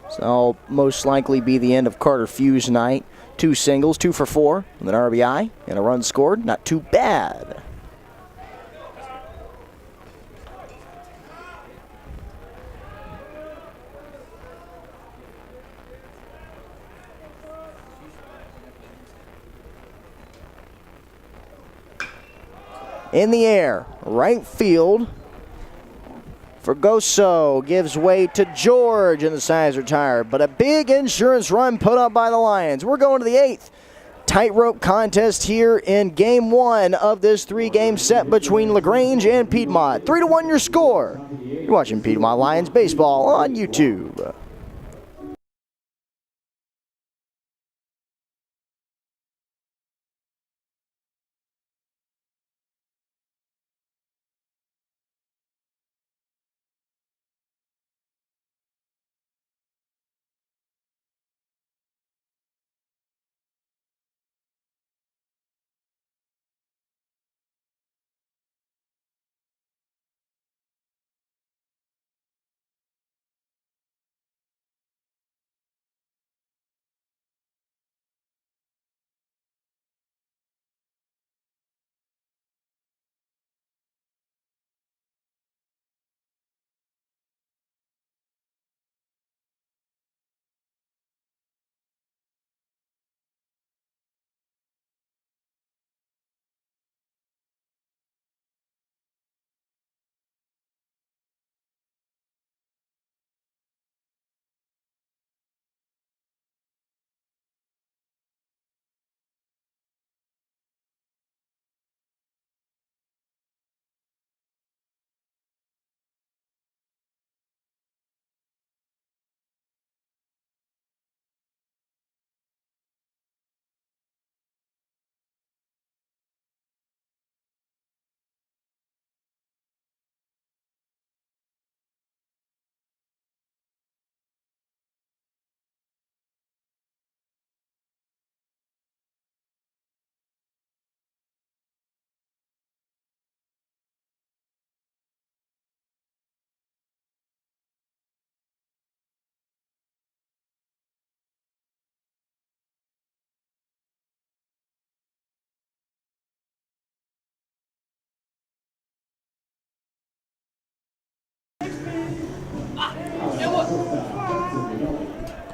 So that'll most likely be the end of Carter Few's night. 2 singles, 2 for 4, with an RBI and a run scored. Not too bad. In the air, right field. Fregoso gives way to George, and the side's retired. But a big insurance run put up by the Lions. We're going to the 8th. Tightrope contest here in Game 1 of this 3-game set between LaGrange and Piedmont. 3-1 your score. You're watching Piedmont Lions Baseball on YouTube.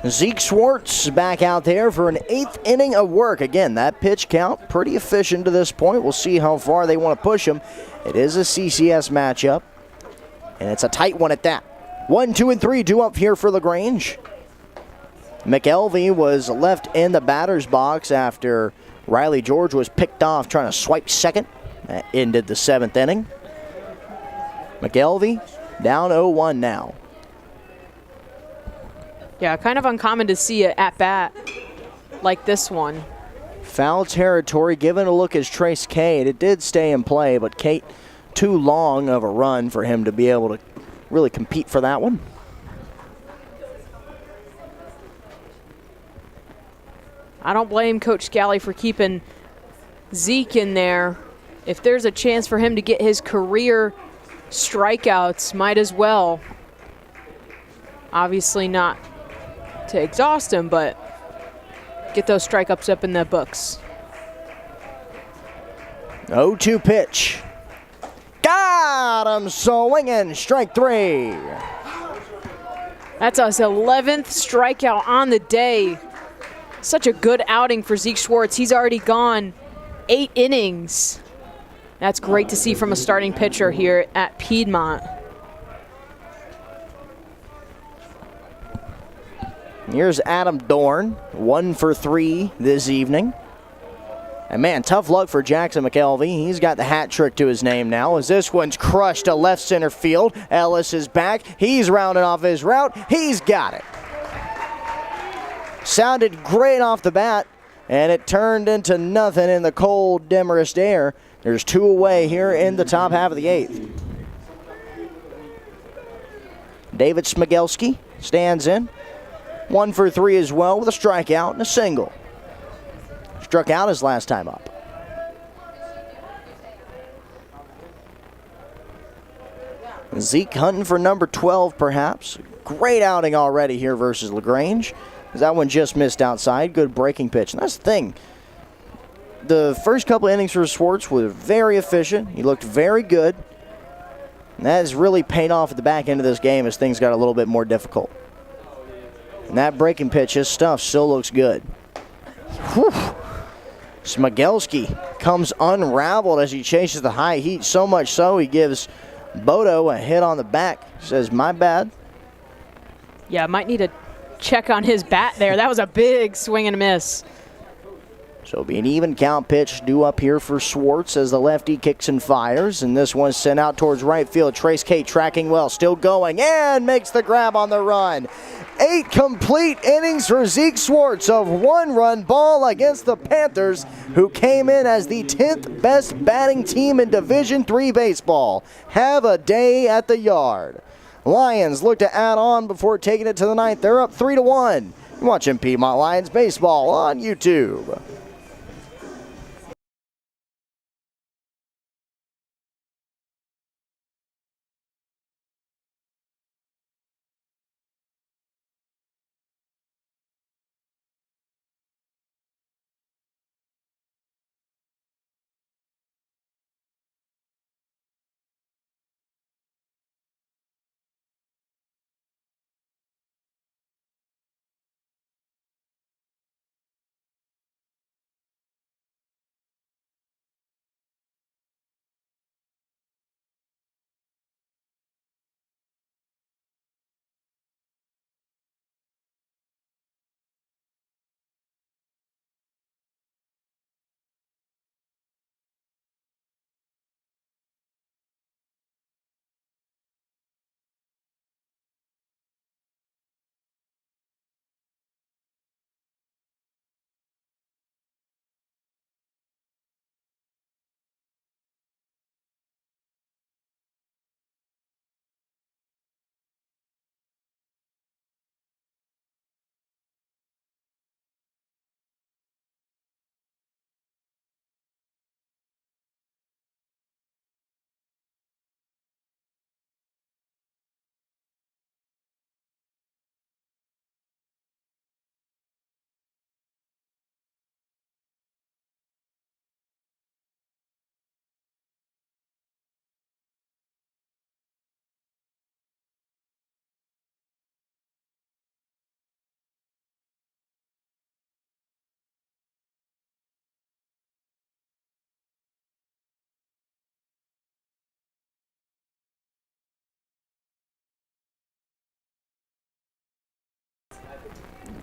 Zeke Schwartz back out there for an 8th inning of work. Again, that pitch count pretty efficient to this point. We'll see how far they want to push him. It is a CCS matchup, and it's a tight one at that. 1, 2, and 3 due up here for LaGrange. McElvey was left in the batter's box after Riley George was picked off trying to swipe second. That ended the 7th inning. McElvey down 0-1 now. Yeah, kind of uncommon to see an at-bat like this one. Foul territory, given a look as Trace Cade. It did stay in play, but Cade, too long of a run for him to be able to really compete for that one. I don't blame Coach Scally for keeping Zeke in there. If there's a chance for him to get his career strikeouts, might as well. Obviously not to exhaust him, but get those strikeouts up in the books. 0-2 pitch. Got him swinging, strike 3. That's his 11th strikeout on the day. Such a good outing for Zeke Schwartz. He's already gone 8 innings. That's great to see from a starting pitcher here at Piedmont. Here's Adam Dorn, 1 for 3 this evening. And man, tough luck for Jackson McElvey. He's got the hat trick to his name now, as this one's crushed to left center field. Ellis is back. He's rounding off his route. He's got it. Sounded great off the bat, and it turned into nothing in the cold, dimmerest air. There's 2 away here in the top half of the 8th. David Smigelski stands in. 1 for 3 as well with a strikeout and a single. Struck out his last time up. Zeke hunting for number 12 perhaps. Great outing already here versus LaGrange. That one just missed outside. Good breaking pitch. And that's the thing. The first couple innings for Schwartz were very efficient. He looked very good. And that has really paid off at the back end of this game as things got a little bit more difficult. And that breaking pitch, his stuff still looks good. Whew. Smigelski comes unraveled as he chases the high heat, so much so he gives Bodo a hit on the back. Says, my bad. Yeah, might need to check on his bat there. That was a big swing and a miss. So it'll be an even count pitch due up here for Schwartz as the lefty kicks and fires. And this one's sent out towards right field. Trace K tracking well, still going, and makes the grab on the run. 8 complete innings for Zeke Schwartz of 1-run ball against the Panthers, who came in as the 10th best batting team in Division III baseball. Have a day at the yard. Lions look to add on before taking it to the 9th. They're up 3-1. You're watching Piedmont Lions baseball on YouTube.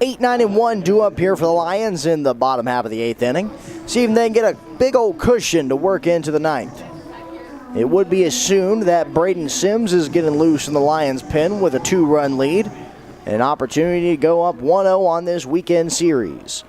8, 9, and 1 due up here for the Lions in the bottom half of the 8th inning. See if they can get a big old cushion to work into the 9th. It would be assumed that Braden Sims is getting loose in the Lions' pen with a 2-run lead. An opportunity to go up 1-0 on this weekend series.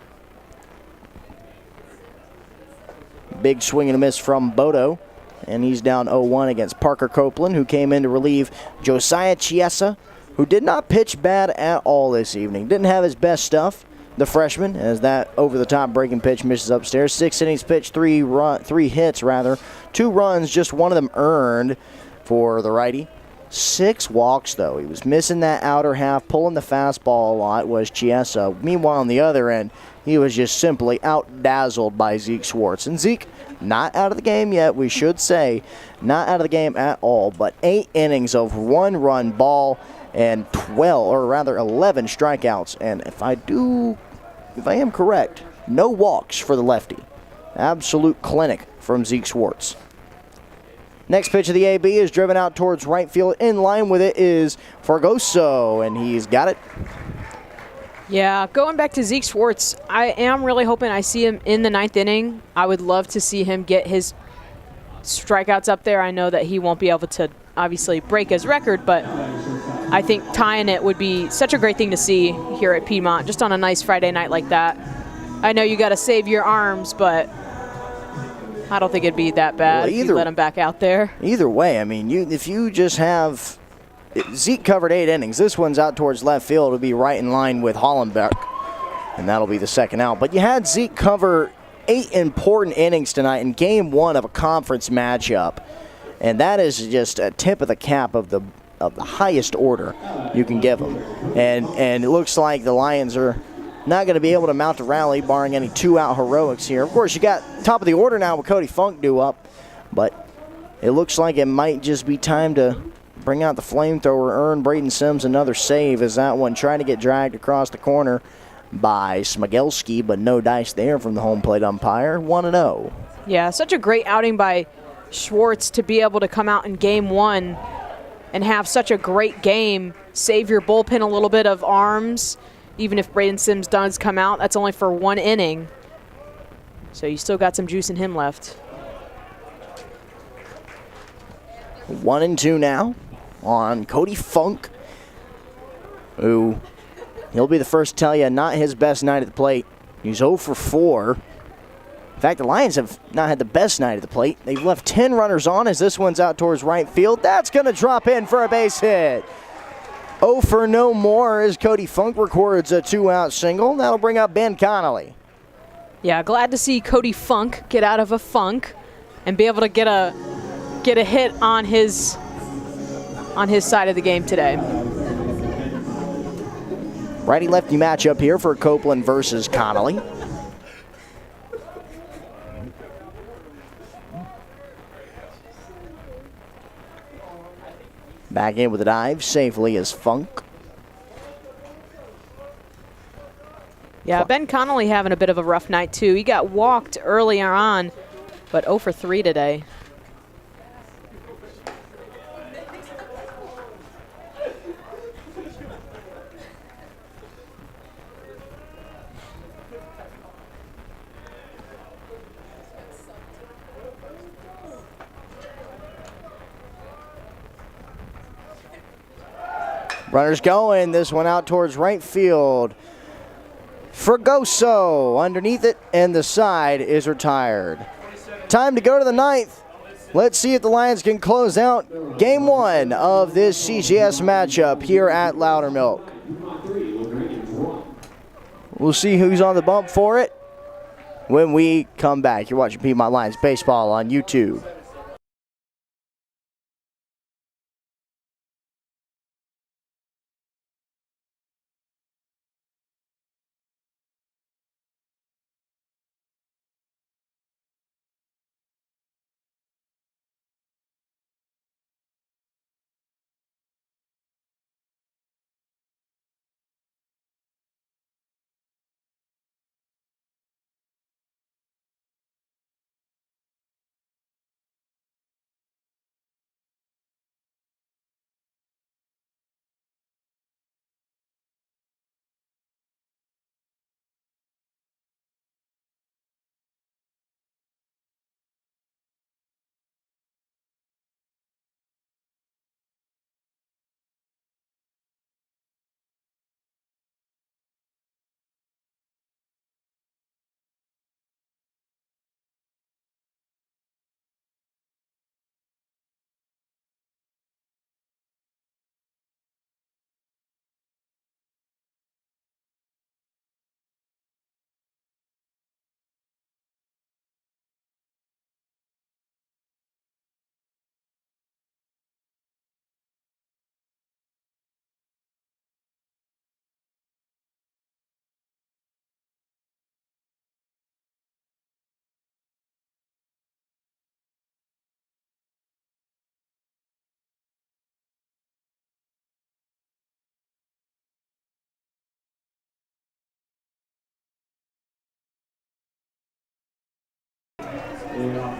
Big swing and a miss from Bodo. And he's down 0-1 against Parker Copeland, who came in to relieve Josiah Chiesa, who did not pitch bad at all this evening. Didn't have his best stuff, the freshman, as that over-the-top breaking pitch misses upstairs. 6 innings pitched, 3 hits, 2 runs, just one of them earned for the righty. 6 walks, though. He was missing that outer half, pulling the fastball a lot, was Chiesa. Meanwhile, on the other end, he was just simply out-dazzled by Zeke Schwartz. And Zeke, not out of the game yet, we should say. Not out of the game at all, but 8 innings of 1-run ball and 11 strikeouts. And if I am correct, no walks for the lefty. Absolute clinic from Zeke Schwartz. Next pitch of the AB is driven out towards right field. In line with it is Fargoso, and he's got it. Yeah, going back to Zeke Schwartz, I am really hoping I see him in the 9th inning. I would love to see him get his strikeouts up there. I know that he won't be able to obviously break his record, but I think tying it would be such a great thing to see here at Piedmont, just on a nice Friday night like that. I know you got to save your arms, but I don't think it'd be that bad if you let him back out there. Either way, I mean, if you just have Zeke covered 8 innings. This one's out towards left field. It'll be right in line with Hollenbeck, and that'll be the second out. But you had Zeke cover 8 important innings tonight in Game 1 of a conference matchup, and that is just a tip of the cap of the highest order you can give him. And it looks like the Lions are not going to be able to mount a rally, barring any 2-out heroics here. Of course, you got top of the order now with Cody Funk due up, but it looks like it might just be time to bring out the flamethrower, earn Braden Sims another save as that one trying to get dragged across the corner by Smigelski, but no dice there from the home plate umpire. 1-0. Yeah, such a great outing by Schwartz to be able to come out in Game 1 and have such a great game, save your bullpen a little bit of arms. Even if Braden Sims does come out, that's only for 1 inning. So you still got some juice in him left. 1-2 now on Cody Funk, who he'll be the first to tell you not his best night at the plate. He's 0 for 4. In fact, the Lions have not had the best night at the plate. They've left 10 runners on as this one's out towards right field. That's going to drop in for a base hit. 0 for no more as Cody Funk records a 2-out single. That'll bring up Ben Connolly. Yeah, glad to see Cody Funk get out of a funk and be able to get a hit on his side of the game today. Righty-lefty matchup here for Copeland versus Connolly. Back in with a dive safely is Funk. Yeah, Ben Connolly having a bit of a rough night too. He got walked earlier on, but 0 for 3 today. Runners going. This one out towards right field. Fregoso underneath it, and the side is retired. Time to go to the 9th. Let's see if the Lions can close out Game 1 of this CCS matchup here at Loudermilk. We'll see who's on the bump for it when we come back. You're watching Piedmont Lions Baseball on YouTube.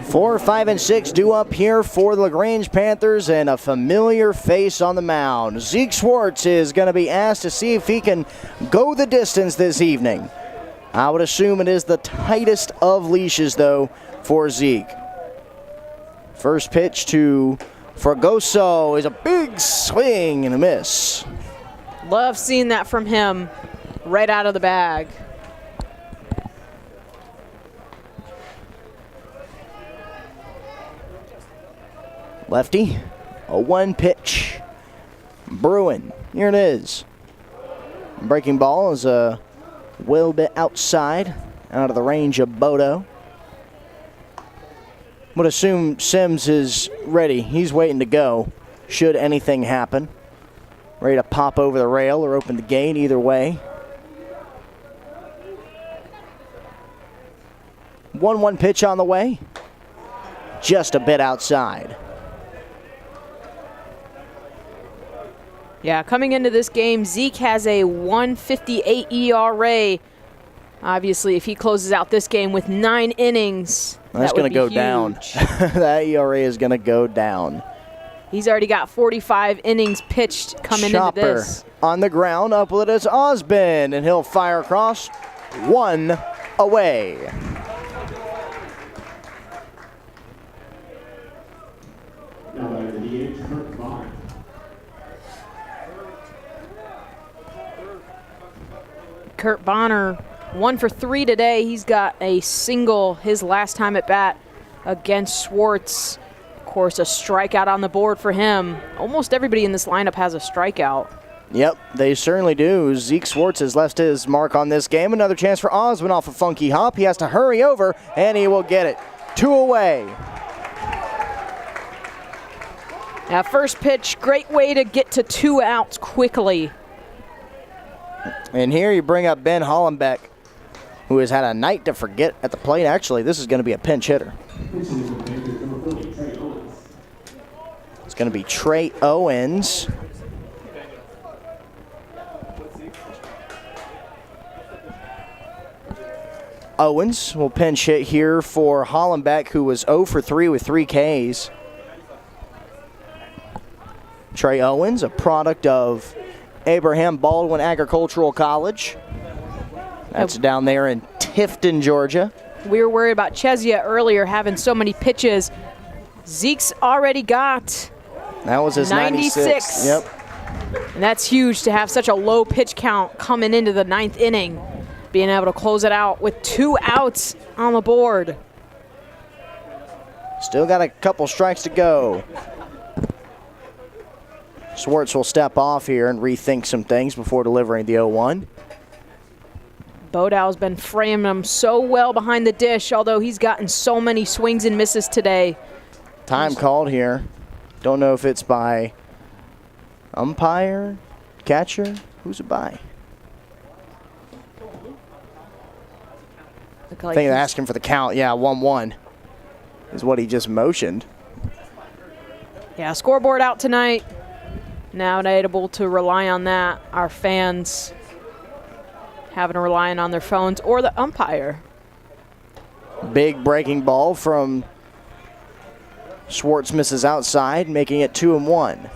4, 5, and 6 due up here for the LaGrange Panthers, and a familiar face on the mound. Zeke Schwartz is going to be asked to see if he can go the distance this evening. I would assume it is the tightest of leashes, though, for Zeke. First pitch to Fragoso is a big swing and a miss. Love seeing that from him right out of the bag. Lefty, a 1 pitch. Bruin, here it is. Breaking ball is a little bit outside, out of the range of Bodo. Would assume Sims is ready. He's waiting to go, should anything happen. Ready to pop over the rail or open the gate, either way. 1-1 pitch on the way. Just a bit outside. Yeah, coming into this game, Zeke has a 1.58 ERA. Obviously, if he closes out this game with 9 innings, that's going to go down. That ERA is going to go down. He's already got 45 innings pitched coming into this. On the ground, up with it is Osbin, and he'll fire across. 1 away. Kurt Bonner, 1 for 3 today. He's got a single his last time at bat against Schwartz. Of course, a strikeout on the board for him. Almost everybody in this lineup has a strikeout. Yep, they certainly do. Zeke Schwartz has left his mark on this game. Another chance for Osmond off a funky hop. He has to hurry over, and he will get it. 2 away. Now, first pitch, great way to get to 2 outs quickly. And here you bring up Ben Hollenbeck, who has had a night to forget at the plate. Actually, this is going to be a pinch hitter. It's going to be Trey Owens. Owens will pinch hit here for Hollenbeck, who was 0 for 3 with 3 Ks. Trey Owens, a product of Abraham Baldwin Agricultural College. That's down there in Tifton, Georgia. We were worried about Chesia earlier having so many pitches. Zeke's already got that was his 96. Yep. And that's huge to have such a low pitch count coming into the 9th inning. Being able to close it out with 2 outs on the board. Still got a couple strikes to go. Schwartz will step off here and rethink some things before delivering the 0-1. Bodow's been framing him so well behind the dish, although he's gotten so many swings and misses today. Time called here. Don't know if it's by umpire, catcher. Who's it by? I think they're asking for the count. Yeah, 1-1 is what he just motioned. Yeah, scoreboard out tonight. Now able to rely on that. Our fans having to rely on their phones or the umpire. Big breaking ball from Schwartz, misses outside, making it 2-1.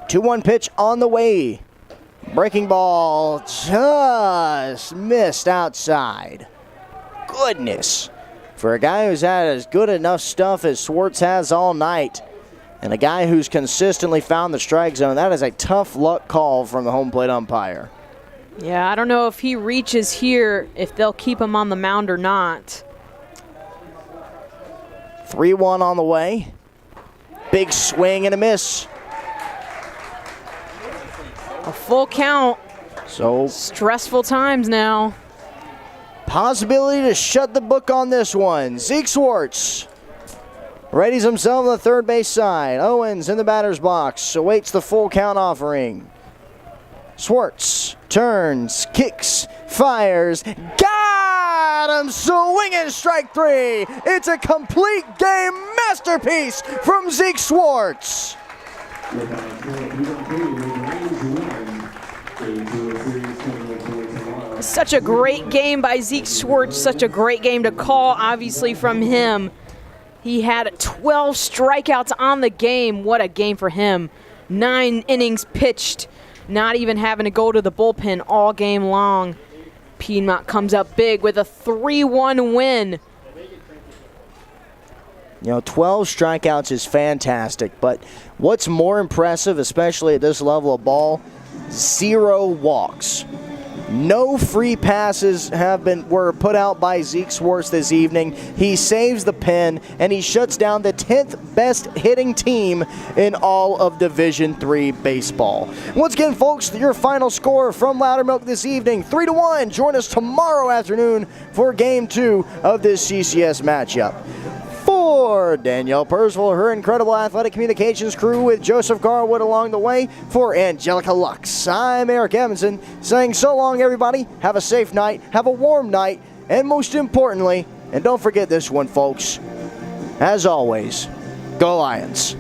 Two-one pitch on the way. Breaking ball just missed outside. Goodness. For a guy who's had as good enough stuff as Schwartz has all night, and a guy who's consistently found the strike zone, that is a tough luck call from the home plate umpire. Yeah, I don't know if he reaches here, if they'll keep him on the mound or not. 3-1 on the way. Big swing and a miss. A full count. So stressful times now. Possibility to shut the book on this one. Zeke Schwartz readies himself on the third base side. Owens in the batter's box, awaits the full count offering. Schwartz turns, kicks, fires, got him! Swinging strike 3. It's a complete game masterpiece from Zeke Schwartz. Such a great game by Zeke Schwartz, such a great game to call, obviously, from him. He had 12 strikeouts on the game. What a game for him. 9 innings pitched, not even having to go to the bullpen all game long. Piedmont comes up big with a 3-1 win. 12 strikeouts is fantastic, but what's more impressive, especially at this level of ball, 0 walks. No free passes were put out by Zeke Schwartz this evening. He saves the pen, and he shuts down the 10th best hitting team in all of Division III baseball. Once again, folks, your final score from Loudermilk this evening, 3-1. Join us tomorrow afternoon for Game 2 of this CCS matchup. For Danielle Percival, her incredible athletic communications crew with Joseph Garwood along the way, for Angelica Lux, I'm Eric Evanson saying so long, everybody. Have a safe night, have a warm night, and most importantly, and don't forget this one, folks, as always, go Lions.